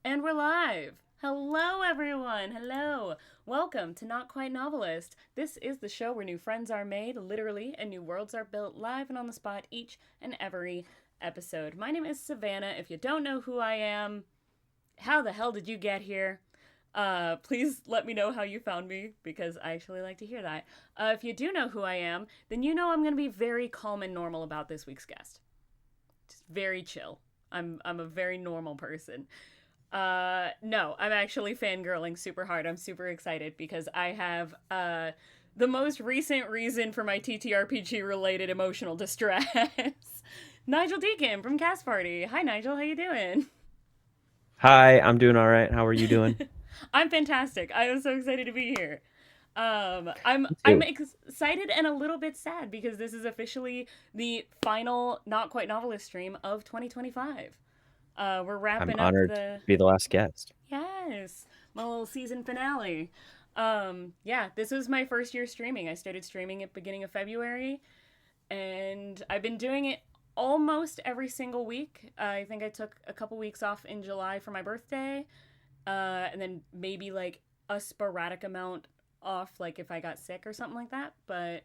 And we're live. Hello, everyone. Hello. Welcome to Not Quite Novelist. This is the show where new friends are made, literally, and new worlds are built live and on the spot each and every episode. My name is Savannah. If you don't know who I am, how the hell did you get here? Please let me know how you found me because I actually like to hear that. If you do know who I am, then you know I'm going to be very calm and normal about this week's guest. Just very chill. I'm a very normal person. No, I'm actually fangirling super hard. I'm super excited because I have the most recent reason for my TTRPG related emotional distress. Nigel Deakin from Cast Party. Hi Nigel, how you doing? Hi, I'm doing all right. How are you doing? I'm fantastic. I am so excited to be here. I'm Me I'm too. excited and a little bit sad because this is officially the final Not Quite Novelist stream of 2025. We're I'm wrapping up honored to the be the last guest. yes, my little season finale. Yeah, this was my first year streaming. I started streaming at beginning of February, and I've been doing it almost every single week. I think I took a couple weeks off in July for my birthday, and then maybe like a sporadic amount off, like if I got sick or something like that. But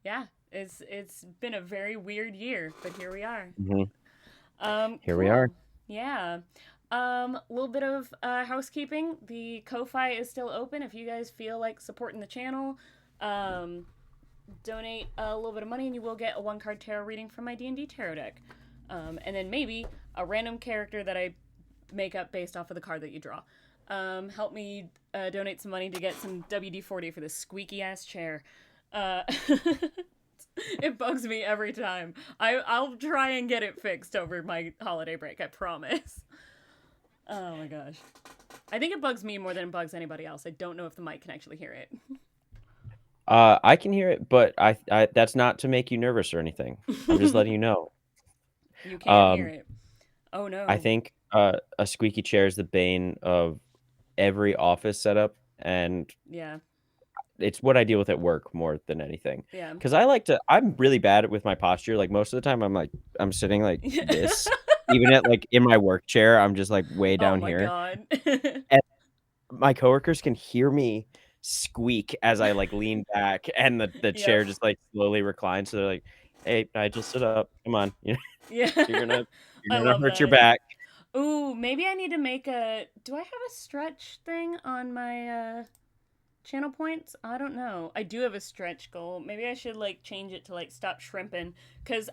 yeah, it's been a very weird year, but here we are. hmm Here we are. Cool. Yeah. A little bit of housekeeping. The Ko-fi is still open if you guys feel like supporting the channel. Um, Donate a little bit of money and you will get a one card tarot reading from my D&D tarot deck. And then maybe a random character that I make up based off of the card that you draw. Help me donate some money to get some WD-40 for this squeaky ass chair. Uh, it bugs me every time. I'll try and get it fixed over my holiday break. I promise. Oh my gosh. I think it bugs me more than it bugs anybody else. I don't know if the mic can actually hear it. I can hear it, but I that's not to make you nervous or anything. I'm just letting you know. You can hear Um, it. Oh I no. think a squeaky chair is the bane of every office setup, and Yeah. it's what I deal with at work more than anything. Yeah. Because I'm really bad with my posture. Like most of the time, I'm sitting like this. Even at like in my work chair, I'm just like way Oh down my here. god. My coworkers can hear me squeak as I like lean back and the Yep. chair just like slowly reclines. So they're like, "Hey, Nigel, sit up. Come on. Yeah. You're gonna I you're gonna love hurt your that. back." Ooh, maybe I need to make a. Do I have a stretch thing on my channel points? I don't know. I do have a stretch goal. Maybe I should like change it to like stop shrimping. Cause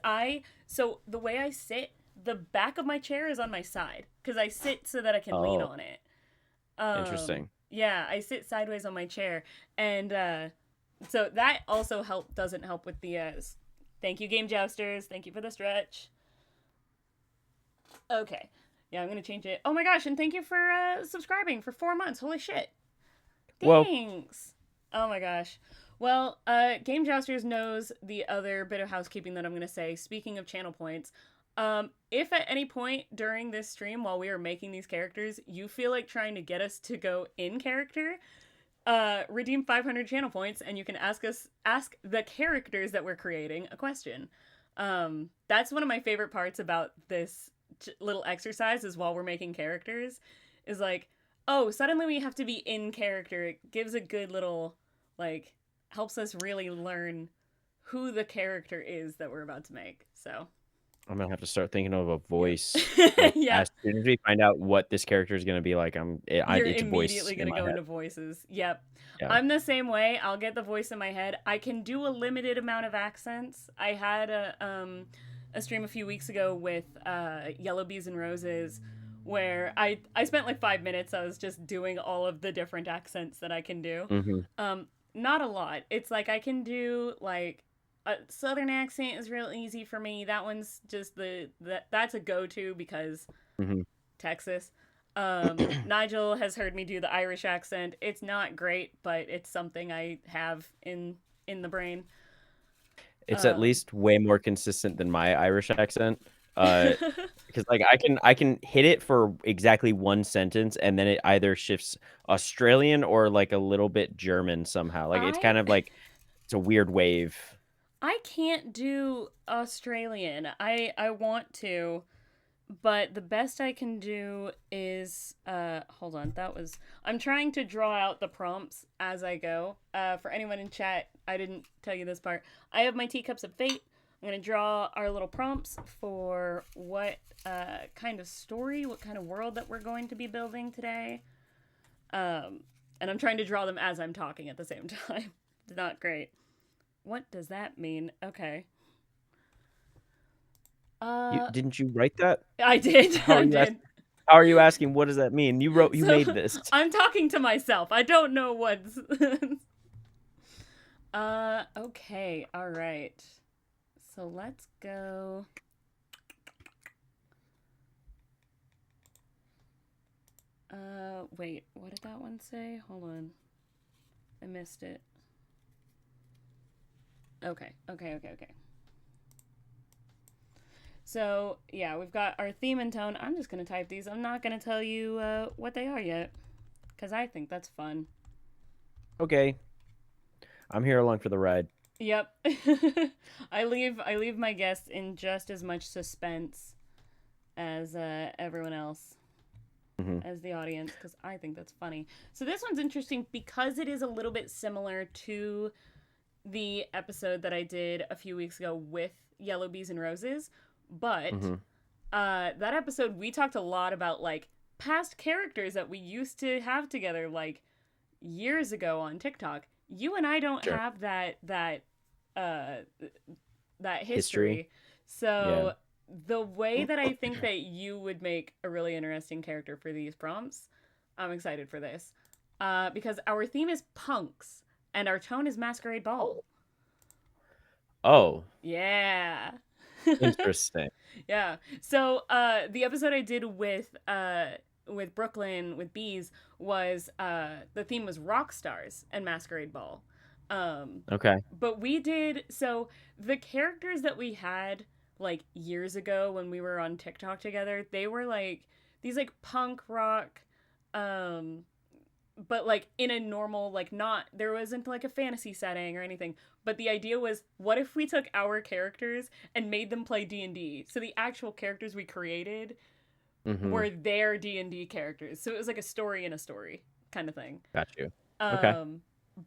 so the way I sit, the back of my chair is on my side. Cause I sit so that I can lean Oh, on it. interesting. Yeah, I sit sideways on my chair. And so that also doesn't help with the thank you, Game Jousters. Thank you for the stretch. Okay. Yeah, I'm gonna change it. Oh my gosh, and thank you for subscribing for 4 months. Holy shit. Well, Thanks. Oh my gosh. Well, Game Jousters knows the other bit of housekeeping that I'm gonna say. Speaking of channel points, if at any point during this stream while we are making these characters, you feel like trying to get us to go in character, redeem 500 channel points, and you can ask the characters that we're creating a question. That's one of my favorite parts about this little exercise is while we're making characters is like, oh, suddenly we have to be in character. It gives a good little like helps us really learn who the character is that we're about to make. So I'm gonna have to start thinking of a yep. voice. Like Yeah, as soon as we find out what this character is gonna be like, you're it's a voice immediately in gonna my go head. into voices. Yep. Yeah. I'm the same way. I'll get the voice in my head. I can do a limited amount of accents. I had a stream a few weeks ago with Yellow Bees and Roses where I spent like 5 minutes. I was just doing all of the different accents that I can do. hmm Um, Not a lot. It's like I can do like a southern accent is real easy for me. That one's just that's a go to because hmm Texas. Nigel has heard me do the Irish accent. It's not great, but it's something I have in the brain. It's at Um, least way more consistent than my Irish accent. Uh, because like I can hit it for exactly one sentence and then it either shifts Australian or like a little bit German somehow. Like it's I kind of like it's a weird wave. I can't do Australian. I want to. but the best I can do is hold on. I'm trying to draw out the prompts as I go. For anyone in chat, I didn't tell you this part. I have my teacups of fate. I'm going to draw our little prompts for what kind of story, what kind of world that we're going to be building today. And I'm trying to draw them as I'm talking at the same time. Not great. What does that mean? Okay. Uh, Didn't you write that? I did. How are I you did. asking? How are you asking? What does that mean? You So made this. I'm talking to myself. I don't know what's. Okay. All right. So let's go. Wait. What did that one say? Hold on. I missed it. Okay. Okay. So, yeah, we've got our theme and tone. I'm just going to type these. I'm not going to tell you what they are yet because I think that's fun. Okay. I'm here along for the ride. Yep. I leave my guests in just as much suspense as everyone else, Hmm. as the audience, because I think that's funny. So this one's interesting because it is a little bit similar to the episode that I did a few weeks ago with Yellow Bees and Roses, but Hmm. that episode we talked a lot about like past characters that we used to have together like years ago on TikTok. You and I don't Sure. have uh that History. history. Yeah. So the way that I think that you would make a really interesting character for these prompts, I'm excited for this. Because our theme is punks and our tone is masquerade ball. Oh, Yeah. interesting. Yeah. So the episode I did with Brooklyn with bees was the theme was rock stars and masquerade ball. Okay. But we did so the characters that we had like years ago when we were on TikTok together, they were like these like punk rock um but like in a normal like not there wasn't like a fantasy setting or anything, but the idea was what if we took our characters and made them play D&D, so the actual characters we created Hmm. were their D&D characters, so it was like a story in a story kind of thing. Got you. Okay. um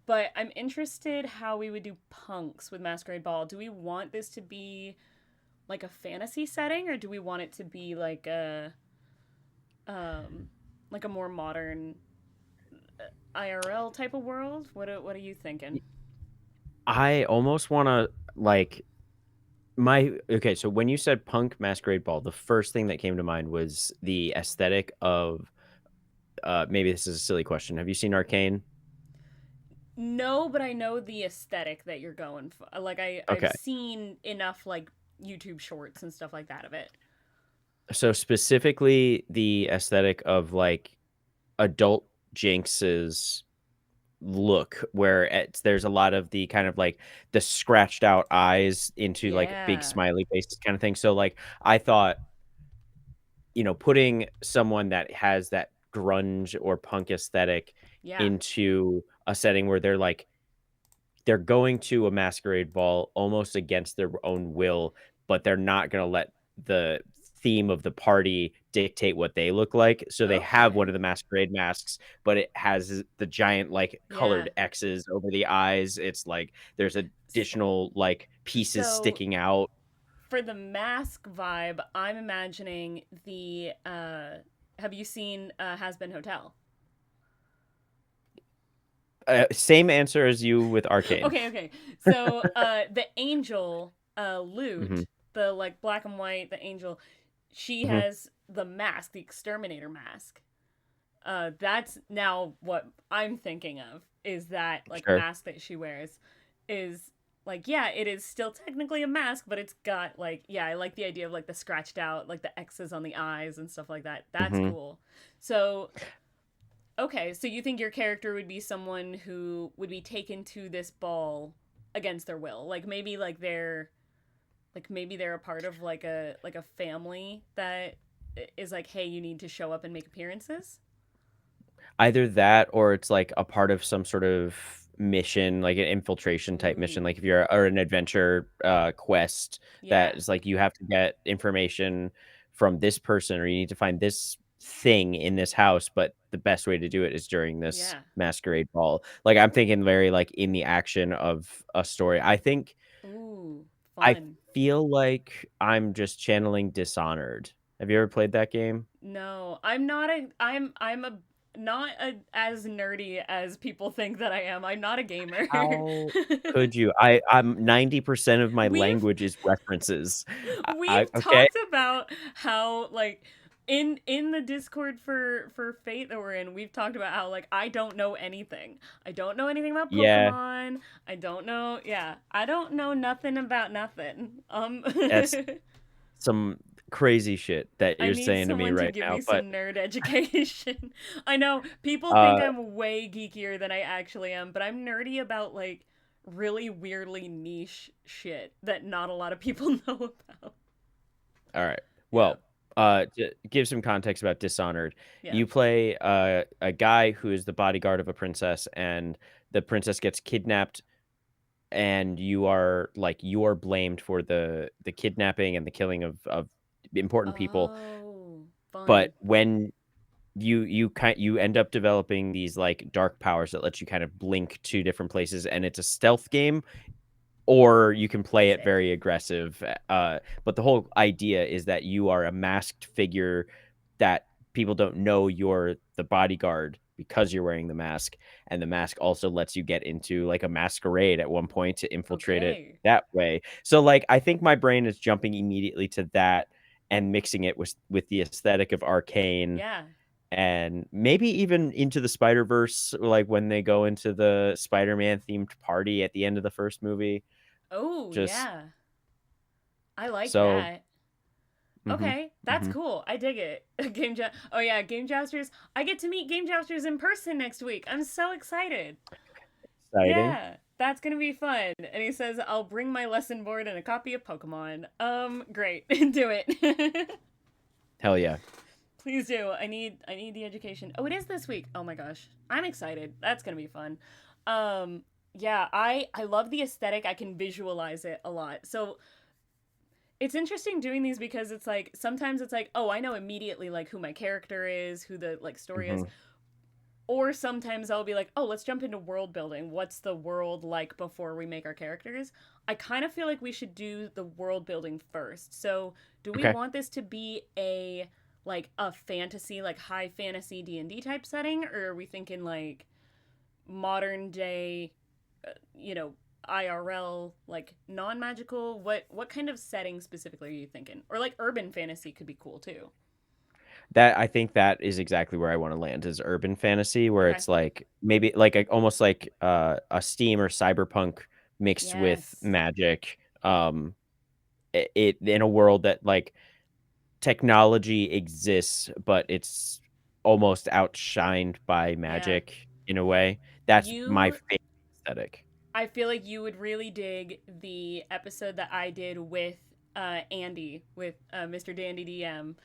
but I'm interested how we would do punks with masquerade ball. Do we want this to be like a fantasy setting, or do we want it to be um like a more modern IRL type of world? What are you thinking? I almost want to like okay, so when you said punk masquerade ball, the first thing that came to mind was the aesthetic of maybe this is a silly question. Have you seen Arcane? No, but I know the aesthetic that you're going for. Like I've Okay. seen enough like YouTube shorts and stuff like that of it. So specifically the aesthetic of like adult Jinx's look where there's a lot of the kind of like the scratched out eyes into like big Yeah. smiley faces kind of thing. So like I thought, putting someone that has that grunge or punk aesthetic Yeah. into a setting where they're going to a masquerade ball almost against their own will, but they're not going to let the theme of the party dictate what they look like. So they have one Okay. of the masquerade masks, but it has the giant like Yeah. colored X's over the eyes. It's like there's additional like pieces So sticking out. for the mask vibe, I'm imagining the have you seen Has Been Hotel? Same answer as you with Arcane. Okay. So the angel Hmm. Lute, the like black and white, the angel, she Hmm. has the mask, the exterminator mask. That's now what I'm thinking of, is that like Sure. mask that she wears is like, yeah, it is still technically a mask, but it's got like, yeah, I like the idea of like the scratched out, like the X's on the eyes and stuff like that. That's Hmm. cool. So okay, so you think your character would be someone who would be taken to this ball against their will, like maybe maybe they're a part of like a family that is like, hey, you need to show up and make appearances. Either that or it's like a part of some sort of mission, like an infiltration type mission. Ooh, Like if you're or an adventure quest that yeah. is like you have to get information from this person, or you need to find this thing in this house, but the best way to do it is during this Yeah. masquerade ball. Like, I'm thinking very, like, in the action of a story. Ooh, I fun. feel like I'm just channeling Dishonored. Have you ever played that game? No, I'm a not as nerdy as people think that I am. I'm not a gamer. How could you? I'm 90% of my We've language is references. I we've okay? talked about how like in the Discord for Fate that we're in, we've talked about how like I don't know anything. I don't know anything about Yeah, Pokemon. I don't know. Yeah, I don't know nothing about nothing. that's some crazy shit that I you're need saying to me someone to right give now, me but, some nerd education. I know people think uh, I'm way geekier than I actually am, but I'm nerdy about like really weirdly niche shit that not a lot of people know about. alright. Yeah. Well, to give some context about Dishonored, Yeah. you play, a guy who is the bodyguard of a princess, and the princess gets kidnapped, and you are blamed for the kidnapping and the killing of important people, Oh, but fun. when you end up developing these, like, dark powers that let you kind of blink to different places, and it's a stealth game, or you can play it Sick. very aggressive, but the whole idea is that you are a masked figure that people don't know you're the bodyguard because you're wearing the mask, and the mask also lets you get into, like, a masquerade at one point to infiltrate it Okay. that way. So, like, I think my brain is jumping immediately to that and mixing it with the aesthetic of Arcane Yeah. and maybe even into the Spider-Verse, like, when they go into the Spider-Man themed party at the end of the first movie. Oh, Just yeah. I like so that. mhm, Okay, that's mhm. cool. I dig it. Oh yeah, Game Jousters. I get to meet Game Jousters in person next week. I'm so excited. Exciting. Yeah, that's gonna be fun. And he says I'll bring my lesson board and a copy of Pokemon. Great. Do it. Hell yeah. Please do. I need the education. Oh, it is this week. Oh my gosh. I'm excited. That's gonna be fun. Um yeah, I love the aesthetic. I can visualize it a lot. So it's interesting doing these because it's like sometimes it's like, oh, I know immediately like who my character is, who the like story is. Mhm. Or sometimes I'll be like, oh, let's jump into world building. What's the world like before we make our characters? I kind of feel like we should do the world building first. So, do we Okay. want this to be a fantasy, like high fantasy D&D type setting, or are we thinking like modern day, you know, IRL, like non-magical? What kind of setting specifically are you thinking? Or like urban fantasy could be cool too. That I think that is exactly where I wanna land is urban fantasy, where Okay. it's like maybe like a almost like, a Steam or Cyberpunk mixed with Yes. magic, it in a world that, like, technology exists, but it's almost outshined by Yeah. magic in a way. That's my You favorite aesthetic. I feel like you would really dig the episode that I did with Andy with Mr. Dandy DM.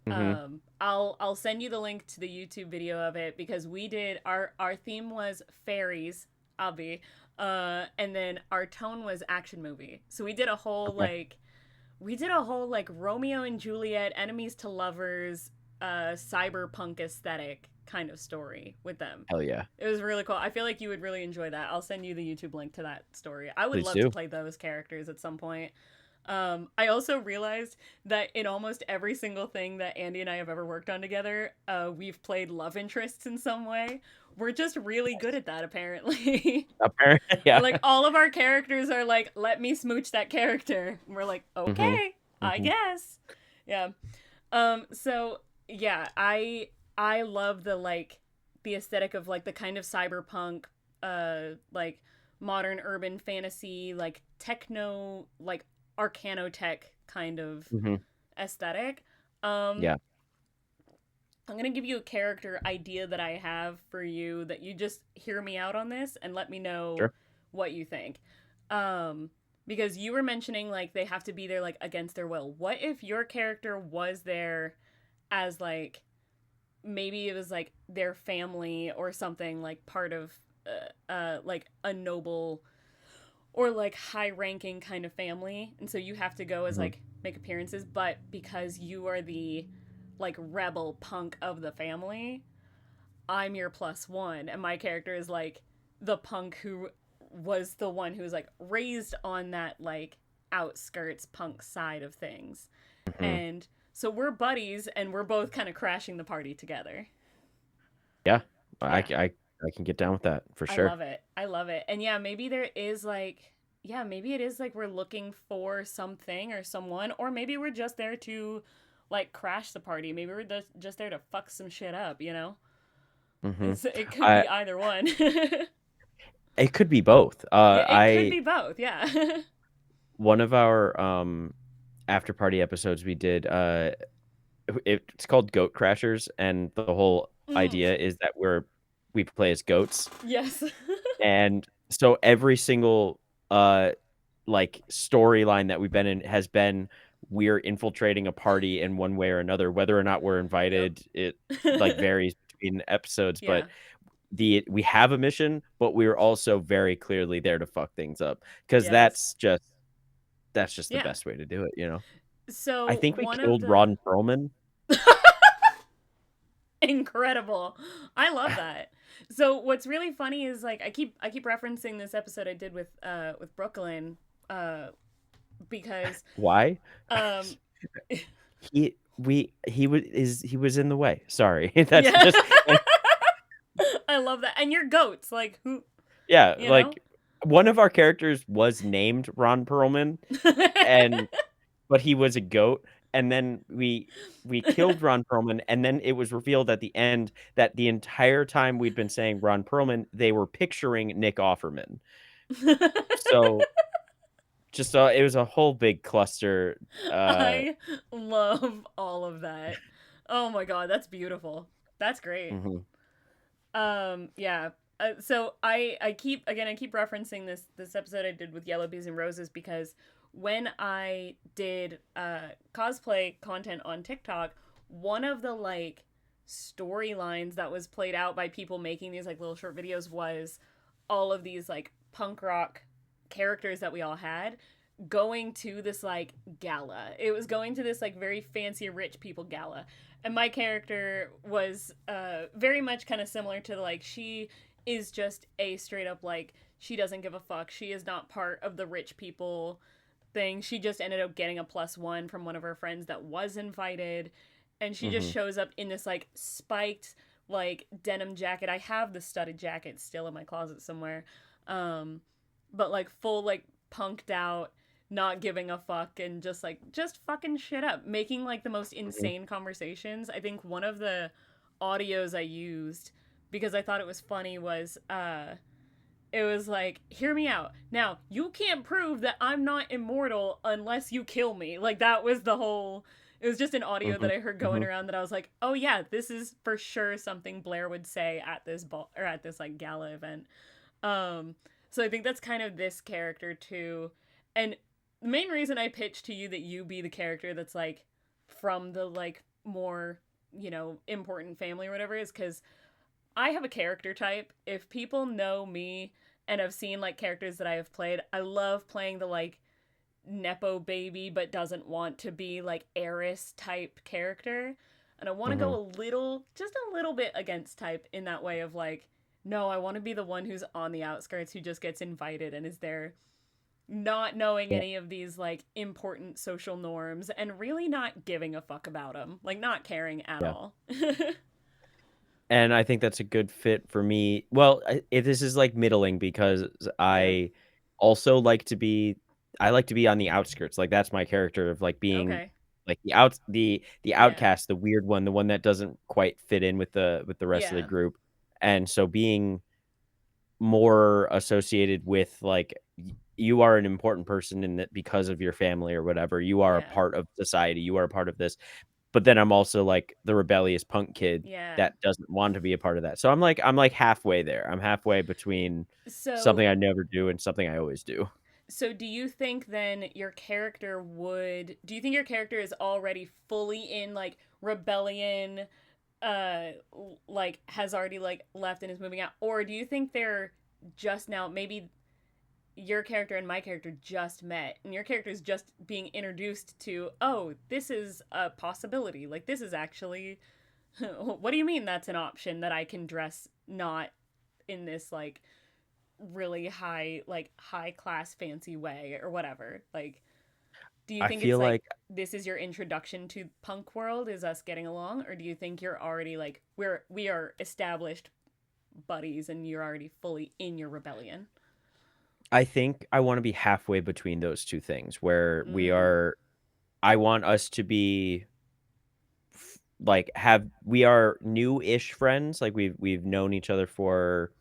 Mhm. I'll send you the link to the YouTube video of it because we did our theme was fairies, Abby, and then our tone was action movie. So Okay. we did a whole like Romeo and Juliet, enemies to lovers, cyberpunk aesthetic kind of story with them. Hell yeah. It was really cool. I feel like you would really enjoy that. I'll send you the YouTube link to that story. I would Please love to do. play those characters at some point. I also realized that in almost every single thing that Andy and I have ever worked on together, we've played love interests in some way. We're just really good at that, apparently. Apparently, yeah. Like, all of our characters are like, let me smooch that character. And we're like, Mhm. okay, I Mhm. guess. Yeah. So yeah, I love the aesthetic of like the kind of cyberpunk, like modern urban fantasy, like techno, like arcanotech kind of Mhm. aesthetic. Um, Yeah. I'm gonna give you a character idea that I have for you that you just hear me out on this and let me know Sure. what you think. Um, because you were mentioning like they have to be there like against their will. What if your character was there as like maybe it was like their family or something like part of like a noble or like high ranking kind of family, and so you have to go as Hmm. like make appearances, but because you are the like rebel punk of the family, I'm your plus one, and my character is like the punk who was the one who was like raised on that like outskirts punk side of things. Hmm. And so we're buddies and we're both kind of crashing the party together. Yeah, Yeah. I can get down with that for I sure. love it. I love it. And yeah, maybe there is like, yeah, maybe it is like we're looking for something or someone, or maybe we're just there to like crash the party. Maybe we're just there to fuck some shit up, you know? Hmm. It could I be either one. It could be both. Yeah, it could I be both. Yeah. One of our after party episodes we did, it's called Goat Crashers, and the whole Mm, idea is that we play as goats, yes. and so every single uh like storyline that we've been in has been we're infiltrating a party in one way or another, whether or not we're Yep. invited. It like varies between episodes, but Yeah. we have a mission, but we're also very clearly there to fuck things up because Yes. that's just the Yeah. best way to do it, you know. I So think we one of killed the Ron Perlman. incredible. I love that. So what's really funny is like I keep referencing this episode I did with Brooklyn uh because Why? um He was in the way. Sorry. That's yeah. just I love that. And you're goats like who, yeah, you know? like one of our characters was named Ron Perlman, and but he was a goat, and then we killed Ron Perlman, and then it was revealed at the end that the entire time we'd been saying Ron Perlman, they were picturing Nick Offerman. So just it was a whole big cluster. I love all of that. Oh my god, that's beautiful. That's great. Mhm. Yeah. So I keep referencing this episode I did with Yellow Bees and Roses because when I did cosplay content on TikTok, one of the like storylines that was played out by people making these like little short videos was all of these like punk rock characters that we all had going to this like gala. It was going to this like very fancy rich people gala. And my character was very much kind of similar to like she is just a straight up like she doesn't give a fuck. She is not part of the rich people thing. She just ended up getting a plus one from one of her friends that was invited. And she just Mhm. shows up in this like spiked like denim jacket. I have the studded jacket still in my closet somewhere. Um, but like full like punked out, not giving a fuck, and just like just fucking shit up, making like the most Mhm. insane conversations. I think one of the audios I used because I thought it was funny was it was like, hear me out. Now, you can't prove that I'm not immortal unless you kill me. Like that was the whole it was just an audio Mhm. that I heard going Mhm. around that I was like, "Oh yeah, this is for sure something Blair would say at this ball or at this like gala event." Um, so I think that's kind of this character too. And the main reason I pitched to you that you be the character that's like from the like more, important family or whatever is because I have a character type. If people know me and have seen like characters that I have played, I love playing the like Nepo baby but doesn't want to be like heiress type character. And I want to go Mhm. just a little bit against type in that way of like, no, I want to be the one who's on the outskirts who just gets invited and is there not knowing Yeah. any of these like important social norms and really not giving a fuck about them, like not caring at Yeah. all. And I think that's a good fit for me. Well, this is like middling because Yeah. I also I like to be on the outskirts. Like that's my character of like being Okay. like the Yeah. outcast, the weird one, the one that doesn't quite fit in with the rest of the Yeah. group. And so being more associated with like you are an important person in that because of your family or whatever. You are a Yeah. part of society. You are a part of this. But then I'm also like the rebellious punk kid Yeah. that doesn't want to be a part of that. So I'm like halfway there. I'm halfway between So something I never do and something I always do. so do you think then do you think your character is already fully in like rebellion like has already like left and is moving out, or do you think they're just now maybe your character and my character just met, and your character is just being introduced to, oh, this is a possibility. Like, this is actually, what do you mean that's an option that I can dress not in this, like, really high class fancy way or whatever? Like, do you I think it's feel like like this is your introduction to punk world, is us getting along, or do you think you're already like we are established buddies and you're already fully in your rebellion? I think I want to be halfway between those two things where Mm. I want us to be like have we are new-ish friends, like we've known each other for,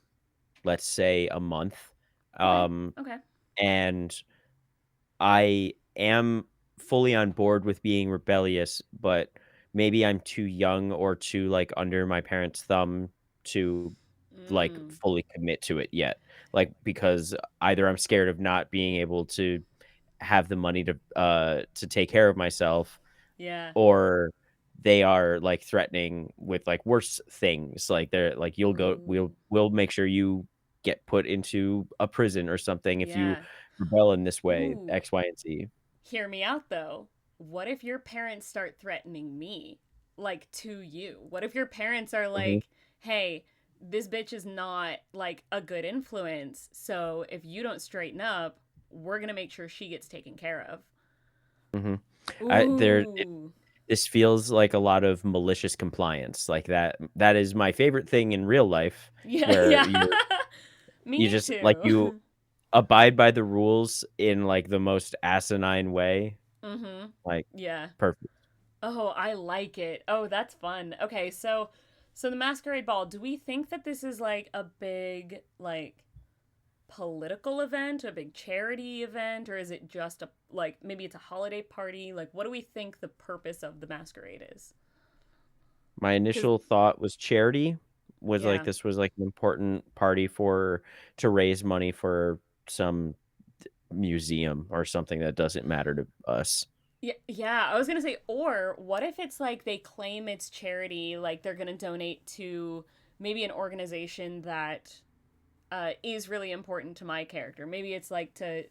let's say, a month. Okay. Um Okay. and I am fully on board with being rebellious, but maybe I'm too young or too like under my parents' thumb to like Mm. fully commit to it yet. Like because either I'm scared of not being able to have the money to take care of myself, Yeah. or they are like threatening with like worse things. Like they're like you'll go Ooh. we'll make sure you get put into a prison or something if you Yeah. rebel in this way, Ooh. X, Y, and Z. Hear me out though. What if your parents start threatening me? Like to you? What if your parents are Mhm, like, hey, this bitch is not like a good influence. So if you don't straighten up, we're going to make sure she gets taken care of. mhm. Ooh. This feels like a lot of malicious compliance. Like that is my favorite thing in real life, Yeah, where yeah. you Me just like you too. abide by the rules in like the most asinine way. Mhm. Like Yeah. perfect. Oh, I like it. Oh, that's fun. Okay, so the masquerade ball, do we think that this is like a big like political event, a big charity event, or is it just a like maybe it's a holiday party? Like what do we think the purpose of the masquerade is? My Cuz initial thought was charity, was like yeah. this was like an important party for to raise money for some museum or something that doesn't matter to us. Yeah, yeah, I was gonna say, or what if it's like they claim it's charity, like they're gonna donate to maybe an organization that is really important to my character. Maybe it's like to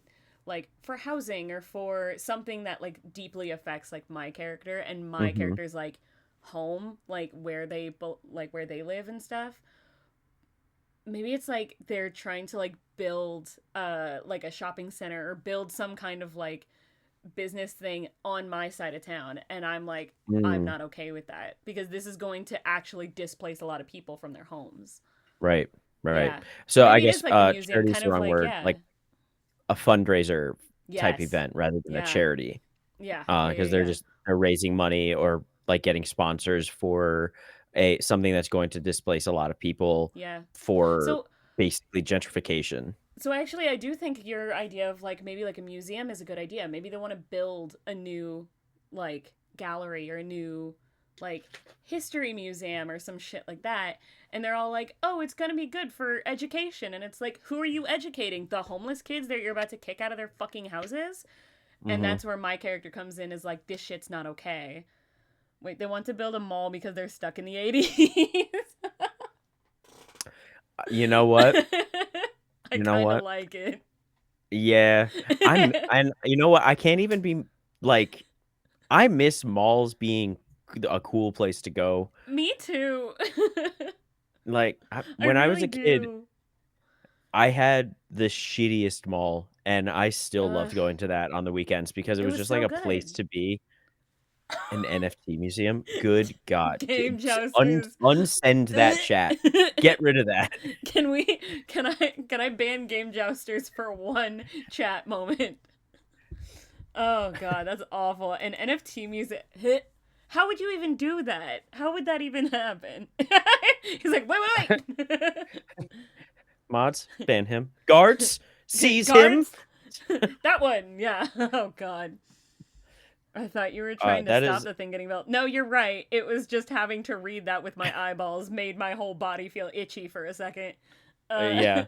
like for housing or for something that like deeply affects like my character, and my Mhm. character's like home, like where like where they live and stuff. Maybe it's like they're trying to like build like a shopping center or build some kind of like business thing on my side of town, and I'm like, I'm Mm, not okay with that because this is going to actually displace a lot of people from their homes. right, right. Yeah. So So I maybe it guess, is like the museum charity is kind the of wrong like, word, yeah. like a fundraiser type Yes. event rather than a Yeah. charity, Yeah. Yeah. because Yeah. they're Yeah. just they're raising money or, like, getting sponsors for a something that's going to displace a lot of people Yeah. for So basically gentrification. so actually I do think your idea of like maybe like a museum is a good idea. Maybe they want to build a new like gallery or a new like history museum or some shit like that, and they're all like, "Oh, it's going to be good for education." And it's like, "Who are you educating? The homeless kids that you're about to kick out of their fucking houses?" And Mhm. that's where my character comes in, is like, "This shit's not okay." Wait, they want to build a mall because they're stuck in the 80s. You know what? I You know kind of what? like it. Yeah. And you know what? I can't even be like, I miss malls being a cool place to go. Me too. Like, I when I was really a kid, do. I had the shittiest mall, and I still Ugh, loved going to that on the weekends because it it was was just like so a place good. to be. An NFT museum? Good God. Game jousters. Unsend that chat. Get rid of that. Can we can I ban game jousters for one chat moment? Oh god, that's awful. An NFT music hit. How would you even do that? How would that even happen? He's like, wait. Mods, ban him. Guards, seize him. Guards? That one, yeah. Oh god. I thought you were trying to That stop is the thing getting built. No, you're right. It was just having to read that with my eyeballs made my whole body feel itchy for a second. Uh, yeah.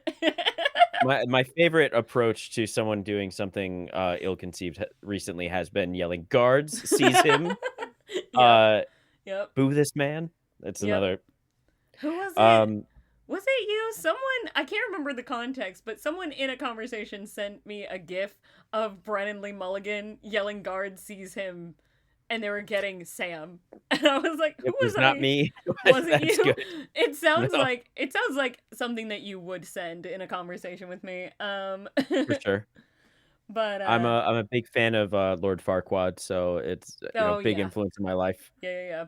My favorite approach to someone doing something, ill-conceived recently has been yelling, "Guards, seize him." yep. Uh, Yep. "Boo this man." That's Yep. another. Who was it? Um, Was it you? Someone, I can't remember the context, but someone in a conversation sent me a gif of Brennan Lee Mulligan yelling guard sees him and they were getting Sam. And I was like, who It was was not I? me. Was it That's you? good. No, It sounds like something that you would send in a conversation with me. for sure. But I'm a big fan of Lord Farquaad, so it's oh big yeah. influence in my life. Yeah.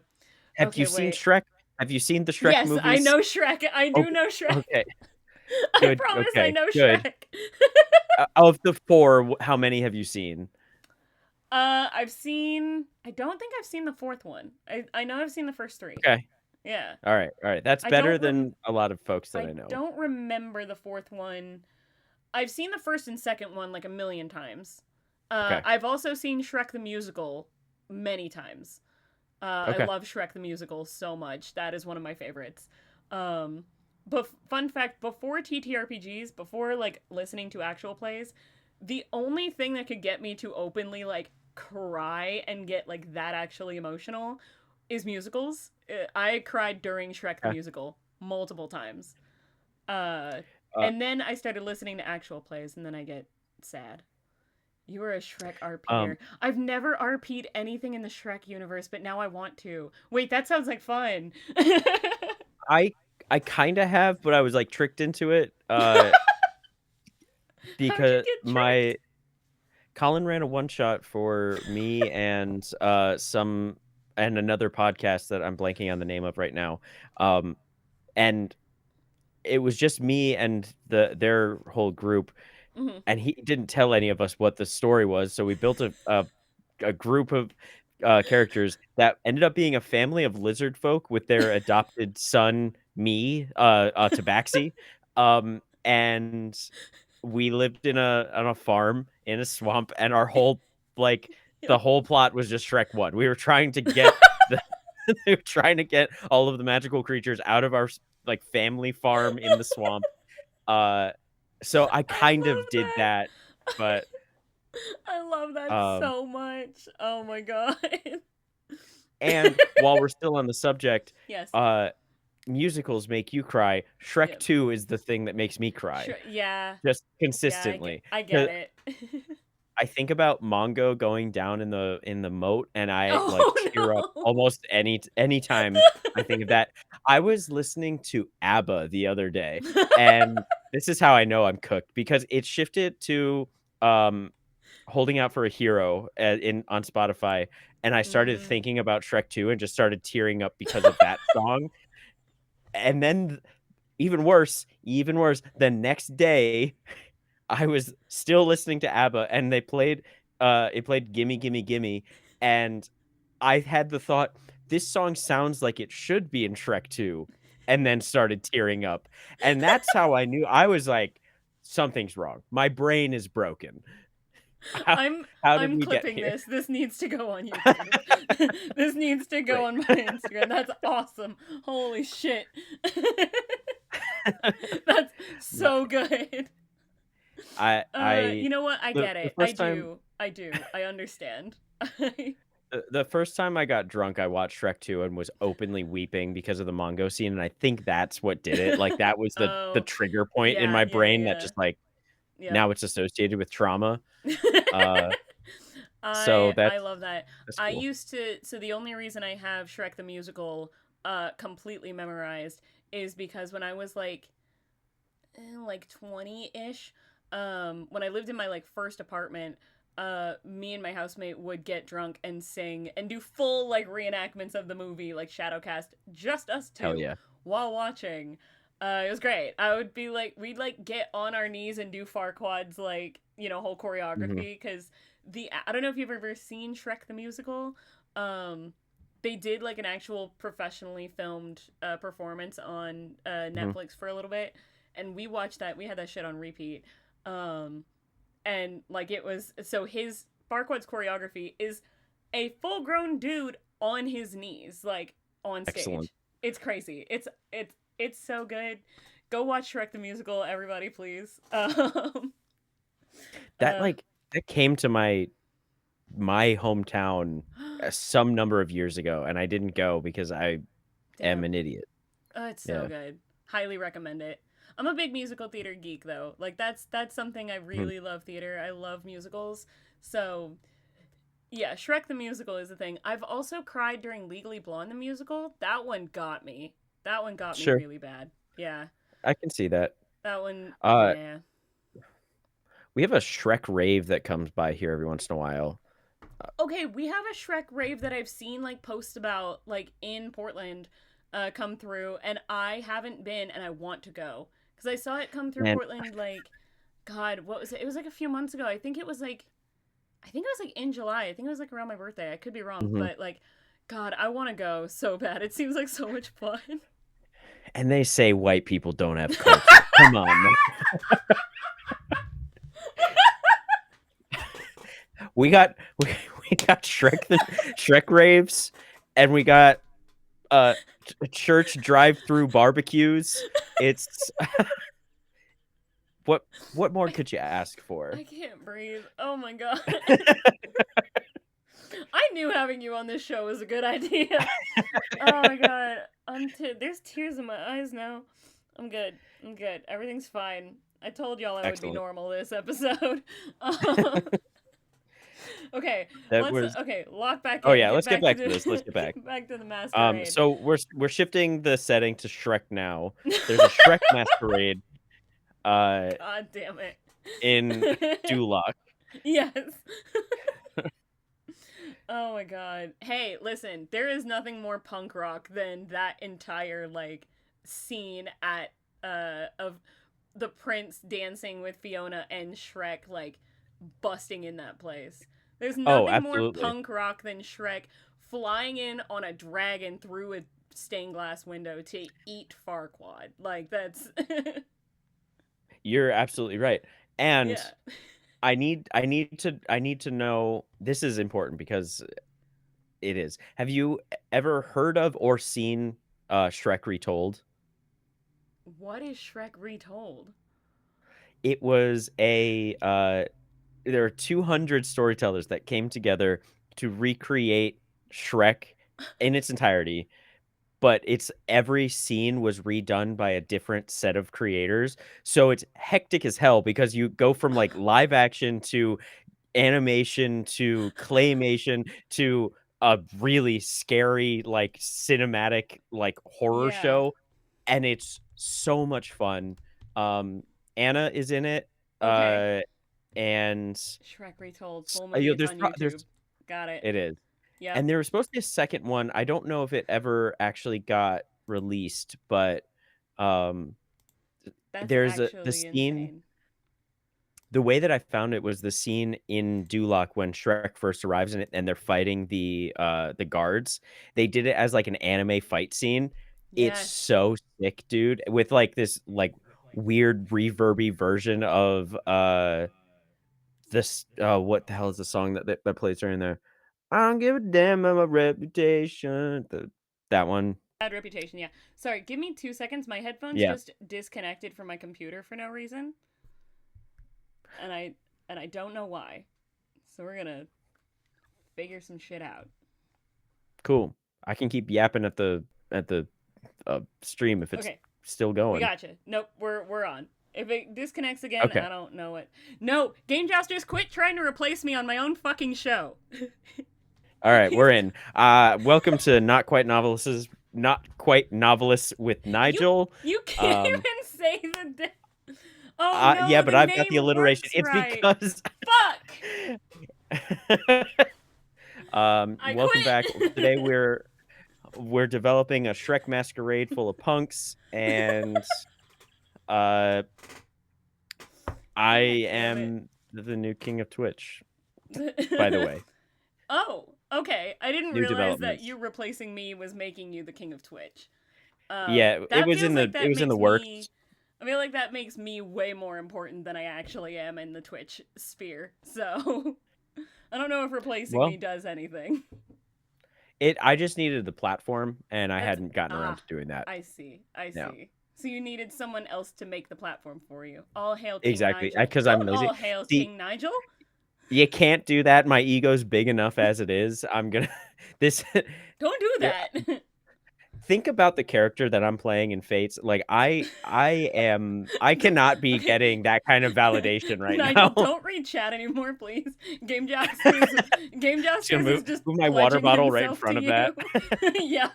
Have you Okay, seen wait. Shrek? Have you seen the Shrek Yes, I movies? know Shrek. I do Okay, know Shrek. okay, I good, promise I okay, know good. Shrek. Of the four, how many have you seen? I've seen. I don't think I've seen the fourth one. I know I've seen the first three. Okay, Yeah. all right. That's I better don't than a lot of folks that I I know. don't remember the fourth one. I've seen the first and second one like a million times. Okay, I've also seen Shrek the musical many times. I okay. love Shrek the musical so much. That is one of my favorites. Um, but fun fact: before TTRPGs, before like listening to actual plays, the only thing that could get me to openly like cry and get like that actually emotional is musicals. I cried during Shrek the Okay. musical multiple times. Uh, Uh, and then I started listening to actual plays, and then I get sad. You were a Shrek um, RPer. I've never RP'd anything in the Shrek universe, but now I want to. Wait, that sounds like fun. I I kind of have, but I was like tricked into it. How'd you Because get my tricked? Colin ran a one shot for me and another podcast that I'm blanking on the name of right now. And it was just me and their whole group, Hmm. and he didn't tell any of us what the story was, so we built a group of characters that ended up being a family of lizard folk with their adopted son, me, Tabaxi. And we lived in a on a farm in a swamp, and our whole like the whole plot was just Shrek 1. We were trying to get the we were trying to get all of the magical creatures out of our like family farm in the swamp. Uh so I I kind of love did that, that. but I love that um so much. Oh my god. and while we're still on the subject, Yes. uh musicals make you cry. Shrek Yep. 2 is the thing that makes me cry Sure. Yeah. just Yeah. consistently. I get it. I think about Mongo going down in the moat, and I like Oh tear up no. almost anytime I think of that. I was listening to ABBA the other day, and this is how I know I'm cooked because it shifted to um Holding Out for a Hero in on Spotify, and I started Mm. thinking about Shrek 2 and just started tearing up because of that song. And then even worse, the next day I was still listening to ABBA, and it played Gimme Gimme Gimme, and I had the thought, "This song sounds like it should be in Shrek 2," and then started tearing up, and that's how I knew. I was like, "Something's wrong. My brain is broken. How I'm how did I'm we get clipping here?" this. This needs to go on YouTube. This needs to go Great. on my Instagram. That's awesome. Holy shit. That's No, so good. I You know what? I get the it. I first time do. I do. I understand. the first time I got drunk, I watched Shrek 2 and was openly weeping because of the Mongo scene, and I think that's what did it. Like, that was the Oh, trigger point in yeah, my yeah, brain that yeah. just, like, Yep. now it's associated with trauma. Uh, so I love that. that's I cool. used to so the only reason I have Shrek the musical completely memorized is because when I was like 20-ish, when I lived in my like first apartment, me and my housemate would get drunk and sing and do full like reenactments of the movie, like Shadowcast, just us Hell two yeah. while watching. It was great. I would be like, we'd like get on our knees and do Farquaad's like, whole Mhm, choreography because I don't know if you've ever seen Shrek the musical. Um, they did like an actual professionally filmed performance on mhm. Netflix for a little bit, and we watched that. We had that shit on repeat. Um, and like it was so his Farquaad's choreography is a full grown dude on his knees, like on Excellent. stage. It's crazy. It's so good. Go watch Shrek the musical, everybody, please. That, Uh, like that came to my hometown, some number of years ago, and I didn't go because I am damn. an idiot. Oh, it's so Yeah. good. Highly recommend it. I'm a big musical theater geek though. Like that's something I Mhm. really love theater. I love musicals. So yeah, Shrek the musical is a thing. I've also cried during Legally Blonde the musical. That one got me. That one got me Sure, really bad. Yeah. I can see that. That one, Uh, yeah. we have a Shrek rave that comes by here every once in a while. Okay, we have a Shrek rave that I've seen like posts about like in Portland come through and I haven't been and I want to go cuz I saw it come through And Portland like god, what was it? It was like a few months ago. I think it was like in July. I think it was like around my birthday. I could be wrong, mhm. but like god, I want to go so bad. It seems like so much fun. And they say white people don't have culture. Come on, man. We got we got Shrek raves, and we got church drive-through barbecues. It's what more could you ask for? I can't breathe. Oh my god. I knew having you on this show was a good idea. Oh my god. There's tears in my eyes now. I'm good. I'm good. Everything's fine. I told y'all I would be Excellent. normal this episode. Okay, That was lock back Oh in. yeah, Get let's get back to back to the this. Let's get back. get back to the masquerade. So we're shifting the setting to Shrek now. There's a Shrek masquerade God damn it. in Duloc. Yes. Oh my god. Hey, listen, there is nothing more punk rock than that entire like scene at of the prince dancing with Fiona and Shrek like busting in that place. There's Oh, nothing more absolutely. punk rock than Shrek flying in on a dragon through a stained glass window to eat Farquaad. Like that's You're absolutely right. And yeah. I need to know, this is important because it is. Have you ever heard of or seen Shrek Retold? What is Shrek retold? It was there are 200 storytellers that came together to recreate Shrek in its entirety, but it's every scene was redone by a different set of creators. So it's hectic as hell because you go from like live action to animation to claymation to a really scary like cinematic like horror Yeah. show, and it's so much fun. Um Anna is in it, Okay. uh and Shrek Retold full movie. It's there's on there's YouTube. Got it. it is. Yep. And there was supposed to be a second one. I don't know if it ever actually got released, but um That's there's the actually scene. insane. The way that I found it was the scene in Duloc when Shrek first arrives in it and they're fighting the guards. They did it as like an anime fight scene. It's Yes. so sick, dude, with like this like weird reverby version of this what the hell is the song that plays during there? I don't give a damn about my reputation. That one. Bad reputation. Yeah. Sorry. Give me 2 seconds. My headphones Yeah, just disconnected from my computer for no reason, and I don't know why. So we're gonna figure some shit out. cool. I can keep yapping at the stream if it's Okay. still We going. gotcha. Nope. We're on. If it disconnects again, Okay. I don't know what. No, Game Jousters, quit trying to replace me on my own fucking show. All right, we're in. Welcome to Not Quite Novelists with you Nigel. you can't Um, even say Oh yeah, no, but the I've got the name alliteration. works It's right. because Fuck. I welcome back. Today quit. we're developing a Shrek masquerade full of punks, and uh, I God damn it. am the new king of Twitch. By the way, Oh, okay. I didn't new realize that developments. you replacing me was making you the king of Twitch. Yeah, it That was feels in like it that was in the makes works. me. I feel like that makes me way more important than I actually am in the Twitch sphere. So I don't know if replacing Well, me does anything. I just needed the platform, and I That's hadn't gotten around to doing that. I see. I No, see. So you needed someone else to make the platform for you. All hail King exactly, Nigel. because I'm Don't lazy. all hail See, King Nigel. you can't do that. My ego's big enough as it is. I'm gonna this Don't do yeah, that. think about the character that I'm playing in Fates. Like I cannot be Okay. getting that kind of validation right Nigel, now. don't read chat anymore, please. Game Jousters, Game Just gonna Jousters is just move my water pledging bottle right in himself to front of that. you. Yeah.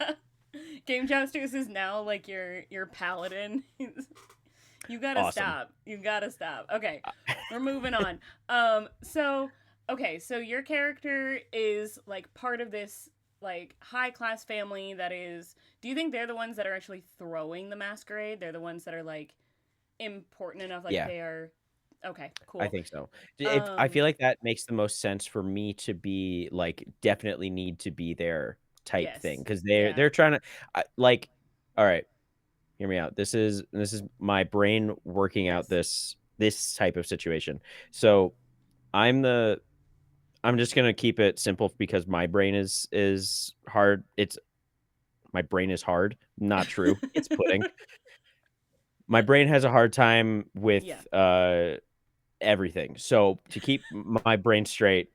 Game Jousters is now like your paladin. You gotta Awesome. stop. You gotta stop. Okay, we're moving on. So okay, so your character is like part of this like high class family that is. Do you think they're the ones that are actually throwing the masquerade? They're the ones that are like important enough, like Yeah, they are. Okay, I cool. think so. If I feel Um, like that makes the most sense for me to be like definitely need to be there type thing yes, because they're yeah, they're trying to like. All right, hear me out. This is my brain working out yes. this type of situation. So I'm the I'm just gonna keep it simple because my brain is hard. It's my brain is hard. Not true. It's pudding. My brain has a hard time Yeah, with everything. So to keep my brain straight,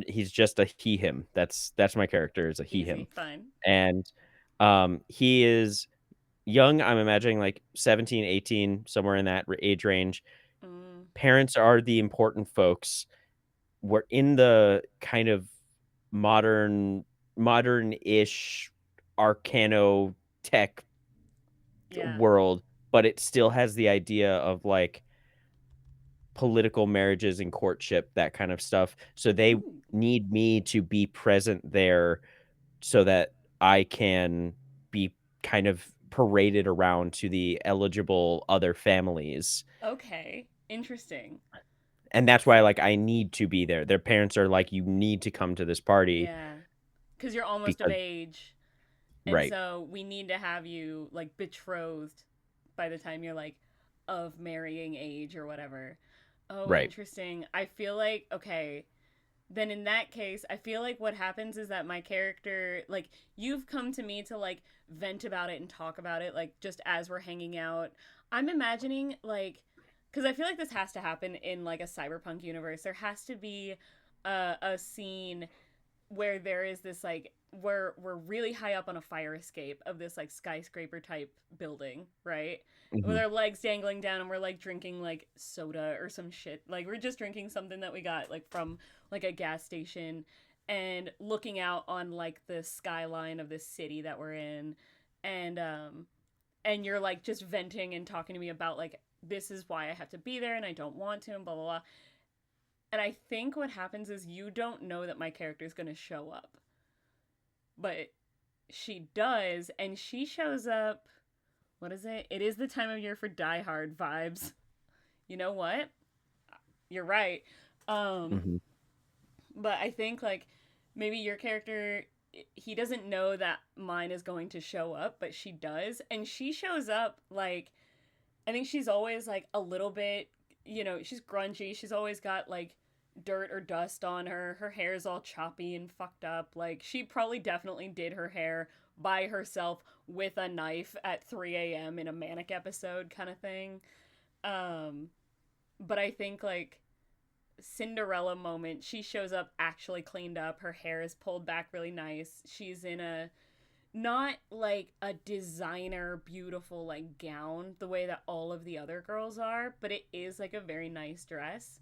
he's just a he him. That's my character is a he him. easy, fine. And he is young. I'm imagining like 17, 18, somewhere in that age range. Mm, Parents are the important folks. We're in the kind of modern modern-ish arcano tech yeah. world, but it still has the idea of like political marriages and courtship, that kind of stuff. So they Ooh, need me to be present there so that I can be kind of paraded around to the eligible other families. okay, interesting. And that's why like I need to be there. Their parents are like, you need to come to this party Yeah, because you're almost of because age, and right, so we need to have you like betrothed by the time you're like of marrying age or whatever. Oh, right. interesting. I feel like okay, then in that case, I feel like what happens is that my character, like, you've come to me to like vent about it and talk about it, like, just as we're hanging out. I'm imagining, like, because I feel like this has to happen in like a cyberpunk universe. There has to be a scene where there is this like we're really high up on a fire escape of this like skyscraper type building, right? With Mhm. our legs dangling down and we're like drinking like soda or some shit. Like we're just drinking something that we got like from like a gas station and looking out on like the skyline of this city that we're in and and you're like just venting and talking to me about like this is why I have to be there and I don't want to and blah blah blah. And I think what happens is you don't know that my character is going to show up. But she does, and she shows up. What is it? It is the time of year for Die Hard vibes. You know what? You're right. Um, Mhm. but I think like maybe your character he doesn't know that mine is going to show up, but she does, and she shows up like I think she's always like a little bit, you know, she's grungy. She's always got like dirt or dust on her. Her hair's all choppy and fucked up. Like she probably definitely did her hair by herself with a knife at 3 a.m. in a manic episode kind of thing. Um, but I think like Cinderella moment, she shows up actually cleaned up. Her hair is pulled back really nice. She's in a not like a designer beautiful like gown the way that all of the other girls are, but it is like a very nice dress.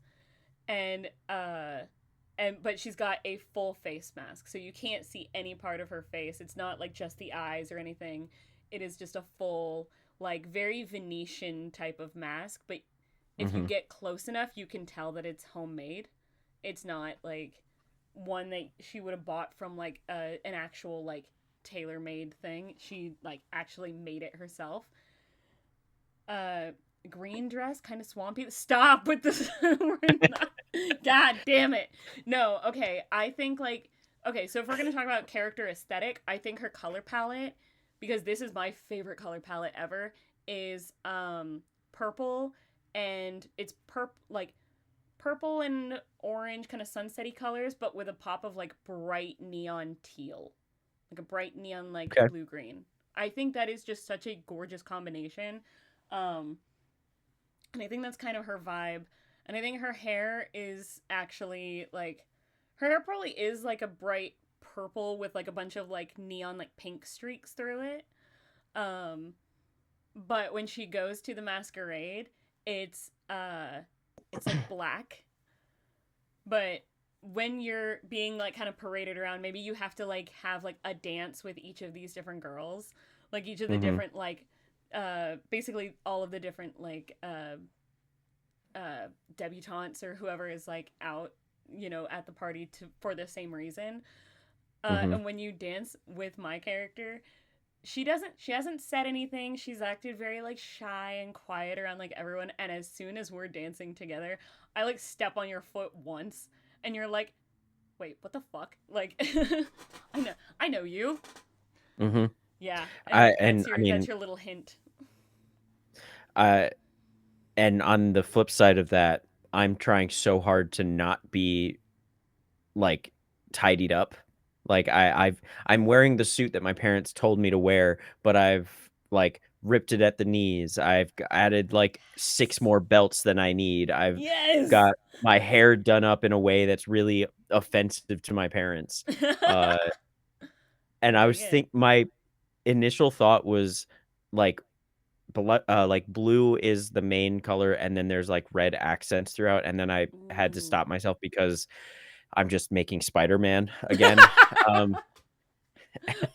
And but she's got a full face mask. So you can't see any part of her face. It's not like just the eyes or anything. It is just a full like very Venetian type of mask, but if you Mhm. get close enough, you can tell that it's homemade. It's not like one that she would have bought from like an actual like tailor made thing. She like actually made it herself. Uh, Green dress, kind of swampy. Stop with this. We're not. God damn it. No, okay. I think like okay. So if we're gonna talk about character aesthetic, I think her color palette, because this is my favorite color palette ever, is purple, and it's like purple and orange kind of sunsetty colors, but with a pop of like bright neon teal, like a bright neon like Okay. blue green. I think that is just such a gorgeous combination. Um, and I think that's kind of her vibe. And I think her hair is actually like her hair probably is like a bright purple with like a bunch of like neon like pink streaks through it. Um, but when she goes to the masquerade, it's like black. But when you're being like kind of paraded around, maybe you have to like have like a dance with each of these different girls, like each of the Mm-hmm. different like basically all of the different like debutantes or whoever is like out, you know, at the party to for the same reason. Mm-hmm. And when you dance with my character, she hasn't said anything. She's acted very like shy and quiet around like everyone, and as soon as we're dancing together, I like step on your foot once and you're like, "Wait, what the fuck?" Like I know you. Mm-hmm. Yeah, I and and I that's mean, your little hint. uh, and on the flip side of that, I'm trying so hard to not be like tidied up. Like I'm wearing the suit that my parents told me to wear, but I've like ripped it at the knees. Added like six more belts than I need. I've Yes. got my hair done up in a way that's really offensive to my parents. Uh, and I Bring was it. my initial thought was like like blue is the main color, and then there's like red accents throughout, and then I had to Ooh. stop myself because I'm just making Spider-Man again. Um,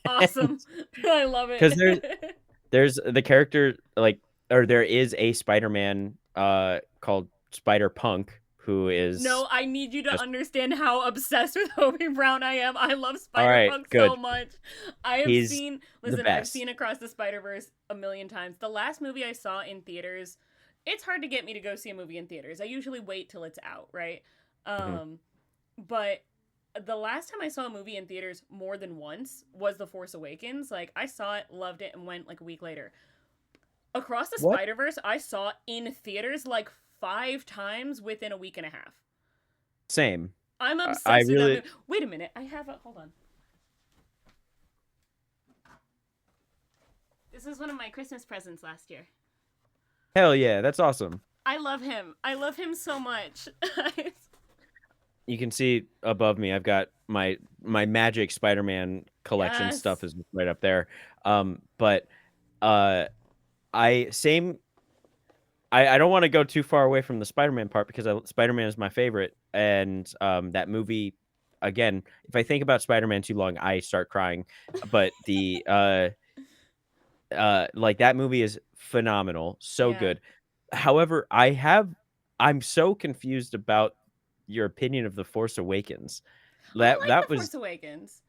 Awesome. I love because it. there's the character like, or there is a Spider-Man called Spider-Punk who is No, I need you to just understand how obsessed with Hobie Brown I am. I love all right, Spider-Punk so good. much. I have He's seen, the listen, I've best. seen Across the Spider-Verse a million times. The last movie I saw in theaters, it's hard to get me to go see a movie in theaters. I usually wait till it's out, right? Mhm. But the last time I saw a movie in theaters more than once was The Force Awakens. Like, I saw it, loved it, and went like a week later. Across the What? Spider-Verse, I saw in theaters like 5 times within a week and a half. Same. I'm I obsessed with that really movie. Wait a minute. I have a. Hold on. This is one of my Christmas presents last year. hell yeah, that's awesome. I love him. I love him so much. You can see above me, I've got my Magic Spider-Man collection Yes. stuff is right up there. But uh, I same. I don't want to go too far away from the Spider-Man part because Spider-Man is my favorite, and that movie. Again, if I think about Spider-Man too long, I start crying. But the like that movie is phenomenal, so Yeah. good. However, I'm so confused about your opinion of The Force Awakens. I That like that The was Force Awakens.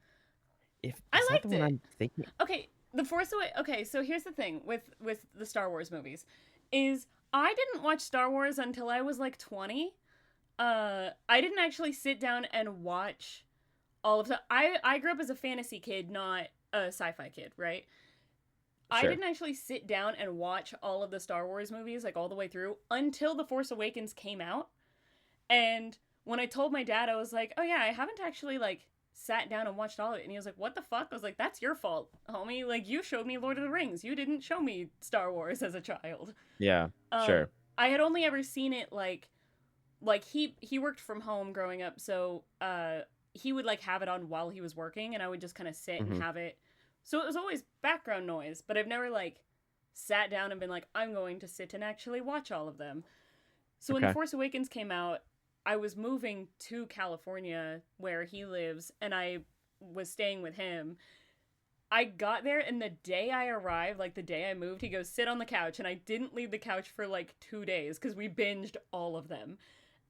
if is I that the liked one it. I'm thinking? Okay, The Force Awakens. Okay, so here's the thing with the Star Wars movies is I didn't watch Star Wars until I was like 20. I didn't actually sit down and watch all of the I grew up as a fantasy kid, not a sci-fi kid, right? I Sure. didn't actually sit down and watch all of the Star Wars movies like all the way through until The Force Awakens came out. And when I told my dad, I was like, "Oh yeah, I haven't actually like sat down and watched all of it." And he was like, "What the fuck?" I was like, "That's your fault, homie. Like you showed me Lord of the Rings. You didn't show me Star Wars as a child." Yeah, Um sure. I had only ever seen it like he worked from home growing up, so he would like have it on while he was working and I would just kind of sit and Mhm. have it. So it was always background noise, but I've never like sat down and been like, I'm going to sit and actually watch all of them. So when The Okay. Force Awakens came out, I was moving to California where he lives and I was staying with him. I got there and the day I arrived, like the day I moved, he goes, sit on the couch. And I didn't leave the couch for like 2 days because we binged all of them.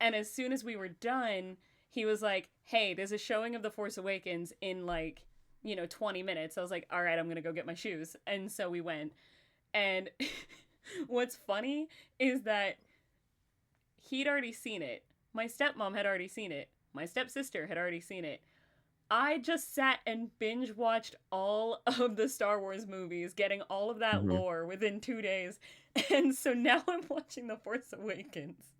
And as soon as we were done, he was like, hey, there's a showing of The Force Awakens in like, 20 minutes. I was like, all right, I'm going to go get my shoes. And so we went. And what's funny is that he'd already seen it. My stepmom had already seen it. My stepsister had already seen it. I just sat and binge watched all of the Star Wars movies, getting all of that Mhm. lore within 2 days. And so now I'm watching The Force Awakens.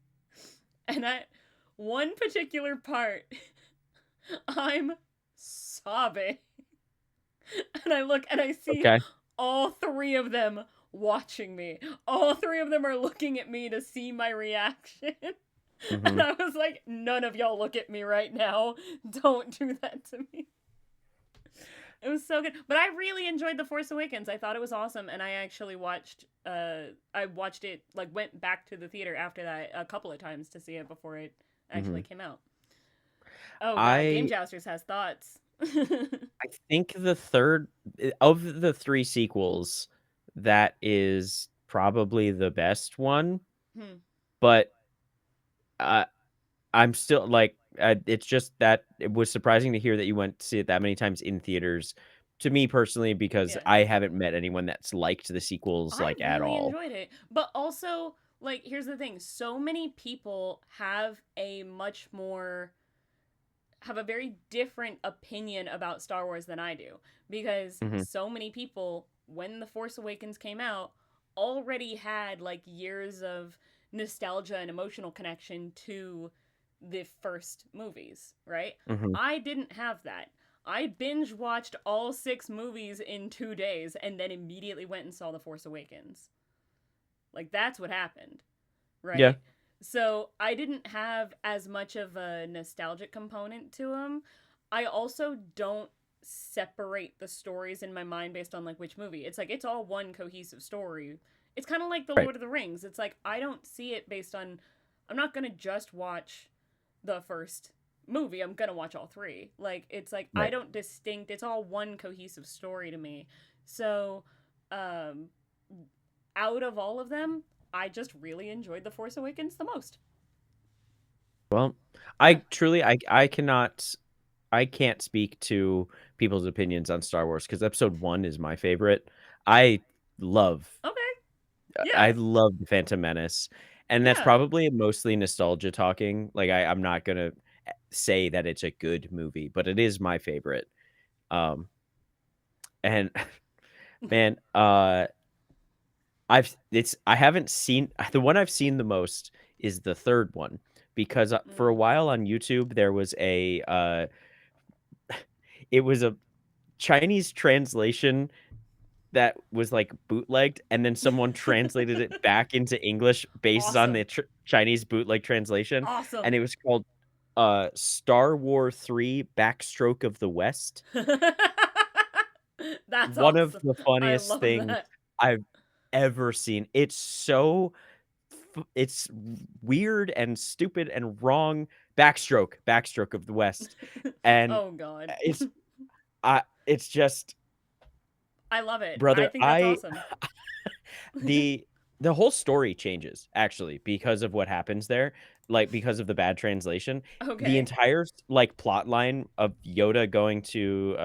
And at one particular part, I'm sobbing. And I look and I see Okay. all three of them watching me. All three of them are looking at me to see my reaction. And Mhm. I was like, none of y'all look at me right now. Don't do that to me. It was so good. But I really enjoyed The Force Awakens. I thought it was awesome, and I actually watched it, like, went back to the theater after that a couple of times to see it before it Hmm. actually came out. Oh god, Game I Jousters has thoughts. I think the third of the three sequels, that is probably the best one, Hmm. but I I'm still like, it's just that it was surprising to hear that you went to see it that many times in theaters. To me personally, because Yeah. I haven't met anyone that's liked the sequels I like at really all. enjoyed it. But also, like, here's the thing, so many people have a very different opinion about Star Wars than I do, because Hmm. so many people, when The Force Awakens came out, already had like years of nostalgia and emotional connection to the first movies, right? Hmm. I didn't have that. I binge watched all 6 movies in 2 days and then immediately went and saw The Force Awakens. Like, that's what happened, Yeah. right? So I didn't have as much of a nostalgic component to them. I also don't separate the stories in my mind based on like which movie. It's like it's all one cohesive story. It's kind of like The Right. Lord of the Rings. It's like I don't see it based on, I'm not going to just watch the first movie. I'm going to watch all three. Like it's like I Right. don't distinct, it's all one cohesive story to me. So um out of all of them, I just really enjoyed The Force Awakens the most. Well, Yeah. I can't speak to people's opinions on Star Wars because Episode 1 is my favorite. I love Okay. I Yeah. love The Phantom Menace, and that's Yeah. probably mostly nostalgia talking. Like, I'm not gonna say that it's a good movie, but it is my favorite. Um, and man, I haven't seen the one I've seen the most is the third one because, for a Mm. while on YouTube, there was it was a Chinese translation that was, like, bootlegged, and then someone translated it back into English based on the Awesome. Chinese bootleg translation, and Awesome. it was called, Star War 3: Backstroke of the West. That's One of awesome. the I funniest love things that. I've ever seen. It's weird and stupid and wrong. Backstroke of the West, and Oh god. it's it's just, I love it. I brother, think that's I awesome. the the whole story changes actually because of what happens there, like, because of the bad translation. The Okay. entire like plot line of Yoda going to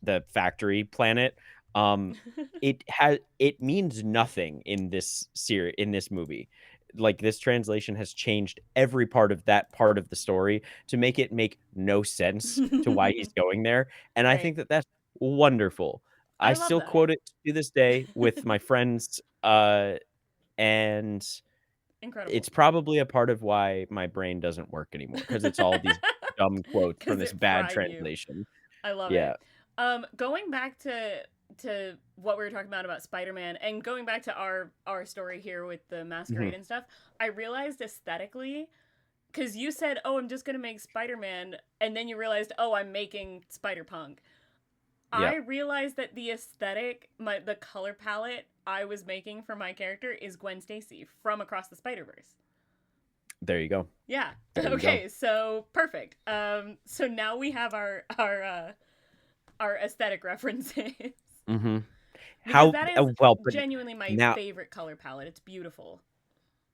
the factory planet, um it means nothing in this series, in this movie. Like, this translation has changed every part of the story to make it make no sense to why he's going there, and I Right. think that that's wonderful. I I love still that. quote it to this day with my friends, and Incredible. it's probably a part of why my brain doesn't work anymore because it's all these dumb quotes from Cuz this it bad fried you. translation. I love Yeah. it. Going back to what we were talking about Spider-Man, and going back to our story here with the masquerade Mhm. and stuff, I realized aesthetically, because you said, "Oh, I'm just gonna make Spider-Man," and then you realized, "Oh, I'm making Spider-Punk." I Yeah. realized that the aesthetic, the color palette I was making for my character is Gwen Stacy from Across the Spider-Verse. There you go. Yeah. There you go. Okay. So perfect. So now we have our aesthetic references. Mhm. Because How that is well, but genuinely my now favorite color palette. It's beautiful.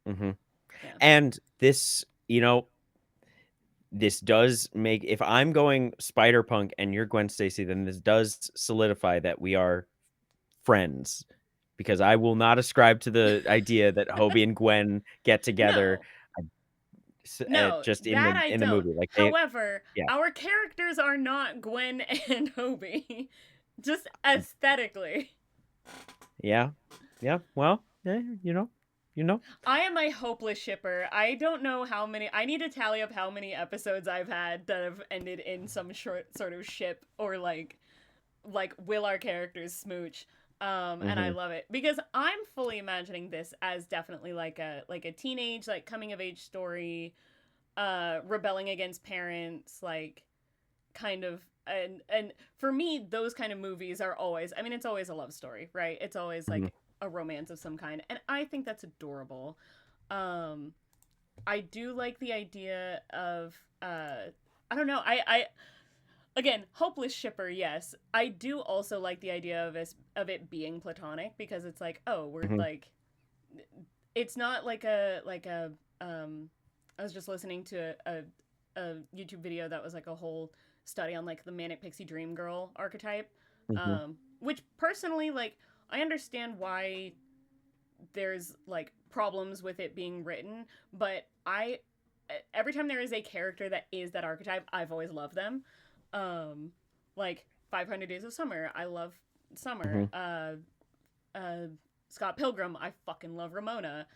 mhm. Yeah. And this, this does make, if I'm going Spider-Punk and you're Gwen Stacy, then this does solidify that we are friends, because I will not ascribe to the idea that Hobie and Gwen get together, No, I no, just that I in the don't. movie, like, they However, yeah. our characters are not Gwen and Hobie, just aesthetically. Yeah. Yeah, well, you know? I am a hopeless shipper. I don't know how many. I need to tally up how many episodes I've had that have ended in some short sort of ship, or like will our characters smooch. And I Mhm. love it because I'm fully imagining this as definitely like a teenage, like, coming of age story, rebelling against parents, like, kind of and for me, those kind of movies are always, I mean, it's always a love story, right? It's always Mhm. like a romance of some kind, and I think that's adorable. Um, I do like the idea of I don't know. I again, hopeless shipper, yes. I do also like the idea of it being platonic, because it's like, oh, we're Mhm. like, it's not like a I was just listening to a YouTube video that was like a whole study on like the manic pixie dream girl archetype, Mhm. which personally, like, I understand why there's like problems with it being written, but I every time there is a character that is that archetype, I've always loved them. Um, like 500 Days of Summer, I love Summer. Mhm. Uh, Scott Pilgrim, I fucking love Ramona.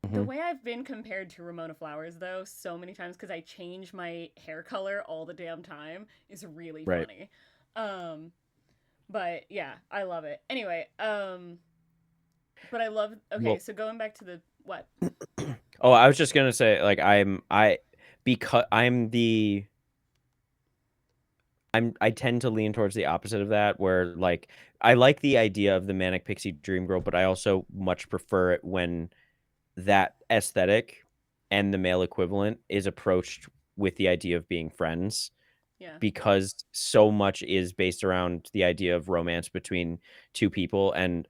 The Mhm. way I've been compared to Ramona Flowers, though, so many times because I change my hair color all the damn time, is really Right. funny. Um, but yeah, I love it. Anyway, but I love. Okay, Well, so going back to the what? oh, I was just gonna say, like, because I tend to lean towards the opposite of that, where like I like the idea of the manic pixie dream girl, but I also much prefer it when that aesthetic and the male equivalent is approached with the idea of being friends, Yeah, because so much is based around the idea of romance between two people, and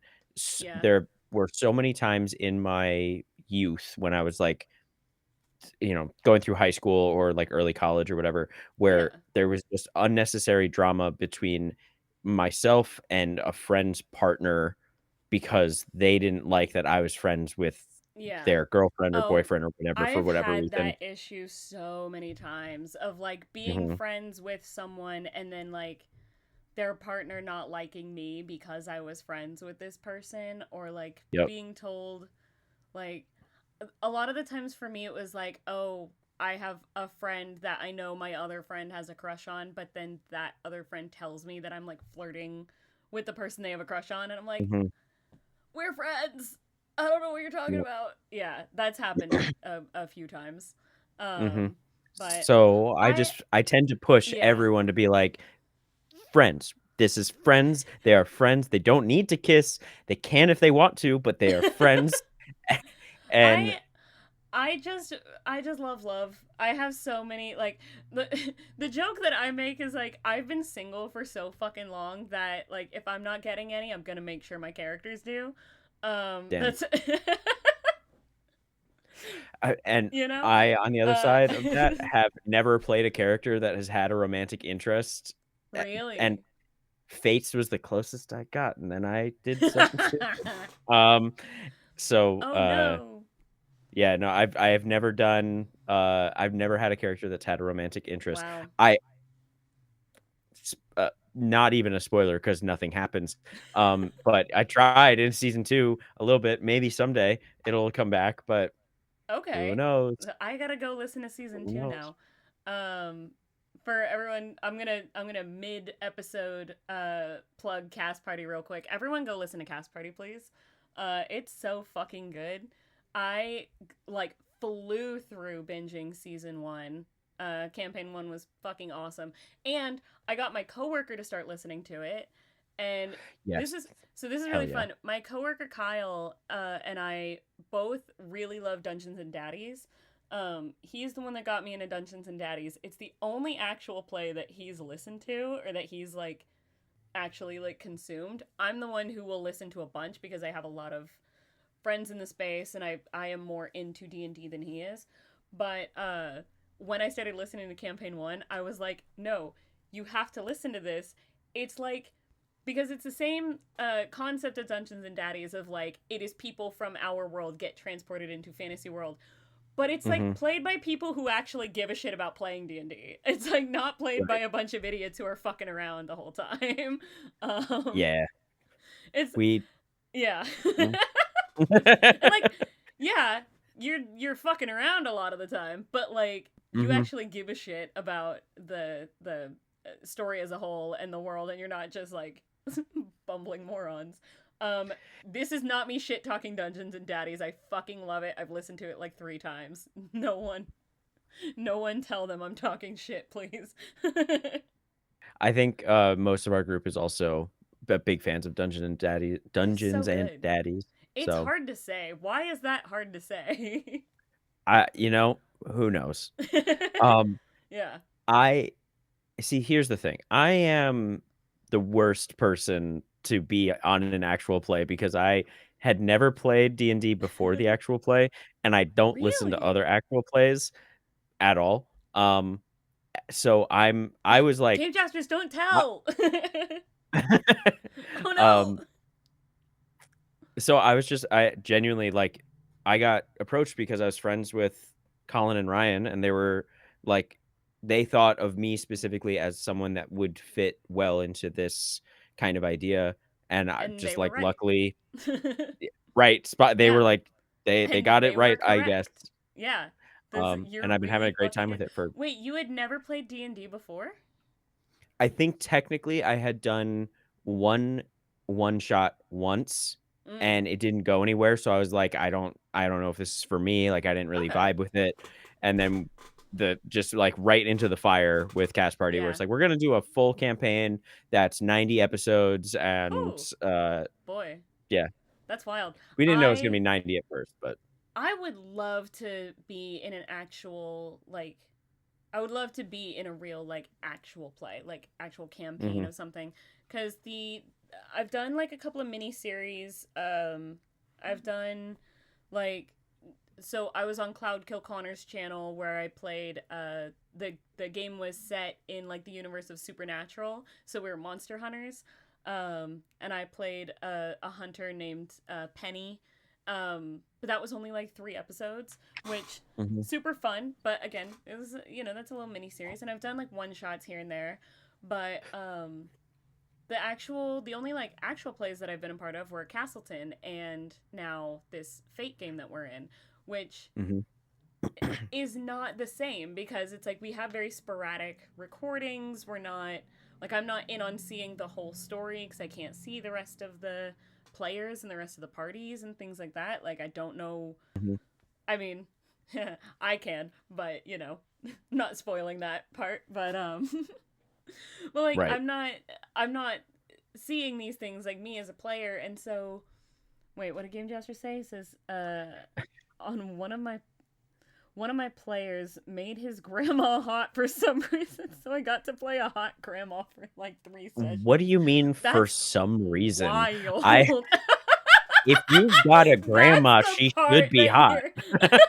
yeah, there were so many times in my youth when I was like, going through high school or like early college or whatever, yeah, where there was just unnecessary drama between myself and a friend's partner because they didn't like that I was friends with yeah. their girlfriend or Oh, boyfriend or whatever for I've whatever had reason. that issue so many times of like being Mhm. friends with someone and then like their partner not liking me because I was friends with this person, or like Yep. being told, like, a lot of the times for me it was like, oh, I have a friend that I know my other friend has a crush on, but then that other friend tells me that I'm like flirting with the person they have a crush on, and I'm like, Mhm. we're friends. I don't know what you're talking Yep. about. Yeah, that's happened a few times. Mhm. Um, but So I, I tend to push yeah. everyone to be like, friends. This is friends. They are friends. They don't need to kiss. They can if they want to, but they are friends. And I I just I just love love. I have so many like the the joke that I make is like I've been single for so fucking long that like if I'm not getting any, I'm gonna make sure my characters do. damn. That's And you know? I, on the other Uh side of that, have never played a character that has had a romantic interest, a and really. Fates was the closest I got, and then I did something stupid. Um, so, Oh no. yeah, no, I've never had a character that's had a romantic interest. Wow. I not even a spoiler because nothing happens. But I tried in season 2 a little bit, maybe someday it'll come back, but who Okay. knows? I gotta go listen to season Who 2 knows? now. For everyone, I'm gonna mid episode plug Cast Party real quick. Everyone go listen to Cast Party, please. It's so fucking good. I like flew through binging season 1. Campaign 1 was fucking awesome. And I got my coworker to start listening to it. And this Yes. is this is Hell really yeah. fun. My coworker Kyle and I both really love Dungeons and Daddies. He's the one that got me into Dungeons and Daddies. It's the only actual play that he's listened to or that he's like actually like consumed. I'm the one who will listen to a bunch because I have a lot of friends in the space and I am more into D&D than he is. But when I started listening to campaign 1, I was like, "No, you have to listen to this." It's like because it's the same concept of Dungeons and Daddies of like it is people from our world get transported into fantasy world, but it's like Mhm. played by people who actually give a shit about playing D&D. It's like not played by Right. a bunch of idiots who are fucking around the whole time. um Yeah. it's We yeah. mm. And like yeah, you're fucking around a lot of the time, but like you Mhm. actually give a shit about the story as a whole and the world, and you're not just like bumbling morons. This is not me shit talking Dungeons and Daddies. I fucking love it. I've listened to it like 3 times. No one tell them I'm talking shit, please. I think most of our group is also big fans of It's so Dungeons and good. Daddies. It's So hard to say. Why is that hard to say? who knows? Um, Yeah. I see. Here's the thing. I am the worst person to be on an actual play because I had never played D&D before the actual play, and I don't listen to other Really? actual plays at all. So I was like, Game Jaspers, don't uh, tell. Oh um, no. so I genuinely like I got approached because I was friends with Colin and Ryan, and they were like they thought of me specifically as someone that would fit well into this kind of idea, and I And they just were like right. luckily right spot they were Yeah. like they And got it they were right, I guess. correct. Yeah. And You're I've been having really a great fucking time with good. it for Wait, you had never played D&D before? I think technically I had done one one shot once Mm. and it didn't go anywhere. So I was like, I don't know if this is for me. Like I didn't really Okay. vibe with it. And then the just like right into the fire with Cast Party where Yeah. it's like we're gonna do a full campaign that's 90 episodes and Oh, boy. yeah. That's wild. We didn't know it was gonna I be 90 at first, but I would love to be in an actual like I would love to be in a real like actual play, like actual campaign mhm, of something cuz the I've done like a couple of mini series I've done like so I was on Cloud Kill Connor's channel where I played the game was set in like the universe of Supernatural, so we were monster hunters. And I played a hunter named Penny. But that was only like 3 episodes, which mhm, super fun. But again, it was that's a little mini series, and I've done like one shots here and there. But the only like actual plays that I've been a part of were Castleton and now this Fate game that we're in, which mhm, is not the same because it's like we have very sporadic recordings. We're not like I'm not in on seeing the whole story because I can't see the rest of the players and the rest of the parties and things like that. Like I don't know. mhm. I mean, I can, but not spoiling that part. But but like Right. I'm not seeing these things like me as a player, and so wait, what did Game Jaster say? He says on one of my players made his grandma hot for some reason, so I got to play a hot grandma for like 3 sessions. What do you mean for That's some reason? I wild. if you've got a That's grandma, the she should part be that hot. you're.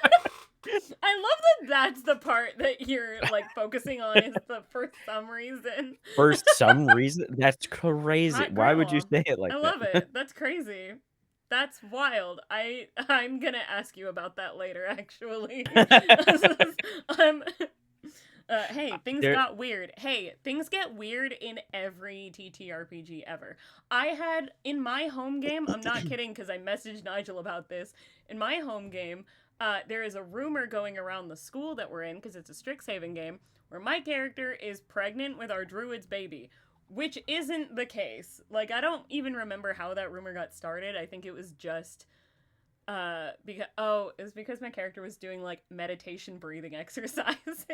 I love that. That's the part that you're like focusing on is the for some reason. For some reason, that's crazy. Hot Why would you grandma. say it I like love that? it. That's crazy. That's wild. I'm gonna ask you about that later. Actually, I'm. Hey, things There got weird. Hey, things get weird in every TTRPG ever. I had in my home game. I'm not kidding because I messaged Nigel about this. In my home game, there is a rumor going around the school that we're in because it's a Strixhaven game where my character is pregnant with our druid's baby, which isn't the case. Like I don't even remember how that rumor got started. I think it was just it was because my character was doing like meditation breathing exercises.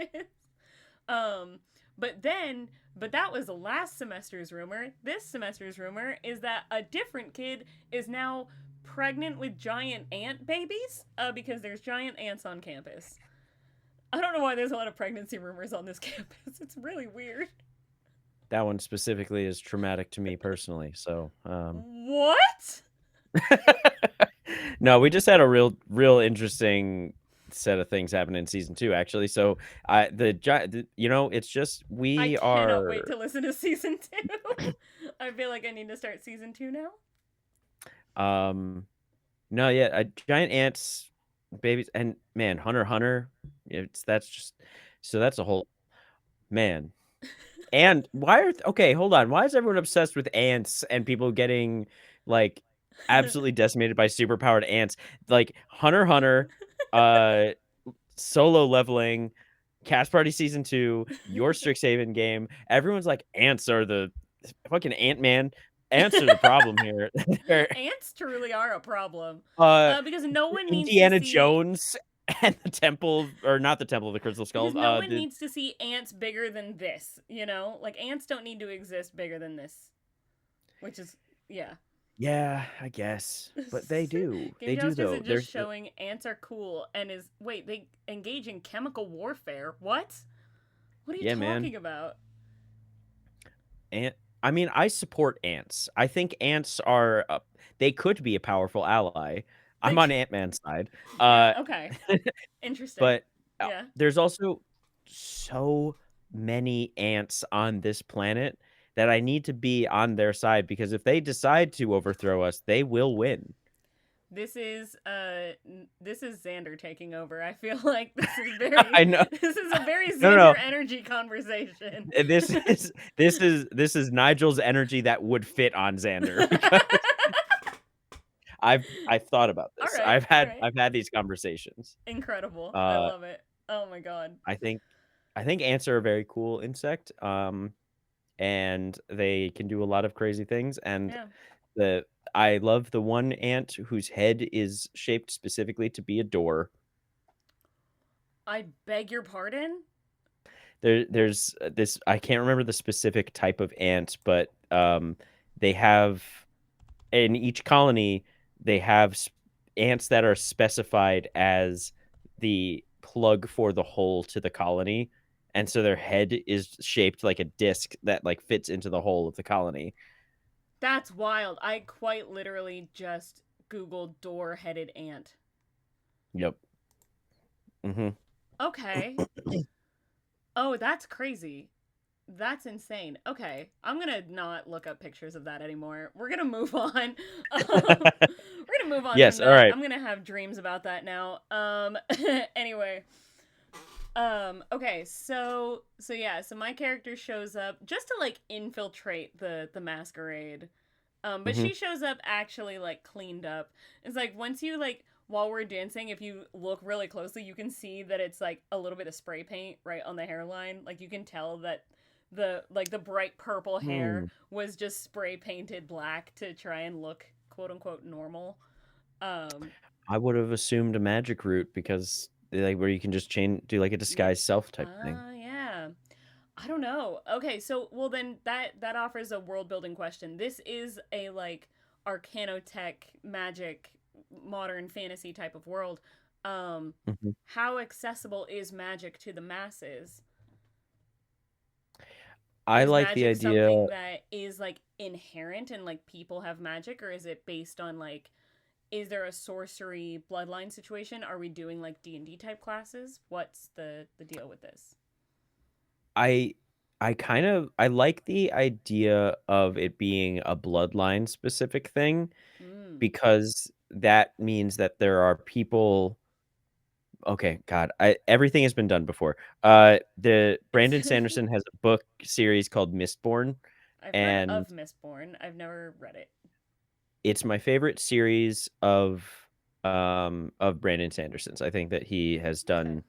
um but that was last semester's rumor. This semester's rumor is that a different kid is now pregnant with giant ant babies because there's giant ants on campus. I don't know why there's a lot of pregnancy rumors on this campus. It's really weird. that one specifically is traumatic to me personally. So, What? no, we just had a real interesting set of things happen in season 2, actually. So, it's just I we cannot wait are. to listen to season 2. I feel like I need to start season 2 now. Um, no, yeah, giant ants, babies, and man, Hunter x Hunter. That's just so that's a whole man. And okay, hold on. Why is everyone obsessed with ants and people getting like absolutely decimated by superpowered ants? Like Hunter x Hunter, uh, solo leveling, Cast Party season 2, your Strixhaven game. Everyone's like ants are the fucking Ant Man. Ants are the problem here. They're, Ants truly are a problem. uh, Because no one needs to Indiana see Jones. and the temple, or not the temple of the crystal Because skulls. no one needs to see ants bigger than this, you know? Like, ants don't need to exist bigger than this. Which is, yeah. Yeah, I guess, but they do. Game They do Joust though. isn't just showing ants are cool and is. Wait, they engage in chemical warfare? What? What are you Yeah, man. talking about? Ant. I mean, I support ants. I think ants are. They could be a powerful ally. I'm They. on Ant Man's side. Yeah, Uh, okay. Interesting. but Yeah. there's also so many ants on this planet that I need to be on their side because if they decide to overthrow us, they will win. This is Xander taking over. I feel like this is very I know. this is a very No, Xander no. energy conversation. This is Nigel's energy that would fit on Xander because I've thought about All this. right, I've all had right. I've had these conversations. Incredible. I Uh, love it. Oh my god. I think ants are a very cool insect. And they can do a lot of crazy things. And Yeah. the I love the one ant whose head is shaped specifically to be a door. I beg your pardon? There's this, I can't remember the specific type of ant, but they have in each colony they have ants that are specified as the plug for the hole to the colony, and so their head is shaped like a disc that like fits into the hole of the colony. That's wild. I quite literally just Googled door-headed ant. Yep. Hmm. Okay. Oh, that's crazy. That's insane. Okay, I'm gonna not look up pictures of that anymore. We're gonna move on. We're gonna move on from Yes. All that. right. I'm gonna have dreams about that now. Anyway. Okay, so yeah, so my character shows up just to like infiltrate the masquerade. But Hmm. she shows up actually like cleaned up. It's like once you like while we're dancing, if you look really closely, you can see that it's like a little bit of spray paint right on the hairline. Like you can tell that the bright purple hair Hmm. was just spray painted black to try and look quote unquote normal. Um I would have assumed a magic route because like where you can just change, do like a yeah. disguise self type thing. Yeah. I don't know. Okay, so well then that offers a world building question. This is a like arcanotech magic modern fantasy type of world. Um Hmm. how accessible is magic to the masses? I Is like the magic idea. something that is like inherent and like people have magic, or is it based on like is there a sorcery bloodline situation? Are we doing like D&D type classes? What's the deal with this? I I like the idea of it being a bloodline specific thing Mm. because that means that there are people. Okay, God, everything has been done before. The It's Brandon Sanderson has a book series called Mistborn, I've heard and of Mistborn. I've never read it. it's my favorite series of Brandon Sanderson's. I think that he has Okay. done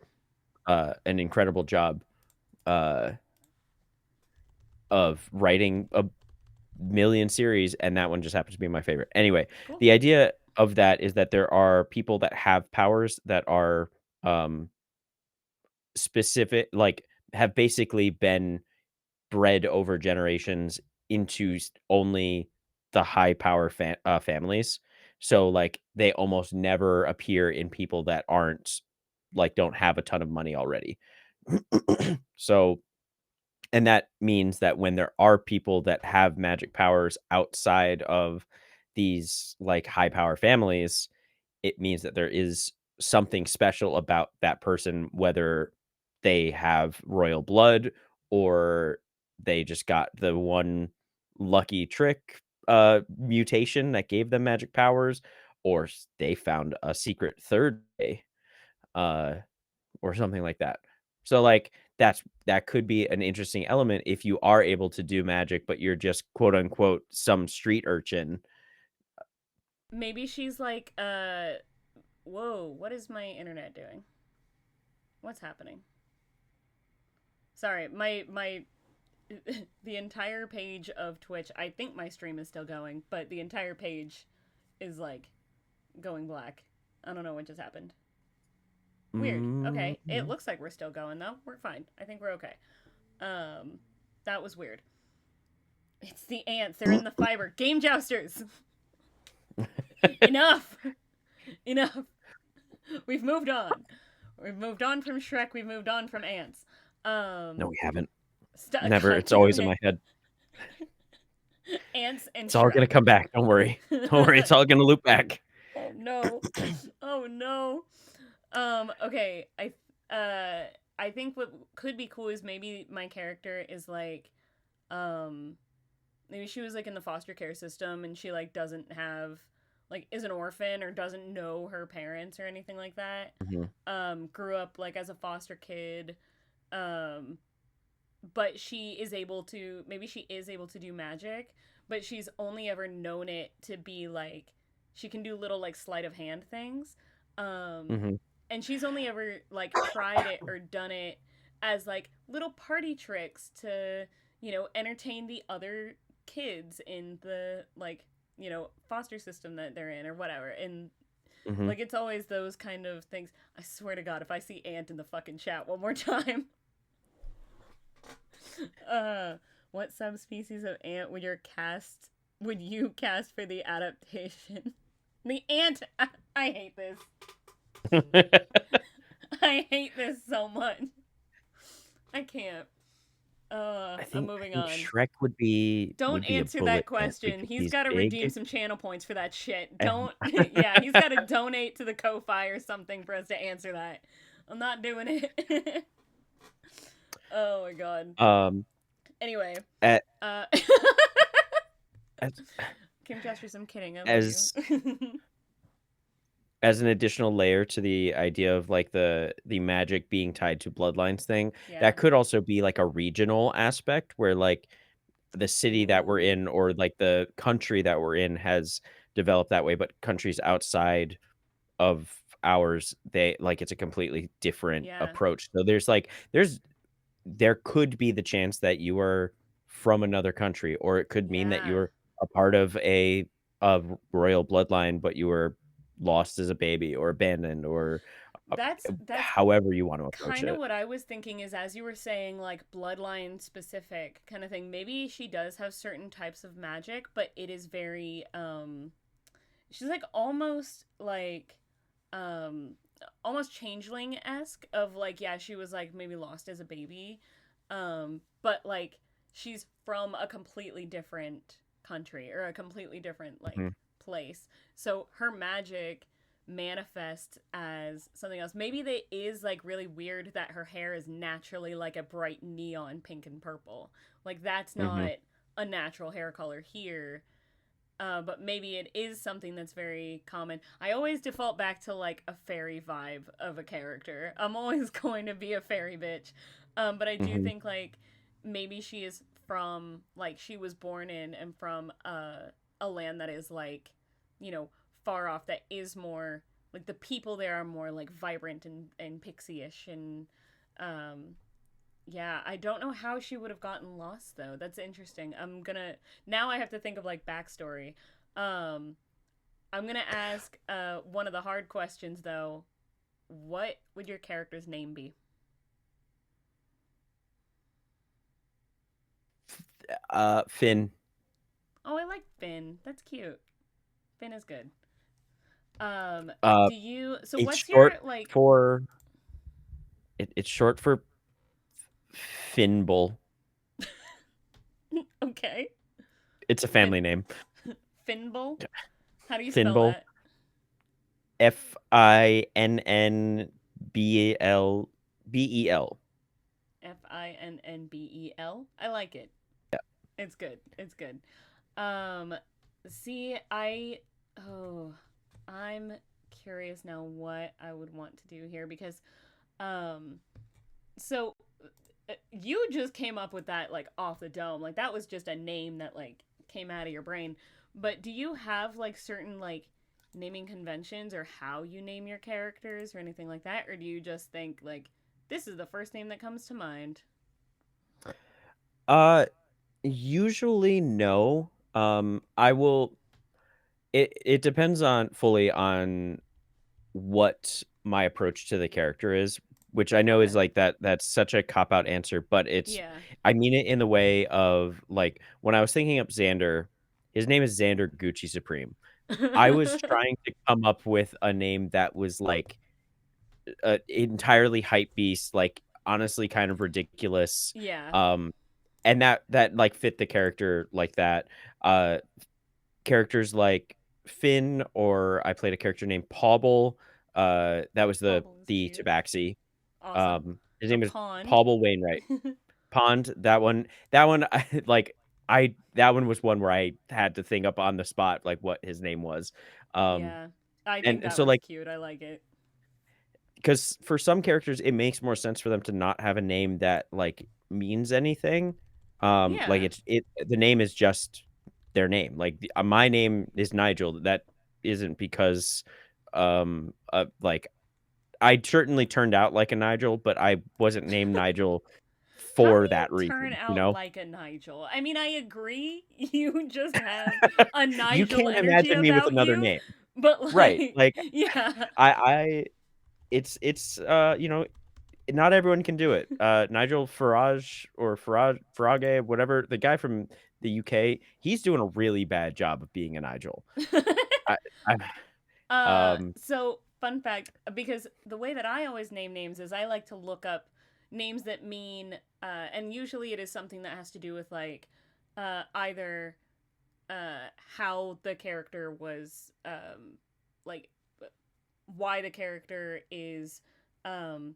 an incredible job uh of writing a million series, and that one just happens to be my favorite. Anyway, Cool. the idea of that is that there are people that have powers that are um specific, like have basically been bred over generations into only the high power families. So like they almost never appear in people that aren't like don't have a ton of money already. So, and that means that when there are people that have magic powers outside of these like high power families, it means that there is something special about that person, whether they have royal blood or they just got the one lucky trick mutation that gave them magic powers, or they found a secret third way, uh, or something like that. So like that could be an interesting element if you are able to do magic, but you're just quote unquote some street urchin. Maybe she's like, whoa, what is my internet doing? What's happening? Sorry, my the entire page of Twitch. I think my stream is still going, but the entire page is like going black. I don't know what just happened. Weird. Okay. It Mm. looks like we're still going though. We're fine. I think we're okay. Um, that was weird. It's the ants. They're in the fiber. Game jousters. Enough. Enough. We've moved on. We've moved on from Shrek. We've moved on from ants. No, Um, we haven't. Never. God It's damn always in it. my head. Ants and It's all gonna Shrek. come back. Don't worry. Don't worry. It's all gonna loop back. Oh no. Oh no. Okay. I think what could be cool is maybe my character is like um maybe she was like in the foster care system and she like doesn't have like is an orphan or doesn't know her parents or anything like that. Mhm. Grew up like as a foster kid. Um but she is able to maybe she is able to do magic, but she's only ever known it to be like she can do little like sleight of hand things. Um Mhm. and she's only ever like tried it or done it as like little party tricks to, entertain the other kids in the like, foster system that they're in or whatever. And Mhm. like it's always those kind of things. I swear to God, if I see Ant in the fucking chat one more time, uh, what subspecies of ant would you cast for the adaptation? The ant. I hate this. I hate this so much. I can't. I I'm think moving on. Shrek Don't would be a answer that bullet ant question. because He's he's got to redeem big some channel points for that shit. and Don't. Yeah, he's got to donate to the Ko-Fi or something for us to answer that. I'm not doing it. Oh my god. um Anyway, a- uh, as Kim Chester's, I'm kidding. I love you. as as an additional layer to the idea of like the magic being tied to bloodlines thing, Yeah. that could also be like a regional aspect where like the city that we're Ooh. in or like the country that we're in has developed that way, but countries outside of ours, they like it's a completely different Yeah. approach. So there could be the chance that you are from another country, or it could mean that Yeah. you're a part of a royal bloodline, but you were lost as a baby or abandoned or uh, That's however you want to approach kind of it. what I was thinking is as you were saying like bloodline specific kind of thing. Maybe she does have certain types of magic, but it is very she's like um almost changeling-esque of like yeah, she was like maybe lost as a baby. But like she's from a completely different country or a completely different like Mhm, place. So her magic manifest as something else. Maybe it is like really weird that her hair is naturally like a bright neon pink and purple. Like that's mhm, not a natural hair color here. But maybe it is something that's very common. I always default back to like a fairy vibe of a character. I'm always going to be a fairy bitch. But I do mhm, think like maybe she is from like she was born in and from a land that is like, you know, far off that is more like the people there are more like vibrant and pixie-ish and um yeah, I don't know how she would have gotten lost though. That's interesting. Now I have to think of like backstory. Um I'm gonna ask one of the hard questions though. What would your character's name be? Finn. Oh, I like Finn. That's cute. Finn is good. Uh, Do you so it's what's your like for it's short for Finbull. okay. It's a Fin family name. Finnbull? How do you spell Finbull. that? Finnbel. Finnbel. I like it. Yeah. It's good. It's good. Um, see, oh, I'm curious now what I would want to do here because, um, so you just came up with that like off the dome. Like that was just a name that like came out of your brain. But do you have like certain like naming conventions or how you name your characters or anything like that? Or do you just think like this is the first name that comes to mind? Uh, Usually no. I will. It depends on fully on what my approach to the character is, which I know is Okay. like that's such a cop out answer, but Yeah. I mean it in the way of like when I was thinking up Xander, his name is Xander Gucci Supreme. I was trying to come up with a name that was like entirely hype beast, like honestly kind of ridiculous. Yeah. Um and that like fit the character like that. Uh Characters like Finn, or I played a character named Pauble. That was Pobble is the cute. Tabaxi. Awesome. His Or name is Pond. Pauble Wainwright. Pond, that one, that one was one where I had to think up on the spot like what his name was. Um, Yeah. I think and that so one's like cute. I like it. because for some characters it makes more sense for them to not have a name that like means anything. Like Yeah. the name is just their name. Like my name is Nigel. That isn't because like I certainly turned out like a Nigel, but I wasn't named Nigel How do for you that turn reason, you out know? like a Nigel? I mean, I agree. You just have a You Nigel can't energy imagine me with about another you. name. But Right. like, Like yeah. I it's you know, not everyone can do it. Nigel Farage or Farage, whatever, the guy from the UK, he's doing a really bad job of being a Nigel. I, I So fun fact, because the way that I always name names is I like to look up names that mean, and usually it is something that has to do with like, either how the character was, like why the character is, um,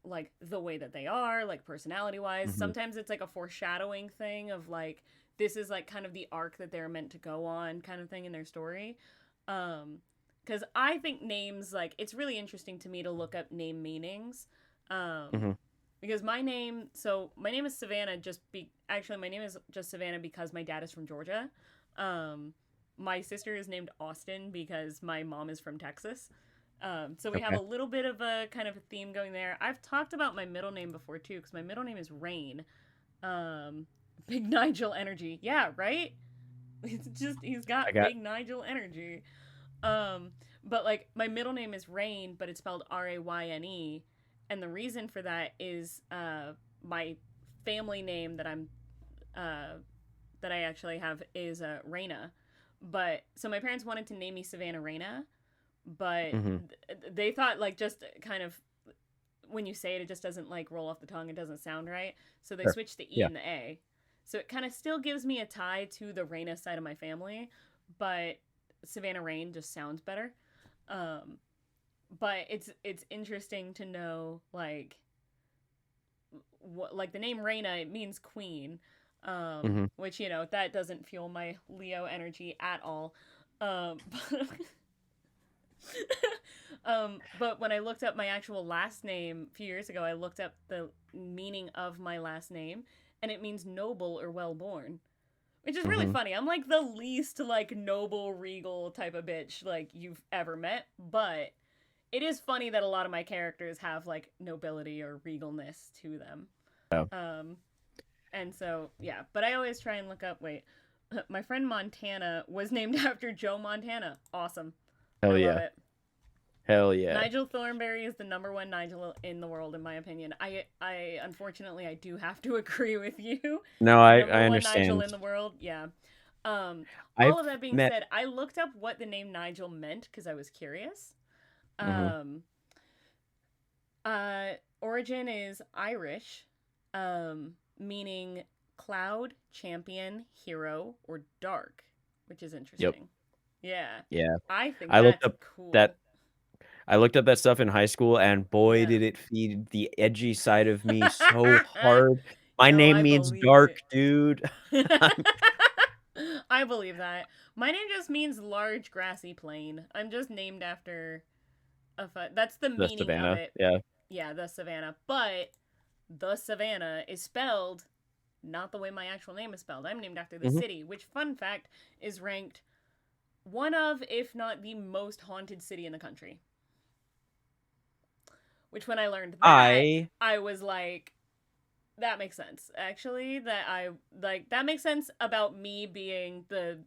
like the way that they are, like personality wise. mhm, Sometimes it's like a foreshadowing thing of like this is like kind of the arc that they're meant to go on, kind of thing in their story. Um, because I think names like it's really interesting to me to look up name meanings. Um, mhm, because my name is Savannah. Actually my name is just Savannah because my dad is from Georgia. Um, my sister is named Austin because my mom is from Texas. So we have okay. a little bit of a kind of a theme going there. I've talked about my middle name before too, because my middle name is Rain. Um, Big Nigel energy. Yeah, right. It's just he's I got got big Nigel energy. Um, but like my middle name is Rain, but it's spelled Rayne, and the reason for that is my family name uh that I actually have is Reina. But so my parents wanted to name me Savannah Reina, but mhm, they thought like just kind of when you say it, it just doesn't like roll off the tongue. It doesn't sound right. So they sure. switched the E Yeah. and the A. So it kind of still gives me a tie to the Raina side of my family, but Savannah Rain just sounds better. Um, but it's interesting to know like what like the name Raina, it means queen, Mhm. which that doesn't fuel my Leo energy at all. But but when I looked up my actual last name a few years ago, I looked up the meaning of my last name, and it means noble or well born, which is really Mhm. funny. I'm like the least like noble, regal type of bitch like you've ever met, but it is funny that a lot of my characters have like nobility or regalness to them. Yeah. Um, and so yeah, but I always try and look up. Wait, my friend Montana was named after Joe Montana. Awesome, I Hell love yeah. it. Hell yeah. Nigel Thornberry is the number one Nigel in the world, in my opinion. I unfortunately I do have to agree with you. No, Number I one Nigel understand. in the world, yeah. Um, I've all of that being met said, I looked up what the name Nigel meant because I was curious. mhm. Um, Origin is Irish, meaning cloud, champion, hero, or dark, which is Yep. interesting. Yeah, Yeah. I think I looked that's up that cool. I looked up that stuff in high school, and boy, Yeah. did it feed the edgy side of me so hard. My Yo, name I means believe dark, it. dude. I'm I believe that. My name just means large grassy plain. I'm just named after that's the the meaning of Savannah. it. Yeah. Yeah, the Savannah. But the Savannah is spelled not the way my actual name is spelled. I'm named after the Mhm. city, which fun fact is ranked one of, if not the most haunted city in the country. Which when I learned that, I I was like, that makes sense. Actually, that makes sense about me being the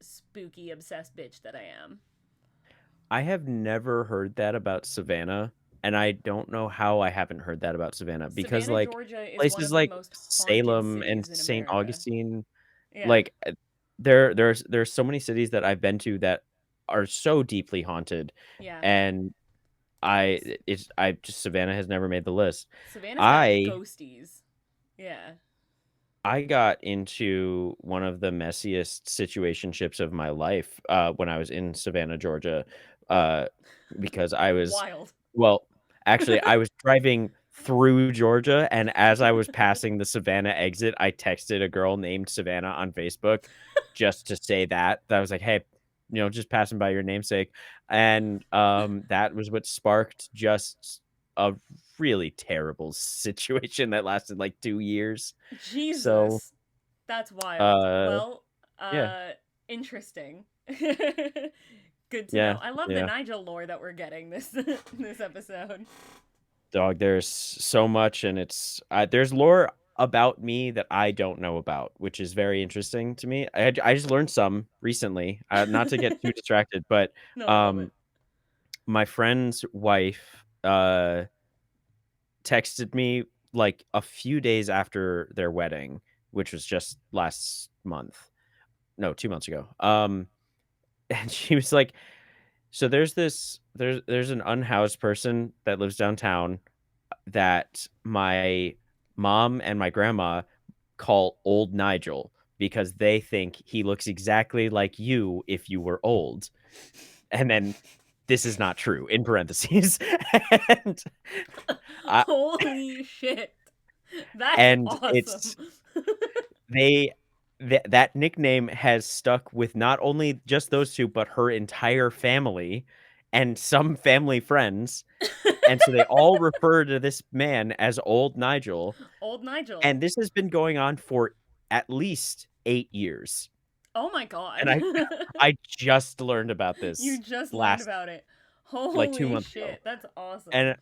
spooky obsessed bitch that I am. I have never heard that about Savannah, and I don't know how I haven't heard that about Savannah because, Savannah, like, Georgia is one places of the like most haunted Salem and cities in St. America. Augustine, Yeah. like, there's so many cities that I've been to that are so deeply haunted, Yeah. and I just Savannah has never made the list. Savannah's got I ghosties. Yeah. I got into one of the messiest situationships of my life, when I was in Savannah, Georgia, uh, because I was Wild. well, actually, I was driving through Georgia, and as I was passing the Savannah exit, I texted a girl named Savannah on Facebook just to say that I was like, "Hey, just passing by your namesake," and, that was what sparked just a really terrible situation that lasted, like, 2 years. So, Jesus. That's wild. uh, Well, yeah, uh, interesting. Good to yeah, know. I love the yeah. Nigel lore that we're getting this this episode. Dog, there's so much, and there's lore about me that I don't know about, which is very interesting to me. I just learned some recently, not to get too distracted, but, No, I love um, it. my friend's wife, texted me, like, a few days after their wedding, which was just last month. No, 2 months ago, and she was like, "So there's an unhoused person that lives downtown that my mom and my grandma call Old Nigel because they think he looks exactly like you if you were old." And then this is not true in parentheses. And I Holy shit. That's and awesome. it's they that nickname has stuck with not only just those 2, but her entire family and some family friends, and so they all refer to this man as Old Nigel. Old Nigel. And this has been going on for at least 8 years, Oh my god. and I just learned about You this just learned last about it. like, 2 Holy months ago, shit. That's awesome. and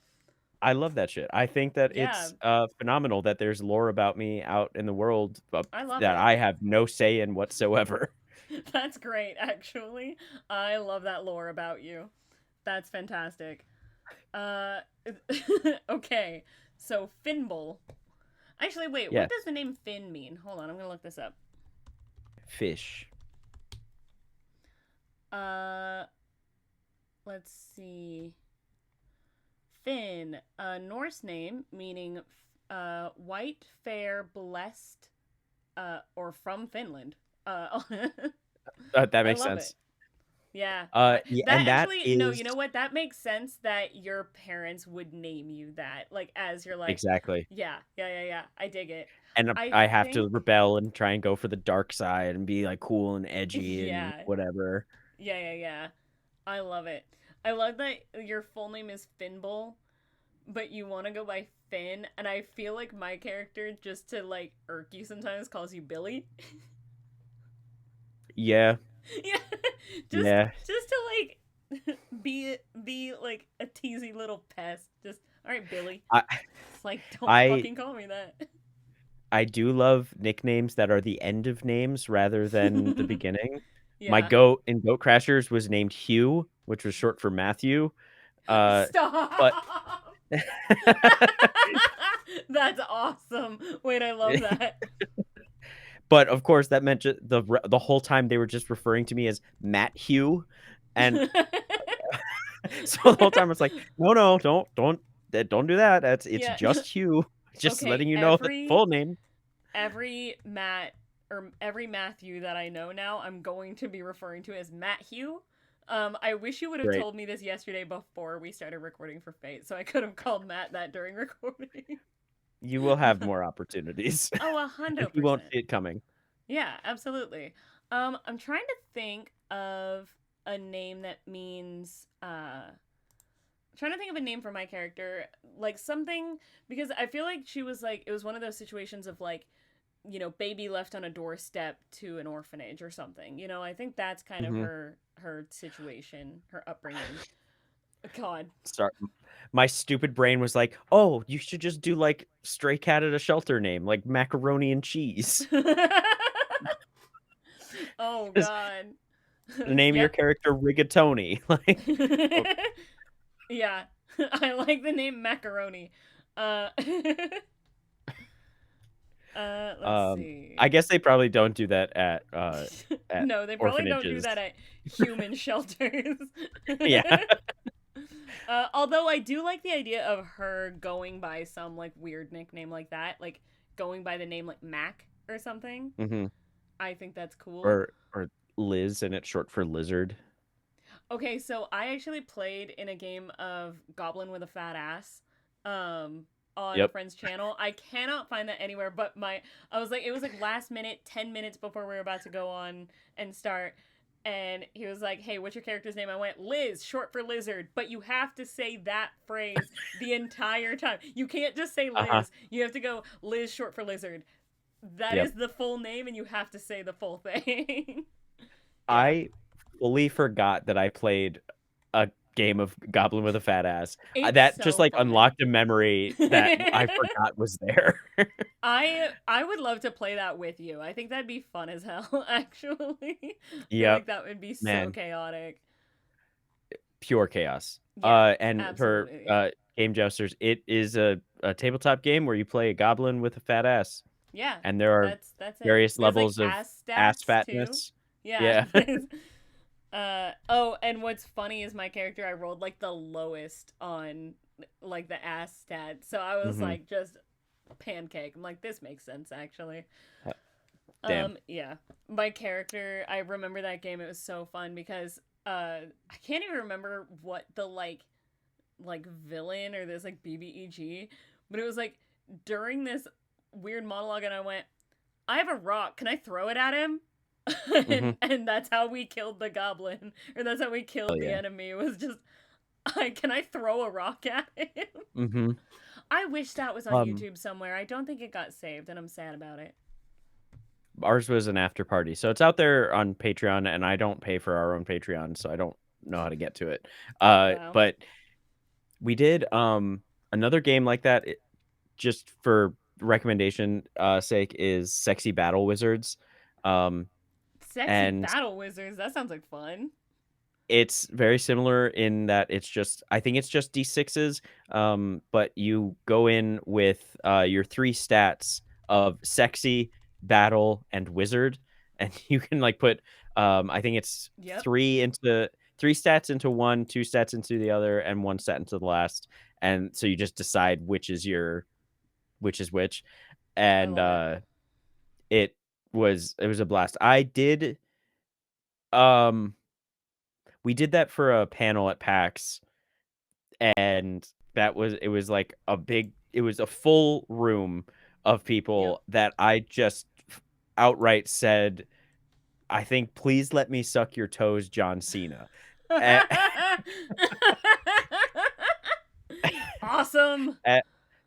I love that shit. I think that Yeah, it's, phenomenal that there's lore about me out in the world, I love that it. I have no say in whatsoever. That's great, actually. I love that lore about you. That's fantastic. Uh, okay. So Finbul. Actually, wait. What Yes, does the name Finn mean? Hold on, I'm gonna look this up. fish. Uh, let's see. Finn, a Norse name meaning white, fair, blessed, or from Finland. That I makes love it. sense. Yeah. Yeah, That and that actually, no, is you know what? That makes sense that your parents would name you that. Like, as you're like, exactly, yeah, yeah, yeah, yeah. I dig it. and I I have to think, rebel and try and go for the dark side and be, like, cool and edgy and yeah, whatever. yeah, yeah, yeah. I love it. I love that your full name is Finbul, but you want to go by Finn, and I feel like my character, just to like irk you sometimes, calls you Billy. Yeah, Yeah, just yeah. just to like be like a teasy little pest. Just all right, Billy. I It's like don't I fucking call me that. I do love nicknames that are the end of names rather than the beginning. My Yeah. goat in Goat Crashers was named Hugh, which was short for Matthew, uh, but Stop. That's awesome. Wait, I love that. but, of course, that meant the whole time they were just referring to me as Matt Hugh, and so the whole time it's like, "No, no, don't do that, it's Yeah. just Hugh, just Okay, letting you know the full name." every Matt or every Matthew that I know now, I'm going to be referring to as Matt Hugh. I wish you would have Great. told me this yesterday before we started recording for Fate, so I could have called Matt that during recording. You will have more opportunities, Oh, a and hundred he won't percent. see it coming. Yeah, absolutely. I'm trying to think of a name that means trying to think of a name for my character, like something because I feel like she was like it was one of those situations of like, baby left on a doorstep to an orphanage or something. I think that's kind of Mhm. her situation, her upbringing. God. Sorry. My stupid brain was like, "Oh, you should just do, like, stray cat at a shelter name, like macaroni and cheese." Oh 'Cause God. Name your Yep. character Rigatoni. Like, oh, Yeah. I like the name macaroni. Uh let's I see. guess they probably don't do that at No, they probably don't do orphanages. that at human shelters. Yeah. Although I do like the idea of her going by some like weird nickname like that, like going by the name like Mac or something. Hmm. I think that's cool. Or Liz, and it's short for lizard. Okay, so I actually played in a game of Goblin with a Fat Ass on a Yep. friend's channel. I cannot find that anywhere, but my I was like it was like last minute, 10 minutes before we were about to go on and start, and he was like, "Hey, what's your character's name?" I went, "Liz, short for lizard." But you have to say that phrase the entire time. You can't just say Uh-huh. Liz. You have to go Liz, short for lizard. That is Yep. the full name, and you have to say the full thing. Yeah. I fully forgot that I played a game of Goblin with a Fat Ass. It's That just so like fun. unlocked a memory that I forgot was there. I would love to play that with you. I think that'd be fun as hell, actually. I feel Yep, like that would be so man, chaotic. pure chaos. Yeah, And for absolutely. game jesters, it is a tabletop game where you play a goblin with a fat ass, Yeah, and there are that's it. various There's like levels of ass ass stats too. fatness. Yeah. Yeah. Oh, and what's funny is my character I rolled like the lowest on like the ass stat. So I was Hmm. like just pancake. I'm like this makes sense actually. Damn. Yeah. My character, I remember that game. It was so fun because I can't even remember what the like villain or this like BBEG, but it was like during this weird monologue and I went, "I have a rock. Can I throw it at him?" Hmm. and that's how we killed the goblin, or that's how we Oh killed the yeah. enemy. It was just I can I throw a rock at him? Hmm. I wish that was on Um, YouTube somewhere. I don't think it got saved and I'm sad about it. ours was an after party, so it's out there on Patreon, and I don't pay for our own Patreon, so I don't know how to get to it. Wow. But we did another game like that. Just for recommendation sake, is Sexy Battle Wizards. Um, Sexy and battle wizards. That sounds like fun. it's very similar in that it's just I think it's just D6s, but you go in with your three stats of sexy, battle, and wizard, and you can like put I think it's Yep. three stats into one, two stats into the other, and one stat into the last, and so you just decide which is which, I and love it. it it was a blast. Um we did that for a panel at PAX, and it was like it was a full room of Yep. people that I just outright said, I think, please let me suck your toes, John Cena. A- Awesome.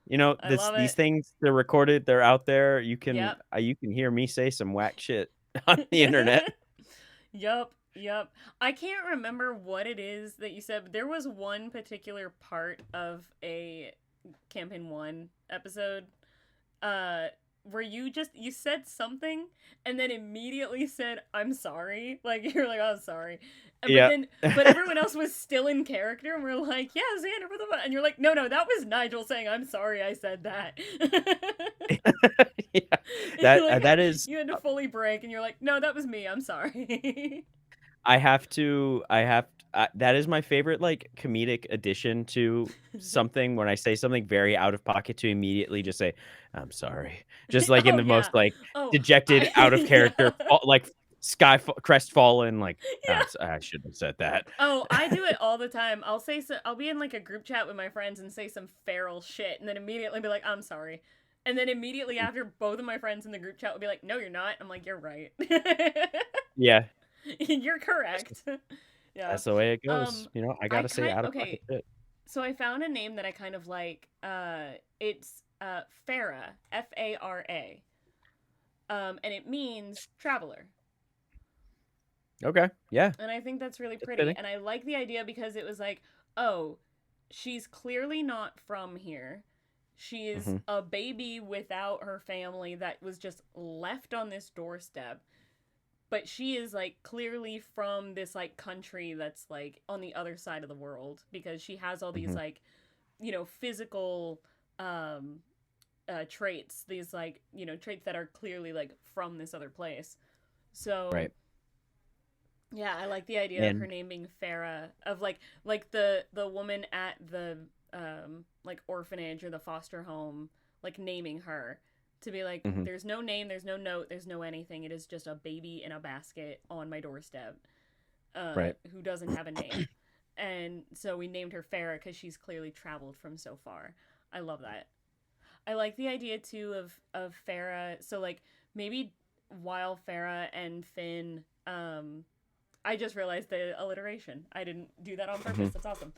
you know, I love these it. things, they're recorded, they're out there. Yep. You can hear me say some whack shit on the internet. Yup, yup. I can't remember what it is that you said, but there was one particular part of a Campaign 1 episode uh where you said something and then immediately said I'm sorry. Like you're like, "Oh, sorry." Yeah. But everyone else was still in character and we're like, "Yeah, Xander, what the fuck?" And you're like, "No, that was Nigel saying I'm sorry I said that." Yeah. like That is you had to fully break and you're like, "No, that was me. I'm sorry." I have that is my favorite like comedic addition to something, when I say something very out of pocket, to immediately just say, "I'm sorry." Just like in Oh the yeah. most like Oh, dejected, out of yeah. character, like crestfallen, like Yeah. I shouldn't have said that. Oh, I do it all the time. I'll be in like a group chat with my friends and say some feral shit and then immediately be like, "I'm sorry." And then immediately after both of my friends in the group chat will be like, "No, you're not." I'm like, "You're right." Yeah, You're correct. Yeah. that's the way it goes. You know, I I gotta say kind out of pocket okay, shit. so I found a name that I kind of like. It's Farah, Fara. And it means traveler. Okay, yeah, And I think that's really it's pretty. fitting. And I like the idea because it was like, oh, she's clearly not from here. She is Hmm. a baby without her family that was just left on this doorstep. but she is like clearly from this like country that's like on the other side of the world, because she has all these Hmm. like, physical um traits, these like, traits that are clearly like from this other place. So Right. yeah, I like the idea of her And name being Farah, of like the woman at the like orphanage or the foster home, like naming her, to be like, mhm, there's no name, there's no note, there's no anything. It is just a baby in a basket on my doorstep, right. who doesn't have a name. And so we named her Farah because she's clearly traveled from so far. I love that. I like the idea too of Farah. So like maybe while Farah and Finn, I just realized the alliteration. I didn't do that on Hmm. purpose. That's awesome.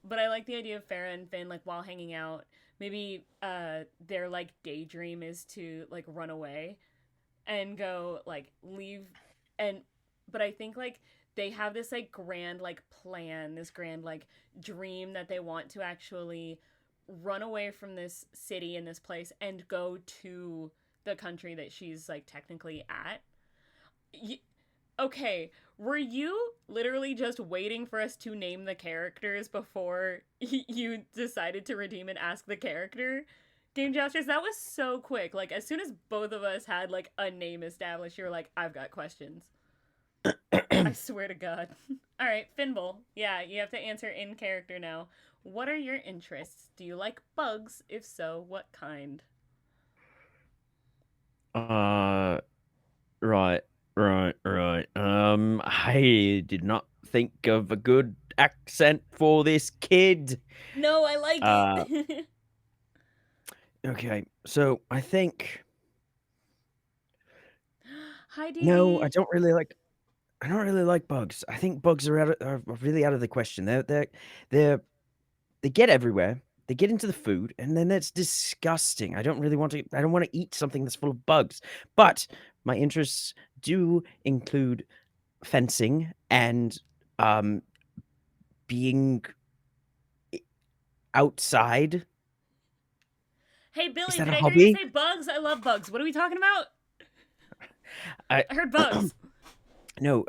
But I like the idea of Farah and Finn like while hanging out. Maybe their like daydream is to like run away and go like leave, and but I think like they have this like grand like plan, this grand like dream that they want to actually run away from this city and this place and go to the country that she's like technically at. Okay, were you literally just waiting for us to name the characters before you decided to redeem and ask the character? Game Jousters, that was so quick. Like, as soon as both of us had, like, a name established, you were like, I've got questions. I swear to God. All right, Finball. Yeah, you have to answer in character now. What are your interests? Do you like bugs? If so, what kind? uh, right, right. I did not think of a good accent for this kid. No, I like Uh, it. okay, so I think Hi, Dee no, Dee. I don't really like bugs. I think bugs are really out of the question. They're they get everywhere. They get into the food, and then it's disgusting. I don't really want to. I don't want to eat something that's full of bugs. But my interests do include fencing and um being outside. Hey, Is Billy, that did a I hear you hobby? say bugs? I love bugs. What are we talking about? I I heard bugs. no.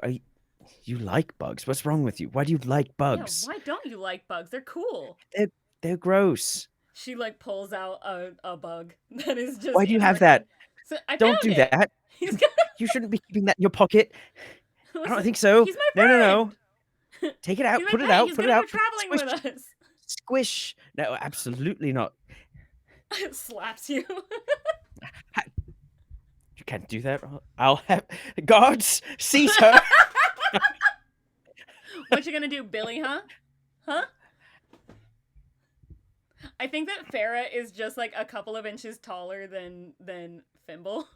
You like bugs? What's wrong with you? Why do you like Yeah, bugs? why don't you like bugs? They're cool. They're they're gross. She like pulls out a bug that is just Why do you in her have that? hand. So I Don't found do it. that. He's got, You shouldn't be keeping that in your pocket. I don't listen, think so. he's my No, no, no. friend. Take it He's out. my Put it pet. out. He's Put it gonna go out. traveling Squish. with us. Squish. No, absolutely not. Slaps you. Ha- You can't do that. I'll have guards seize her. What you gonna do, Billy? Huh? Huh? I think that Farah is just like a couple of inches taller than Fimble.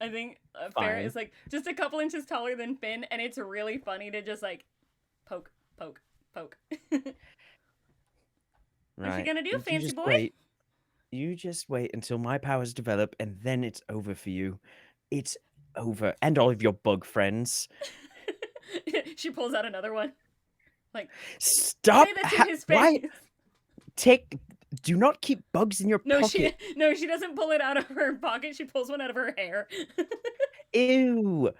I think Farrah Fine. is like just a couple inches taller than Finn, and it's really funny to just like poke, poke, poke. What you Right. gonna do, You fancy just boy? wait. You just wait until my powers develop, and then it's over for you. It's over, and all of your bug friends. She pulls out another one. Like, say Stop! this in his Why face. take? Do not keep bugs in your No, pocket. she doesn't pull it out of her pocket. She pulls one out of her hair. Ew.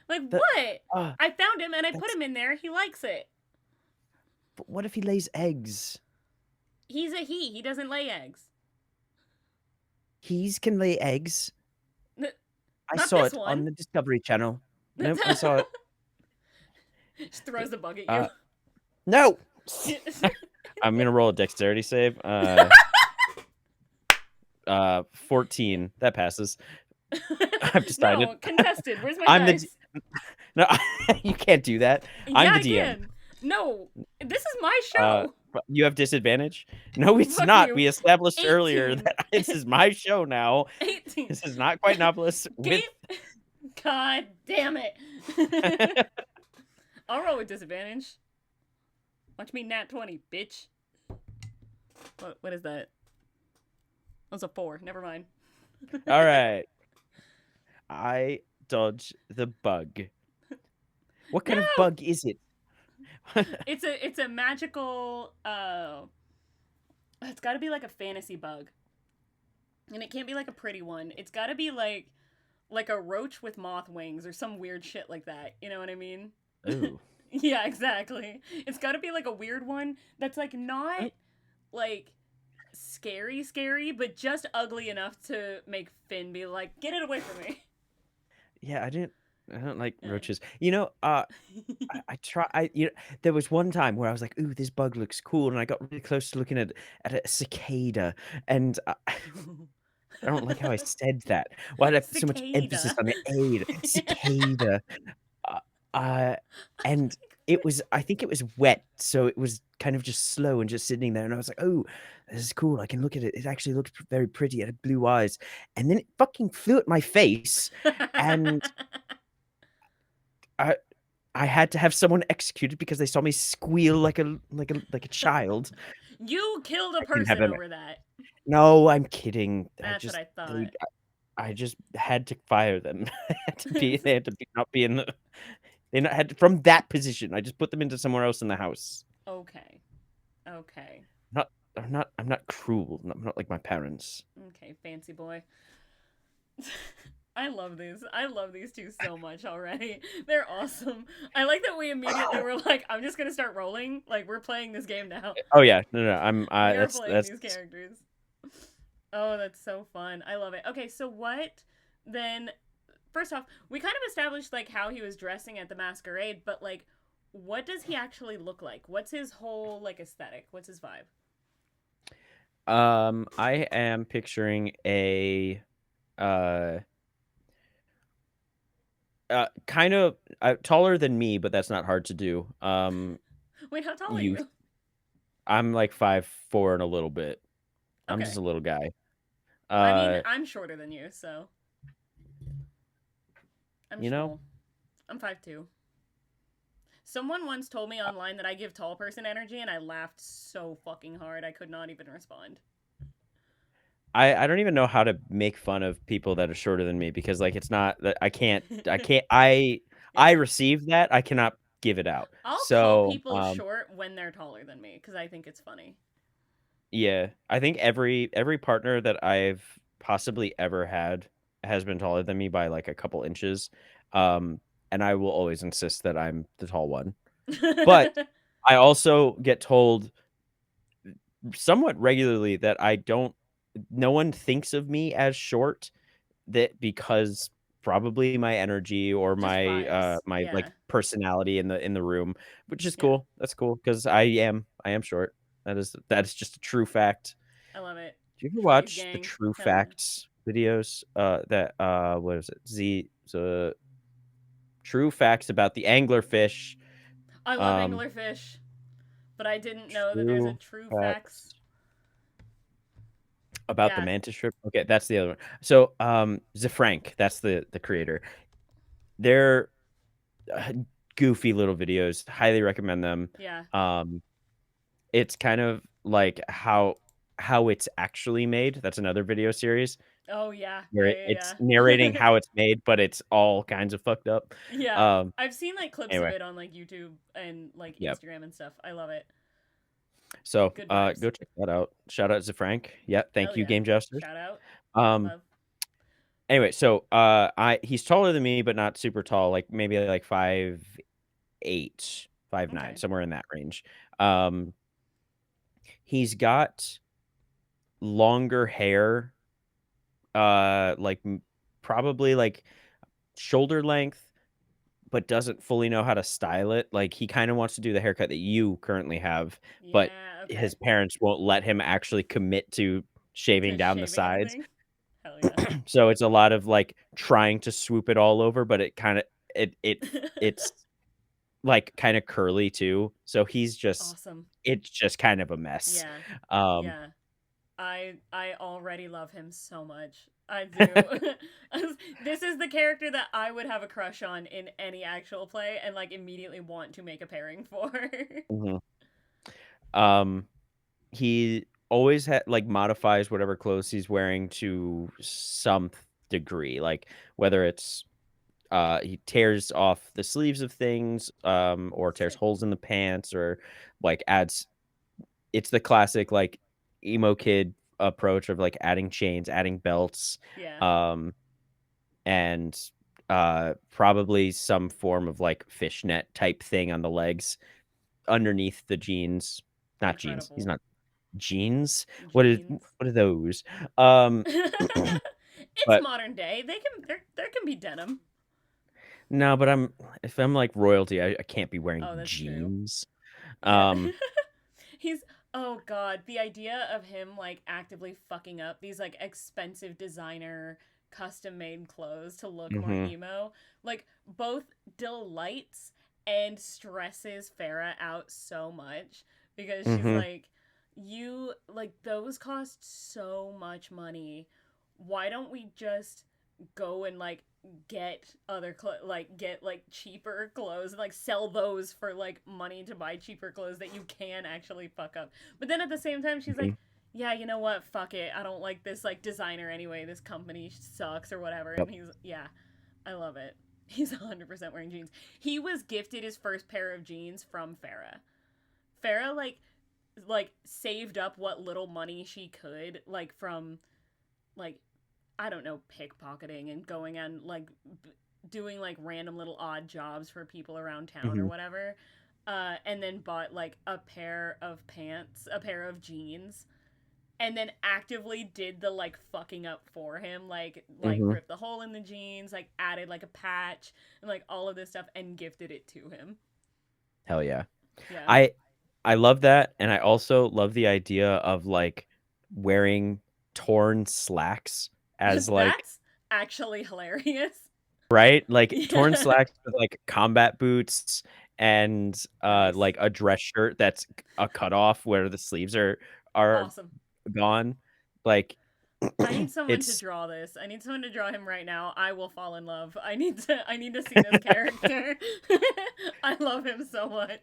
Like The what? I found him and I put that's. him in there. He likes it. But what if he lays eggs? He's a he. He doesn't lay eggs. He's can lay eggs. N- I Not saw this it on one. the Discovery Channel. Nope, I saw it. She throws the bug at you. Uh, no. I'm gonna roll a dexterity save. 14. That passes. I've decided. No, contested. Where's my I'm the dice? no. You can't do that. I'm Yeah, the I DM. can. No, this is my Uh, show. you have disadvantage. No, it's Fuck not. you. We established earlier 18. that this is my show now. 18. This is not quite novelist Game. with. God damn it. I'll roll with disadvantage. Watch me nat 20, bitch. What is that? That's a 4. Never mind. All right. I dodge the bug. What kind of No! bug is it? It's a magical it's got to be like a fantasy bug. And it can't be like a pretty one. It's got to be like like a roach with moth wings or some weird shit like that. You know what I mean? Ooh. Yeah, exactly. It's got to be like a weird one that's like not Oh, like scary, but just ugly enough to make Finn be like, "Get it away from me." yeah, I don't like Yeah. roaches. I try. There was one time where I was like, "Ooh, this bug looks cool," and I got really close to looking at a cicada, and I don't like how I said that. Why did I put so much emphasis Cicada. on the "aid"? Cicada. Uh, uh, and it was I think it was wet, so it was kind of just slow and just sitting there, and I was like, "Oh, this is cool. I can look at it. It actually looks very pretty. It had blue eyes." And then it fucking flew at my face, and I I had to have someone executed because they saw me squeal like a child. You killed a I couldn't have person them. over that. No, I'm kidding. That's what I thought. I just had to fire them. They had to not be in the they not had to, from that position. I just put them into somewhere else in the house. Okay. Okay. Not I'm not cruel. I'm not like my parents. Okay, fancy boy. I love these. I love these two so much already. They're awesome. I like that we immediately were like, I'm just gonna start rolling. Like we're playing this game now. Oh yeah, no, I'm We are playing that's these characters. Oh, that's so fun. I love it. Okay, so what then? First off, we kind of established like how he was dressing at the masquerade, but like, what does he actually look like? What's his whole like aesthetic? What's his vibe? I am picturing a uh kind of taller than me, but that's not hard to do. Wait, how tall are Youth. you? I'm like 5'4" and a little bit. I'm just Okay. a little guy. I mean, Uh, I'm shorter than you, so I'm you know, small. I'm 5'2". Someone once told me online that I give tall person energy, and I laughed so fucking hard I could not even respond. I don't even know how to make fun of people that are shorter than me because like it's not that I Yeah. receive that. I cannot give it out. I'll call So, people short when they're taller than me because I think it's funny. yeah, I think every partner that I've possibly ever had has been taller than me by like a couple inches. Um, and I will always insist that I'm the tall one. But I also get told somewhat regularly that I don't no one thinks of me as short that because probably my energy or Just vibes. my like Yeah. personality in the room, which is Yeah. cool. That's cool because I am short. That is just a true fact. I love it. Do you ever Shorties watch the gang. True Hell yeah. Facts videos? That what is it? The True Facts about the anglerfish. I love Um, anglerfish, but I didn't know that there's a True true facts. Facts about the Yeah. mantis shrimp. Okay, that's the other one. So, Zafrank, that's the creator. They're uh, goofy little videos. Highly recommend them. Yeah. Um, it's kind of like how it's actually made. That's another video series Oh yeah. where Yeah. it's Yeah. narrating Yeah. how it's made, but it's all kinds of fucked up. Yeah. Um, I've seen like clips of anyway, it on like YouTube and like yeah. Instagram and stuff. I love it. So, Good vibes. go check that out. Shout out to Frank. Yeah, Hell thank you, yeah. Game Jesters. Shout out. Um, Love. anyway, so I he's taller than me, but not super tall. Like maybe like 5'8", 5'9", Okay. somewhere in that range. Um, he's got longer hair, like probably like shoulder length, but doesn't fully know how to style it. Like he kind of wants to do the haircut that you currently have, but Yeah. his Okay. parents won't let him actually commit to shaving To down the shaving sides. anything. Hell yeah. So it's a lot of like trying to swoop it all over, but it kind of it's like kind of curly too. So Awesome. it's just kind of a mess. Yeah. Um Yeah. I already love him so much. I do. This is the character that I would have a crush on in any actual play and like immediately want to make a pairing for. mhm. um he always like modifies whatever clothes he's wearing to some degree, like whether it's he tears off the sleeves of things or tears Sick. holes in the pants or like adds it's the classic like emo kid approach of like adding chains, adding belts. Yeah. Um and probably some form of like fishnet type thing on the legs underneath the jeans. Not jeans. He's Incredible. not jeans. Jeans. What are those? Um, It's but modern day. There can be denim. no, but if I'm like royalty, I can't be wearing Oh, that's true. jeans. Yeah. Um, He's oh god, the idea of him like actively fucking up these like expensive designer custom made clothes to look more hmm emo, like both delights and stresses Farah out so much because she's hmm like, you like those cost so much money. Why don't we just go and like get like get like cheaper clothes and like sell those for like money to buy cheaper clothes that you can actually fuck up. But then at the same time she's hmm like, yeah, you know what, fuck it, I don't like this like designer anyway, this company sucks or whatever. Yep. And he's yeah, I love it. He's 100% wearing jeans. He was gifted his first pair of jeans from Farah like saved up what little money she could like from like I don't know, pickpocketing and going on like doing like random little odd jobs for people around town or hmm whatever. And then bought like a pair of pants, a pair of jeans, and then actively did the like fucking up for him, like hmm ripped the hole in the jeans, like added like a patch and like all of this stuff and gifted it to him. Hell yeah. Yeah. I I love that, and I also love the idea of like wearing torn slacks as like That's actually hilarious. right? Like torn Yeah. slacks with like combat boots and Nice. like a dress shirt that's a cutoff where the sleeves are Awesome. gone. Like I need someone to it's draw this. I need someone to draw him right now. I will fall in love. I need to see this character. I love him so much.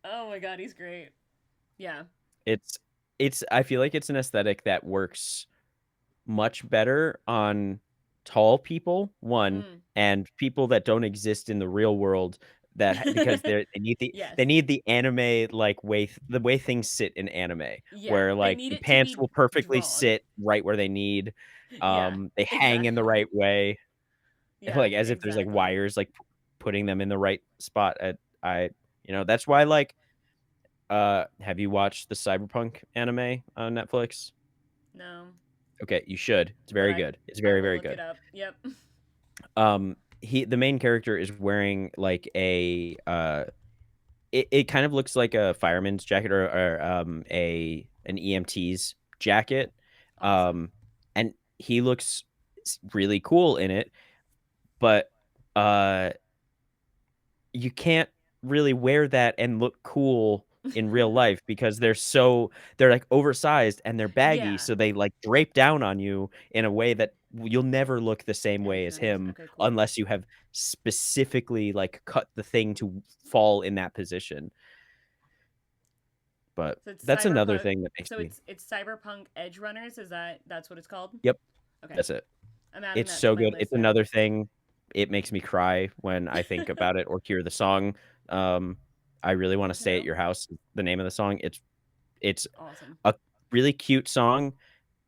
Oh my god, he's great. Yeah. it's it's I feel like it's an aesthetic that works much better on tall people, one, Mm. and people that don't exist in the real world because Yes. they need the anime like the way things sit in anime, Yeah. where They like need the it to pants be will perfectly drawn. sit right where they need. Yeah. They hang in the Exactly. right way, Yeah, like as if there's like exactly. wires like putting them in the right spot. I that's why like have you watched the Cyberpunk anime on Netflix? No, Okay, you should. It's but very good. It's I very, will very look it good. up. Yep. The main character is wearing like it kind of looks like a fireman's jacket or a an EMT's jacket. Awesome. Um and he looks really cool in it, but uh you can't really wear that and look cool in real life because they're like oversized and they're baggy, Yeah. so they like drape down on you in a way that you'll never look the same way as Nice. him Okay, cool. unless you have specifically like cut the thing to fall in that position. But So it's that's another cyberpunk. thing that makes So me it's cyberpunk edge runners. Is that's what it's called? yep, Okay, that's it. I'm adding It's that to so my good. It's list now. another thing. It makes me cry when I think about it or hear the song. Um, I really want Good to to stay at know. your house. The name of the song. It's Awesome. a really cute song,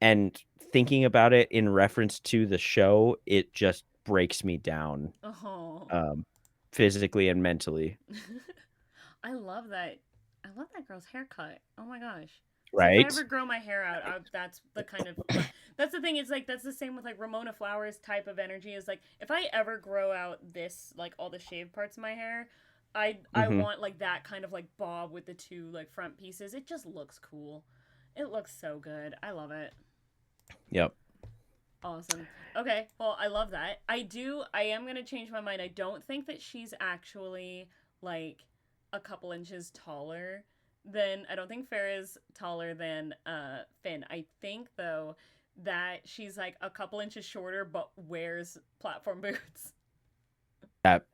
and thinking about it in reference to the show, it just breaks me down, Oh, um, physically and mentally. I love that. I love that girl's haircut. Oh my gosh. See, if I Right? ever grow my hair out, that's the kind of like that's the thing. It's like that's the same with like Ramona Flowers type of energy. Is like if I ever grow out this like all the shaved parts of my hair, I hmm want like that kind of like bob with the two like front pieces. It just looks cool. It looks so good. I love it. Yep. Awesome. Okay, well, I love that. I am going to change my mind. I don't think that she's actually like a couple inches taller I don't think Farrah's taller than Finn. I think though that she's like a couple inches shorter but wears platform boots.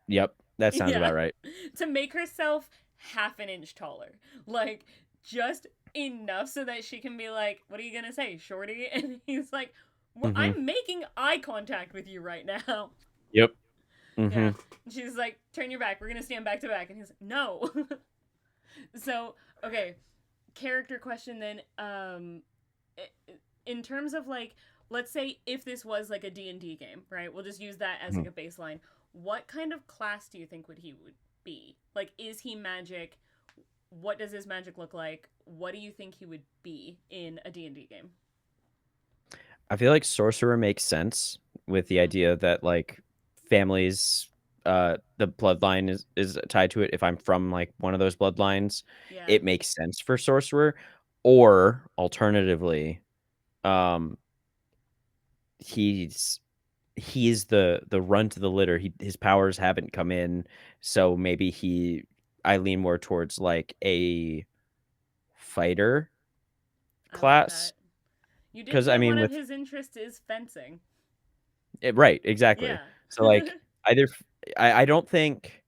Yep. That sounds Yeah. about right. To make herself half an inch taller. Like just enough so that she can be like, "What are you going to say, shorty?" And he's like, well, hmm I'm making eye contact with you right now. Yep. hmm Yeah. And she's like, turn your back. We're going to stand back to back. And he's like, no. So, okay. Character question then. In terms of like, let's say if this was like a D&D game, right? We'll just use that as like Mhm. a baseline. What kind of class do you think would be? Like, is he magic? What does his magic look like? What do you think he would be in a D&D game? I feel like sorcerer makes sense with the Mm-hmm. idea that like families, the bloodline is tied to it. If I'm from like one of those bloodlines, Yeah. it makes sense for sorcerer. Or alternatively, um, he's he's the run to the litter. His powers haven't come in, so maybe I lean more towards like a fighter I like class that. You did because I say mean one of with his interests is fencing. right, exactly. Yeah. So like either I don't think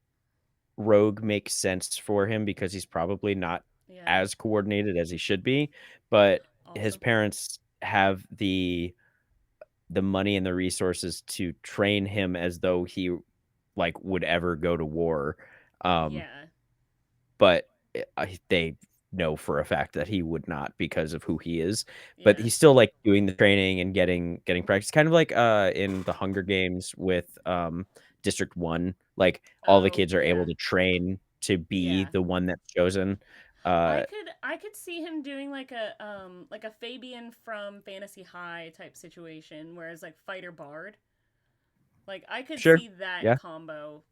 rogue makes sense for him because he's probably not Yeah. as coordinated as he should be, but his Also. parents have the money and the resources to train him as though he like would ever go to war. Um, Yeah. but they know for a fact that he would not because of who he is. But Yeah. he's still like doing the training and getting practice, kind of like in the Hunger Games with District 1. Like all the Oh, kids are able yeah. to train to be Yeah. the one that's chosen. Uh, I could see him doing like a Fabian from Fantasy High type situation, whereas like fighter bard. Like I could sure, see that yeah. combo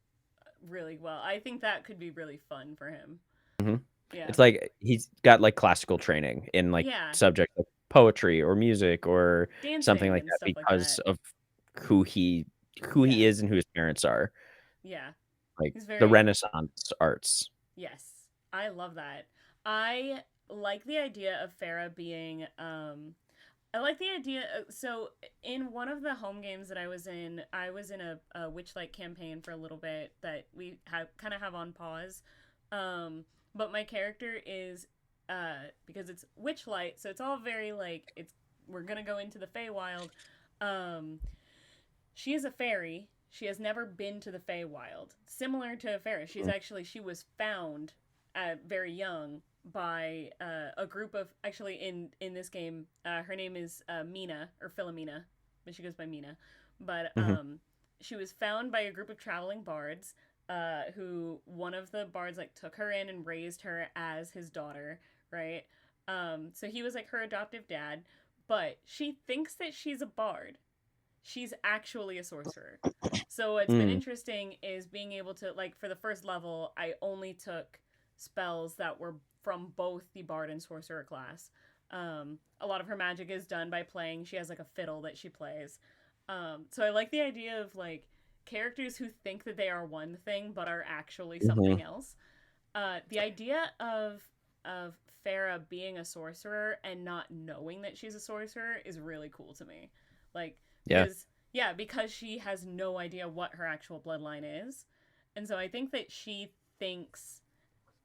really well. I think that could be really fun for him. Mhm. Yeah. It's like he's got like classical training in like Yeah. subjects like poetry or music or something Dancing like and that stuff like because that. of who he who Yeah. he is and who his parents are. Yeah. Like He's the very Renaissance arts. yes. I love that. I like the idea of Farah being I like the idea. So, in one of the home games that I was in a Witchlight campaign for a little bit that we have kind of have on pause. But my character is, because it's Witchlight, so it's all very like it's. We're gonna go into the Feywild. Um, she is a fairy. She has never been to the Feywild. Similar to Farah, Mhm. she was found very young by a group of actually in this game. Her name is Mina or Philomena, but she goes by Mina. But Mhm. she was found by a group of traveling bards. Who one of the bards like took her in and raised her as his daughter, right? So he was like her adoptive dad, but she thinks that she's a bard. She's actually a sorcerer. So what's been Mm. interesting is being able to like for the first level, I only took spells that were from both the bard and sorcerer class. A lot of her magic is done by playing. She has like a fiddle that she plays. So I like the idea of like characters who think that they are one thing but are actually Mhm. something else. The idea of Farah being a sorcerer and not knowing that she's a sorcerer is really cool to me. Like Yeah. because she has no idea what her actual bloodline is. And so I think that she thinks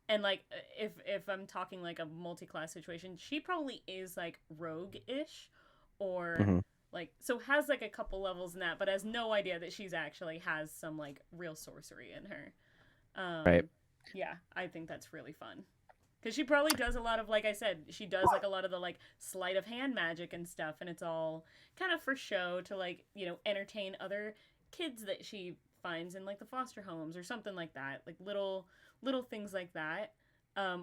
and like if I'm talking like a multi-class situation, she probably is like rogue-ish or Mhm. like so has like a couple levels in that but has no idea that she's actually has some like real sorcery in her. Right. Yeah, I think that's really fun. Because she probably does a lot of, like I said, she does like a lot of the like sleight of hand magic and stuff, and it's all kind of for show to like, entertain other kids that she finds in like the foster homes or something like that. Like little things like that.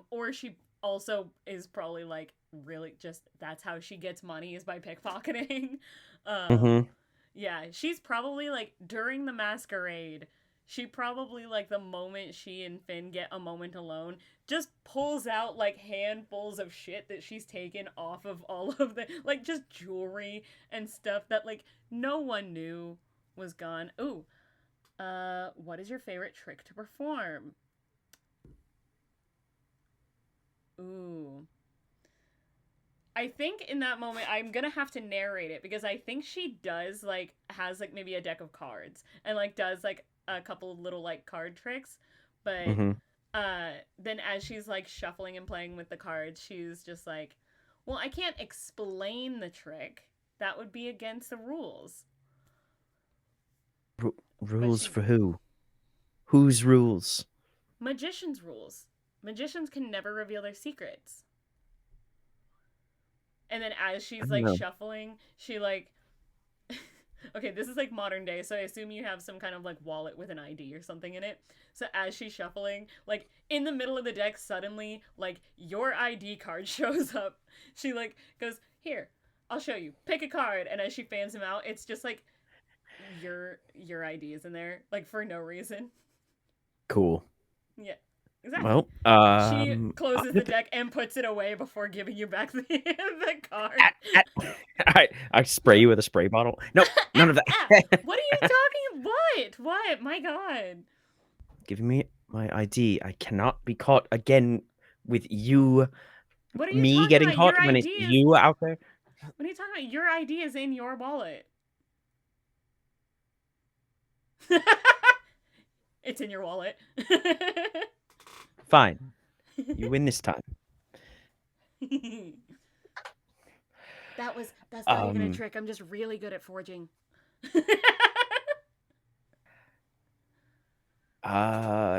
Or she also is probably like really just that's how she gets money is by pickpocketing. um, Mhm. yeah, she's probably like during the masquerade she probably like the moment she and Finn get a moment alone just pulls out like handfuls of shit that she's taken off of all of the like just jewelry and stuff that like no one knew was gone. Ooh, what is your favorite trick to perform? Ooh. I think in that moment I'm gonna have to narrate it because I think she does like has like maybe a deck of cards and like does like a couple of little like card tricks, but Mhm. then as she's like shuffling and playing with the cards, she's just like, well, I can't explain the trick. That would be against the rules. But Rules she for who? Whose rules? magicians rules. Magicians can never reveal their secrets. And then as I she's don't like know. shuffling, she like Okay, this is like modern day, so I assume you have some kind of like wallet with an ID or something in it. So as she's shuffling, like in the middle of the deck, suddenly like your ID card shows up. She like goes, "Here, I'll show you. Pick a card." And as she fans him out, it's just like your ID is in there, like for no reason. Cool. Yeah, exactly. Well, She closes the deck and puts it away before giving you back the card. I spray you with a spray bottle. Nope, none of that. What are you talking? What? My God. Give me my ID. I cannot be caught again with you, What are you me talking getting about? Your caught when it's ID is. you out there. What are you talking about? Your ID is in your wallet. It's in your wallet. Fine, you win this time. That's not even a trick. I'm just really good at forging.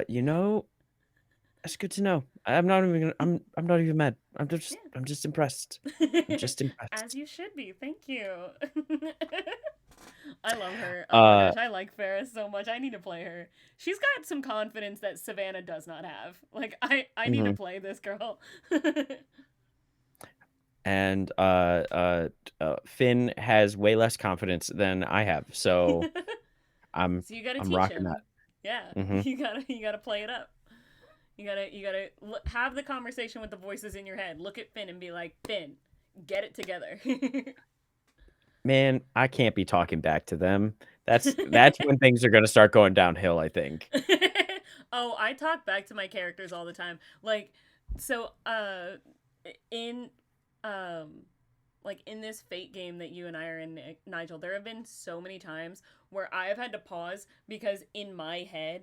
You know, that's good to know. I'm not even gonna, I'm not even mad. I'm just impressed. I'm just As impressed. you should be. Thank you. I love her. Oh my Uh, gosh, I like Ferris so much. I need to play her. She's got some confidence that Savannah does not have. Like I need to mhm. play this girl. And Finn has way less confidence than I have, so I'm So you gotta I'm teach rocking that. him. Yeah, Hmm. you gotta play it up. You gotta have the conversation with the voices in your head. Look at Finn and be like, Finn, get it together. Man, I can't be talking back to them. That's when things are gonna start going downhill, I think. Oh, I talk back to my characters all the time. Like, so, in, um, like in this Fate game that you and I are in, Nigel, there have been so many times where I have had to pause because in my head,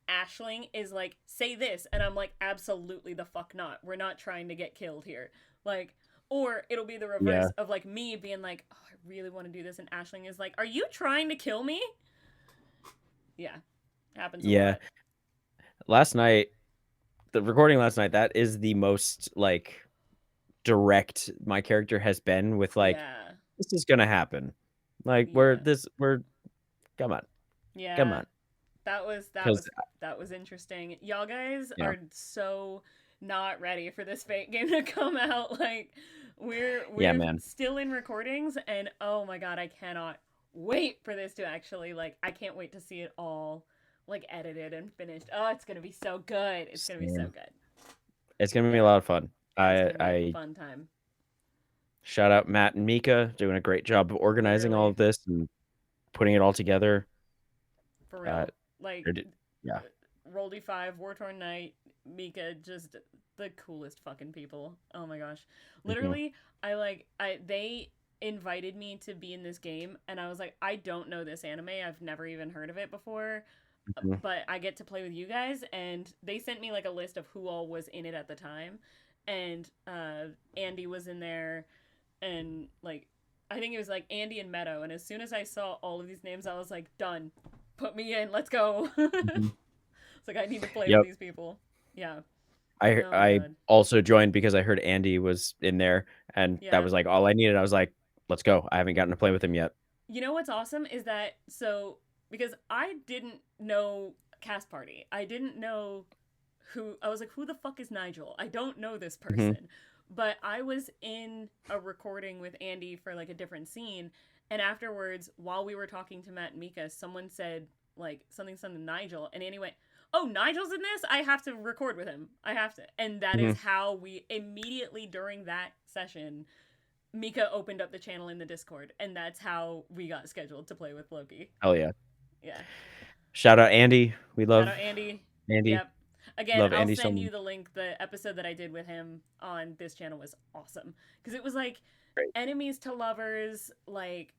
Ashling is like, say this, and I'm like, absolutely the fuck not. We're not trying to get killed here. Like, or it'll be the reverse Yeah, of like me being like, oh, I really want to do this, and Ashling is like, are you trying to kill me? Yeah, happens a yeah. lot. Last night, the recording last night, that is the most like direct my character has been with like, Yeah, this is gonna happen. Like yeah, we're come on, come yeah. on, That was that because was that was interesting. Y'all guys yeah, are so not ready for this Fate game to come out. Like yeah, we're man. still in recordings, and oh my god, I cannot wait for this to actually like. I can't wait to see it all like edited and finished. Oh, it's gonna be so good. It's gonna be so Same. good. It's gonna be a Yeah, lot of fun. yeah. It's I gonna be a I fun time. shout out Matt and Mika doing a great job of organizing all Literally, of this and putting it all together. for Uh, real. Like yeah. Roll D5, War Torn Knight, Mika, just the coolest fucking people. Oh my gosh. Hmm. Literally, they invited me to be in this game and I was like, I don't know this anime. I've never even heard of it before. Hmm. But I get to play with you guys and they sent me like a list of who all was in it at the time. And Andy was in there and like I think it was like Andy and Meadow and as soon as I saw all of these names I was like, done. Put me in. Let's go. Hmm. It's like I need to play with Yep. these people. Yeah. Oh my I god. also joined because I heard Andy was in there, and that Yeah. was like all I needed. I was like, let's go. I haven't gotten to play with him yet. You know what's awesome is that so because I didn't know Cast Party. I didn't know who I was like, who the fuck is Nigel? I don't know this Hmm. person. But I was in a recording with Andy for like a different scene, and afterwards, while we were talking to Matt and Mika, someone said like something to Nigel, and Andy went, "Oh, Nigel's in this. I have to record with him. I have to." And that is Hmm. how we immediately during that session, Mika opened up the channel in the Discord, and that's how we got scheduled to play with Loki. Hell yeah! Yeah. Shout out Andy. We Shout love out Andy. Andy. Yep. Again, Love I'll Andy so send much. you the link. The episode that I did with him on this channel was awesome because it was like Great. enemies to lovers, like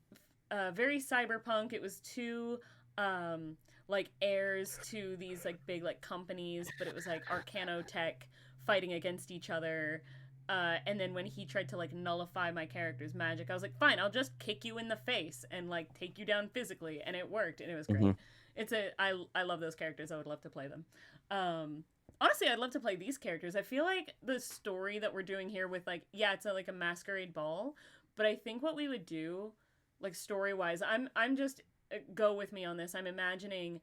very cyberpunk. It was two like heirs to these like big like companies, but it was like Arcano Tech fighting against each other. And then when he tried to like nullify my character's magic, I was like, fine, I'll just kick you in the face and like take you down physically, and it worked, and it was Hmm. great. I love those characters. I would love to play them. Honestly, I'd love to play these characters. I feel like the story that we're doing here with like, yeah, it's like a masquerade ball, but I think what we would do like story wise. I'm just go with me on this. I'm imagining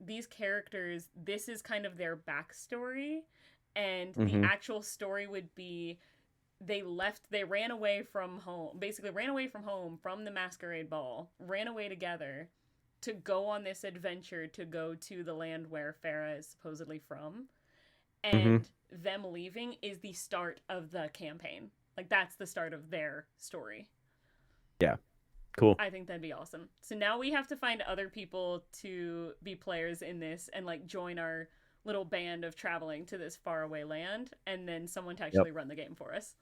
these characters. This is kind of their backstory, and the Mm-hmm. actual story would be they ran away from home, basically ran away from home from the masquerade ball, ran away together to go on this adventure to go to the land where Farah is supposedly from. Mm-hmm. And them leaving is the start of the campaign. Like, that's the start of their story. Yeah. Cool. I think that'd be awesome. So now we have to find other people to be players in this and like join our little band of traveling to this faraway land, and then someone to Yep. actually run the game for us.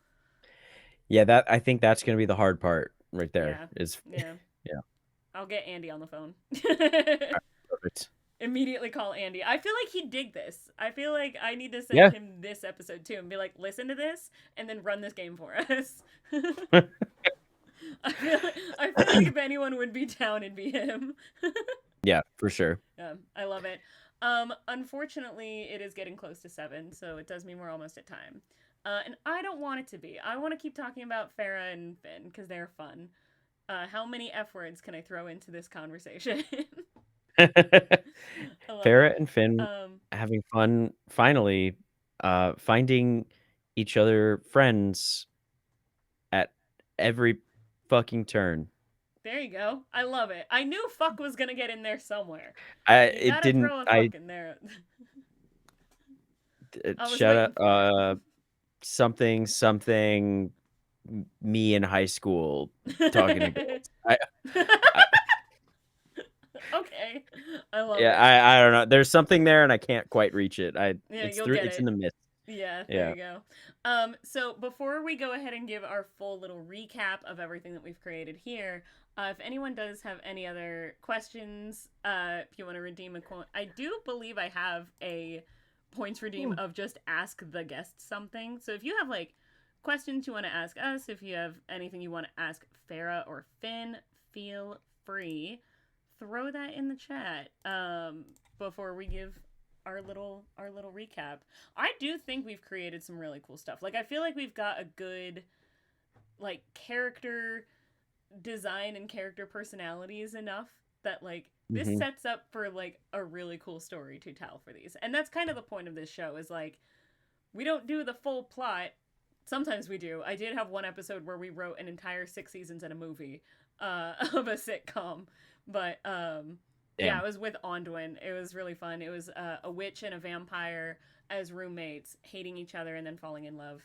Yeah, that I think that's gonna be the hard part right there. Yeah. Is Yeah. yeah. I'll get Andy on the phone. All right, perfect. Immediately call Andy. I feel like he'd dig this. I feel like I need to send Yeah. him this episode too and be like, listen to this and then run this game for us. I feel like if anyone would be down, it'd be him. Yeah, for sure. Yeah, I love it. Unfortunately, it is getting close to 7, so it does mean we're almost at time. And I don't want it to be. I want to keep talking about Farah and Finn because they're fun. How many F words can I throw into this conversation? I love it. Farrah and Finn Um, having fun finally, finding each other friends at every fucking turn. there you go. I love it. I knew fuck was gonna get in there somewhere. I You it gotta didn't throw a I fuck in there. I was shout waiting out for something me in high school talking to girls. it. I Okay, I love yeah, it. I don't know. There's something there and I can't quite reach it. Yeah, you'll get It's in it. the mist. Yeah, there Yeah. you go. So before we go ahead and give our full little recap of everything that we've created here, if anyone does have any other questions, if you want to redeem a coin, I do believe I have a points redeem of just ask the guest something. So if you have like questions you want to ask us, if you have anything you want to ask Farah or Finn, feel free. Throw that in the chat before we give our little recap. I do think we've created some really cool stuff. Like I feel like we've got a good like character design and character personalities enough that like this Hmm. sets up for like a really cool story to tell for these. And that's kind of the point of this show is like we don't do the full plot. Sometimes we do. I did have one episode where we wrote an entire 6 seasons and a movie of a sitcom. But yeah, Damn. it was with Onduin. It was really fun. It was a witch and a vampire as roommates, hating each other and then falling in love.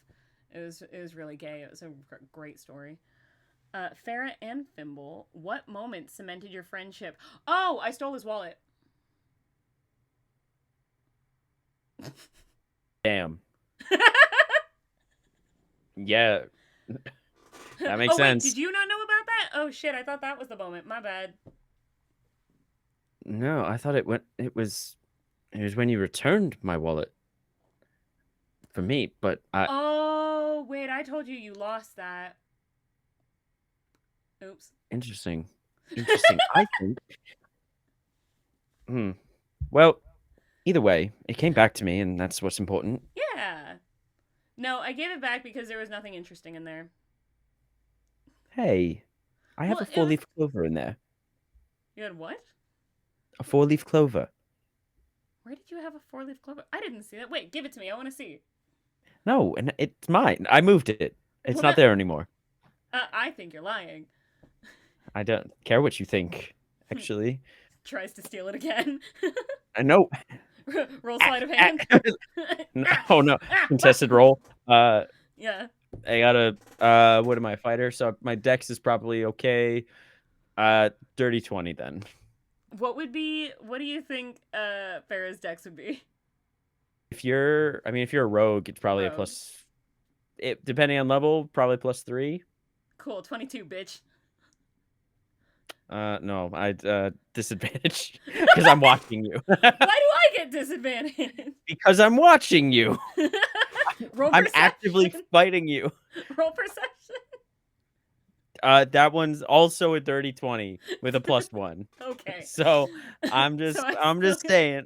It was really gay. It was a great story. Farah and Fimble, what moment cemented your friendship? Oh, I stole his wallet. Damn. Yeah. That makes Oh wait, sense. did you not know about that? Oh shit, I thought that was the moment. My bad. No, I thought it was when you returned my wallet for me, but Oh wait, I told you you lost that. Oops. interesting. Interesting. I think hmm. Well, either way, it came back to me and that's what's important. Yeah. No, I gave it back because there was nothing interesting in there. Hey, I have Well, a it was. four-leaf clover in there. You had what? A four-leaf clover. Where did you have a 4-leaf clover? I didn't see that. Wait, give it to me. I want to see. No, and it's mine. I moved it. It's not What? there anymore. I think you're lying. I don't care what you think, actually. Tries to steal it again. I know. Roll sleight of hand. Oh no. Contested roll. Yeah. I got what am I, a fighter? So my dex is probably okay. Dirty 20 then. What do you think Farrah's dex would be? If you're a rogue, it's probably a Rogue. plus depending on level, probably +3. Cool, 22, bitch. No, I disadvantage because I'm watching you. Why do I get disadvantage? Because I'm watching you. Roll I'm perception. actively fighting you. Roll perception. That one's also a dirty 20 with a +1. Okay. So I'm just saying.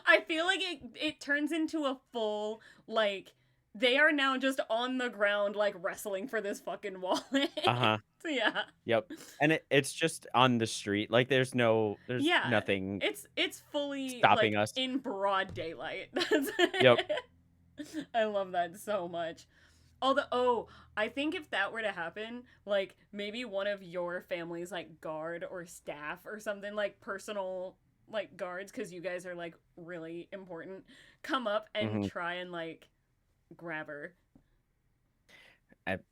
I feel like it turns into a full like They are now just on the ground, like wrestling for this fucking wallet. Uh-huh. So, yeah. Yep. And it's just on the street. Like there's Yeah. nothing It's fully stopping like us. in broad daylight. That's Yep. I love that so much. Although, oh, I think if that were to happen, like maybe one of your family's like guard or staff or something, like personal like guards, because you guys are like really important, come up and Hmm. try and like grab her.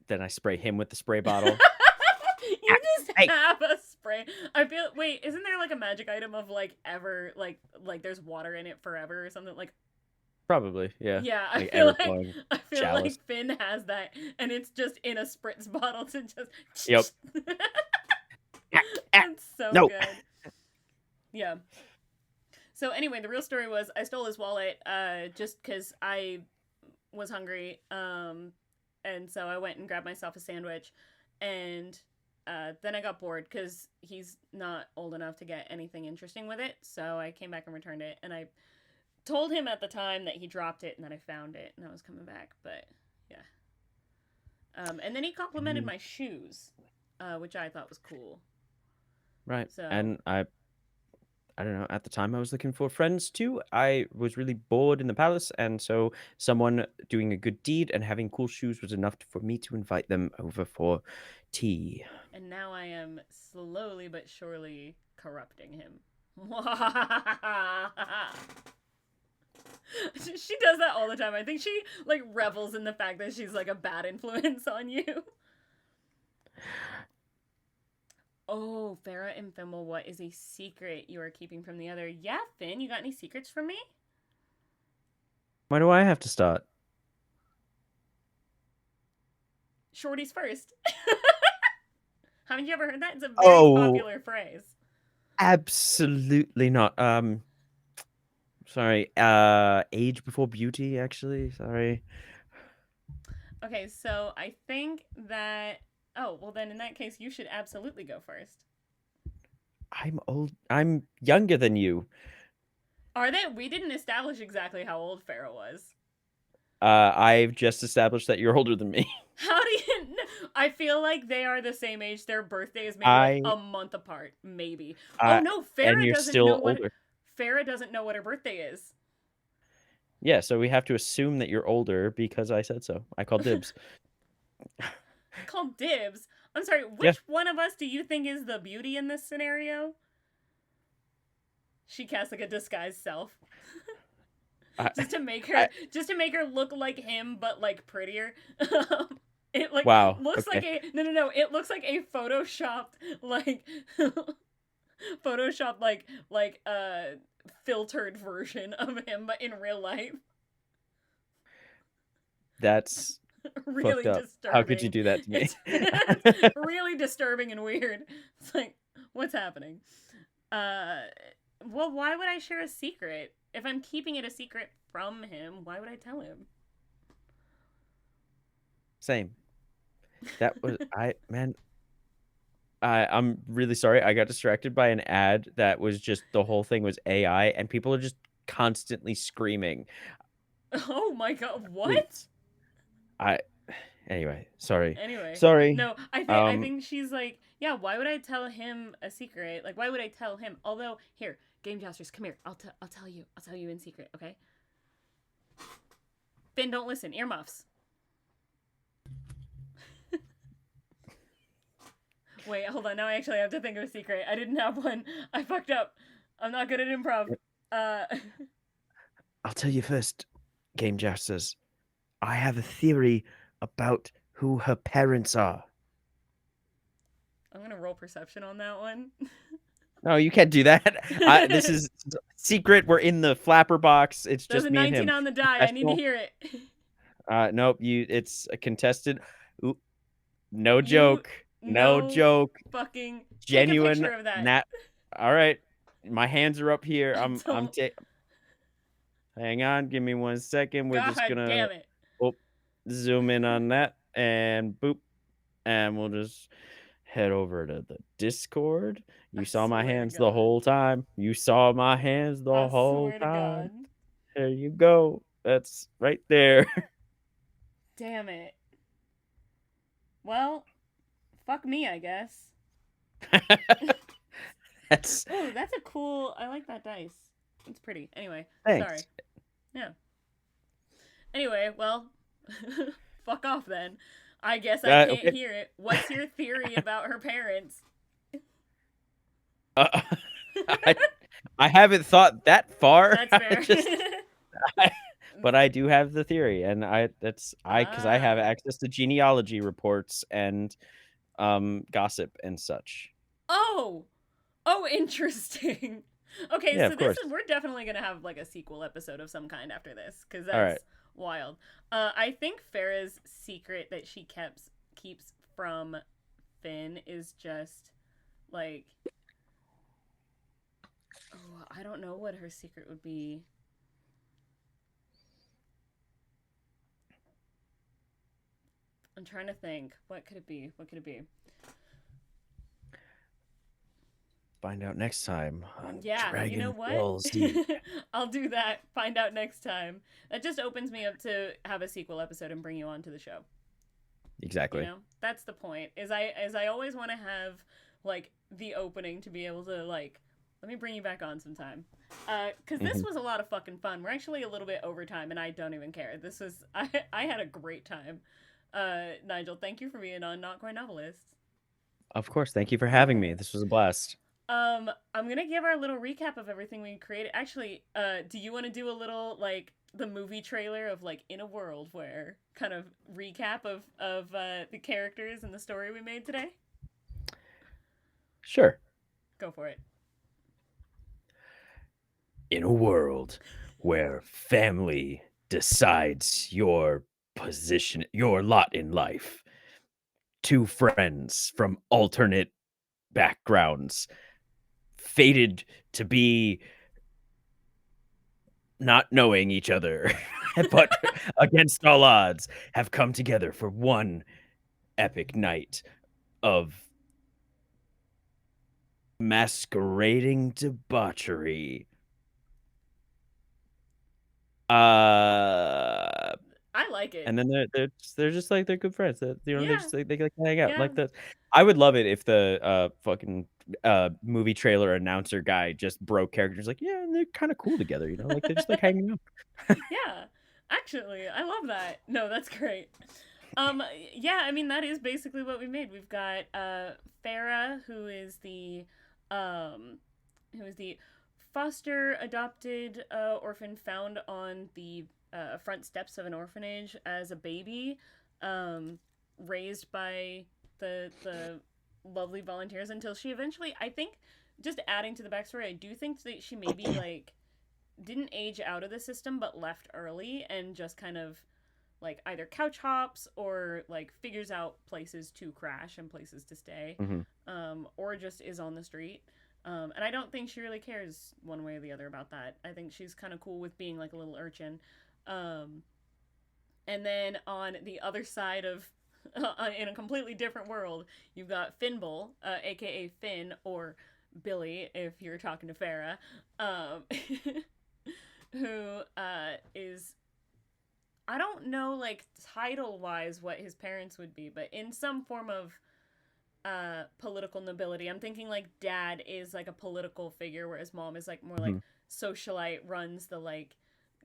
Then I spray him with the spray bottle. You just Hey, have a spray. I feel wait, isn't there like a magic item of like ever like there's water in it forever or something like probably, yeah. yeah, Like ever flowing I feel like chalice. Finn has that and it's just in a spritz bottle to Yep. just Ah, ah, That's so no. good. Yeah. So anyway, the real story was I stole his wallet just cuz I was hungry and so I went and grabbed myself a sandwich and then I got bored because he's not old enough to get anything interesting with it. So I came back and returned it. And I told him at the time that he dropped it and that I found it and I was coming back. But yeah. And then he complimented Mm, my shoes, which I thought was cool. right. So, And I don't know, at the time I was looking for friends too. I was really bored in the palace, and so someone doing a good deed and having cool shoes was enough for me to invite them over for tea. and now I am slowly but surely corrupting him. She does that all the time. I think she like revels in the fact that she's like a bad influence on you. Oh, Farah and Fimmel, what is a secret you are keeping from the other? Yeah, Finn, you got any secrets for me? Why do I have to start? Shorty's first. Haven't you ever heard that? It's a very Oh, popular phrase. absolutely not. Sorry. Age before beauty, actually. Sorry. Okay, so I think that. Oh, well, then in that case, you should absolutely go first. I'm old. I'm younger than you. Are they? We didn't establish exactly how old Farah was. I've just established that you're older than me. How do you. I feel like they are the same age. Their birthday is maybe like I, a month apart. Maybe. Oh, I, no. and Farah you're doesn't know still what. older. Farah doesn't know what her birthday is. Yeah, so we have to assume that you're older because I said so. I called dibs. Called dibs. I'm sorry, Yeah. which one of us do you think is the beauty in this scenario? She casts like a disguised self. I, just to make her I, look like him but like prettier. It like wow. looks like Okay. a no, it looks like a photoshopped like photoshopped like filtered version of him but in real life. That's fucked Really up. How could you disturbing. do that to me? It's really disturbing and weird. It's like, what's happening? Uh, well, why would I share a secret? If I'm keeping it a secret from him, why would I tell him? Same. That was man. I'm really sorry. I got distracted by an ad that was just the whole thing was AI, and people are just constantly screaming. Oh my god, what? Please. I anyway. Sorry. Anyway, Sorry. no, I think she's like, yeah. Why would I tell him a secret? Like, why would I tell him? Although, here, Game Jousters, come here. I'll tell you. I'll tell you in secret. Okay. Finn, don't listen. Earmuffs. Wait, hold on. Now I actually have to think of a secret. I didn't have one. I fucked up. I'm not good at improv. Uh, I'll tell you first, Game Jesters. I have a theory about who her parents are. I'm gonna roll perception on that one. No, you can't do that. This is secret. We're in the flapper box. It's There's just a me and 19 him. on the die. I need to Professional. hear it. Nope. It's a contested. Ooh, no You joke. No no joke. fucking take a Genuine. picture of that. Nat. All right. My hands are up here. I I'm don't. Hang on. Give me 1 second. We're God just gonna damn it. zoom in on that and boop, and we'll just head over to the Discord. I You saw my swear to hands the God. whole time. You saw my hands the I whole swear to time. God. There you go. That's right there. Damn it. Well, fuck me, I guess. That's Oh, that's a cool. I like that dice. It's pretty. Anyway, sorry. thanks. Yeah. Anyway, well, fuck off then. I guess I can't Okay. hear it. What's your theory about her parents? Uh, I I haven't thought that far. That's fair. I, but I do have the theory, and because I have Ah. access to genealogy reports and gossip and such. Oh. Oh, interesting. Okay, Yeah, so of course. we're definitely gonna have like a sequel episode of some kind after this, because All right. that's wild. I think Farah's secret that she keeps from Finn is just like, oh, I don't know what her secret would be. I'm trying to think. What could it be? What could it be? Find out next time on Yeah, you know Dragon what? Ball Z. I'll do that. Find out next time. That just opens me up to have a sequel episode and bring you on to the show. You Exactly. know, that's the point. Is I always want to have like the opening to be able to like, let me bring you back on sometime. Cuz this Hmm. was a lot of fucking fun. We're actually a little bit over time and I don't even care. This was I had a great time. Nigel, thank you for being on Not Quite Novelist. Of course. Thank you for having me. Yeah. This was a blast. I'm gonna give our little recap of everything we created. Actually, do you want to do a little like the movie trailer of like in a world where kind of recap of the characters and the story we made today? Sure. Go for it. In a world where family decides your position, your lot in life, two friends from alternate backgrounds, fated to be not knowing each other, but against all odds, have come together for one epic night of masquerading debauchery. Uh, I like it. and then they're just like they're good friends. That they're Yeah, just like they like hang out yeah, like that. I would love it if the fucking movie trailer announcer guy just broke characters like yeah, and they're kind of cool together. Like they just like hanging out. yeah. Actually, I love that. No, that's great. Um, yeah, I mean that is basically what we made. We've got Farah, um, who is the foster adopted orphan found on the front steps of an orphanage as a baby, um, raised by the lovely volunteers until she eventually, I think, just adding to the backstory, I do think that she maybe like didn't age out of the system but left early and just kind of like either couch hops or like figures out places to crash and places to stay, Hmm. or just is on the street. And I don't think she really cares one way or the other about that. I think she's kind of cool with being like a little urchin. Um, and then on the other side of, in a completely different world, you've got Finbull, aka Finn, or Billy if you're talking to Farah, um, who is, I don't know like title wise what his parents would be, but in some form of political nobility. I'm thinking like dad is like a political figure, whereas mom is like more Hmm. like socialite, runs the like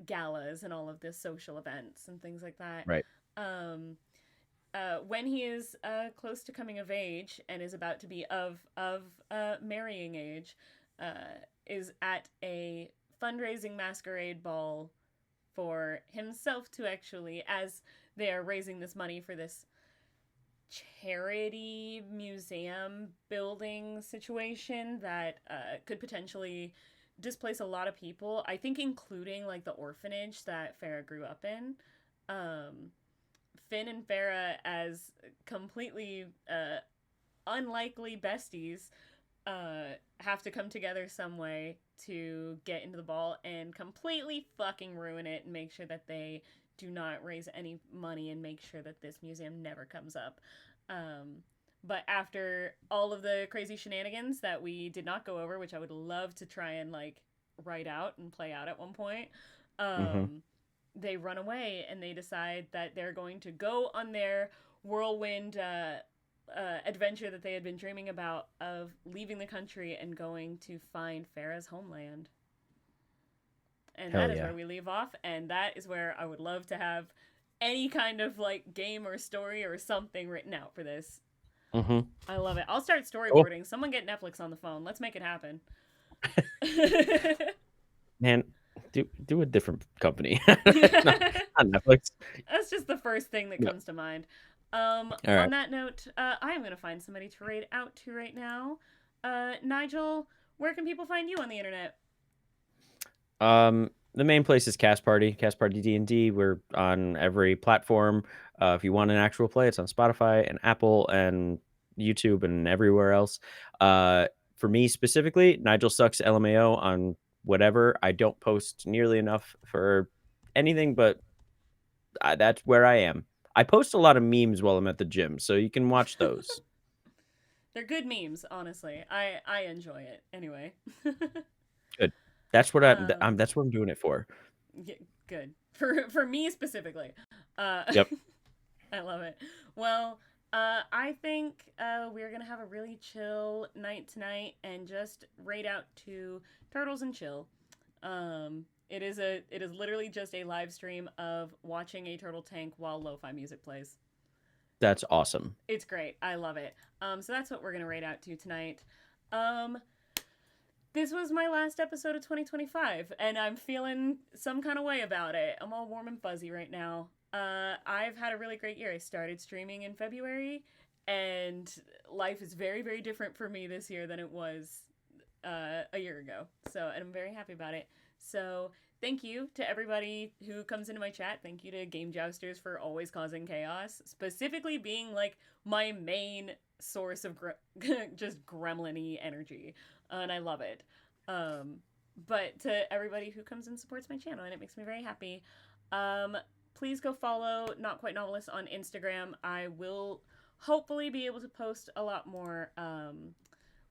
galas and all of this social events and things like that. Right. Um, when he is close to coming of age and is about to be of marrying age, is at a fundraising masquerade ball for himself to actually, as they are raising this money for this charity museum building situation that could potentially displace a lot of people. I think, including like the orphanage that Farah grew up in. Um, Finn and Farah, as completely unlikely besties, have to come together some way to get into the ball and completely fucking ruin it and make sure that they do not raise any money and make sure that this museum never comes up. But after all of the crazy shenanigans that we did not go over, which I would love to try and like write out and play out at one point, Hmm. um, they run away and they decide that they're going to go on their whirlwind adventure that they had been dreaming about of leaving the country and going to find Farah's homeland. And Hell that is yeah. where we leave off, and that is where I would love to have any kind of like game or story or something written out for this. Mm-hmm. I love it. I'll start Cool. storyboarding. Someone get Netflix on the phone. Let's make it happen. Man, do a different company. not, not Netflix. That's just the first thing that No. comes to mind. All On right. that note, I am going to find somebody to raid out to right now. Nigel, where can people find you on the internet? The main place is Cast Party, Cast Party D&D. We're on every platform. If you want an actual play, it's on Spotify and Apple and YouTube and everywhere else. For me specifically, Nigel Sucks LMAO on whatever. I don't post nearly enough for anything, but that's where I am. I post a lot of memes while I'm at the gym, so you can watch those. They're good memes, honestly. I enjoy it anyway. Good. That's what um, that's what I'm doing it for. yeah, good for me specifically. Yep. I love it. Well, I think we're gonna have a really chill night tonight and just raid out to Turtles and Chill. It is literally just a live stream of watching a turtle tank while lo-fi music plays. That's awesome. It's great. I love it. So that's what we're gonna raid out to tonight. Um, this was my last episode of 2025, and I'm feeling some kind of way about it. I'm all warm and fuzzy right now. I've had a really great year. I started streaming in February, and life is very, very different for me this year than it was a year ago. So, and I'm very happy about it. So, thank you to everybody who comes into my chat. Thank you to Game Jousters for always causing chaos, specifically being like my main source of just gremlin-y energy, and I love it. Um, but to everybody who comes and supports my channel, and it makes me very happy. Um, Please go follow Not Quite Novelist on Instagram. I will hopefully be able to post a lot more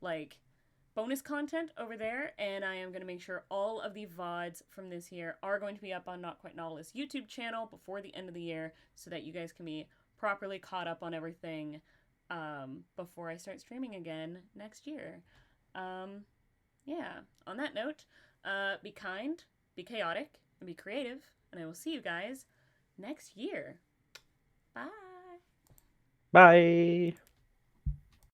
like bonus content over there, and I am going to make sure all of the VODs from this year are going to be up on Not Quite Novelist YouTube channel before the end of the year so that you guys can be properly caught up on everything before I start streaming again next year. Yeah, on that note, be kind, be chaotic, and be creative, and I will see you guys next year. Bye. Bye.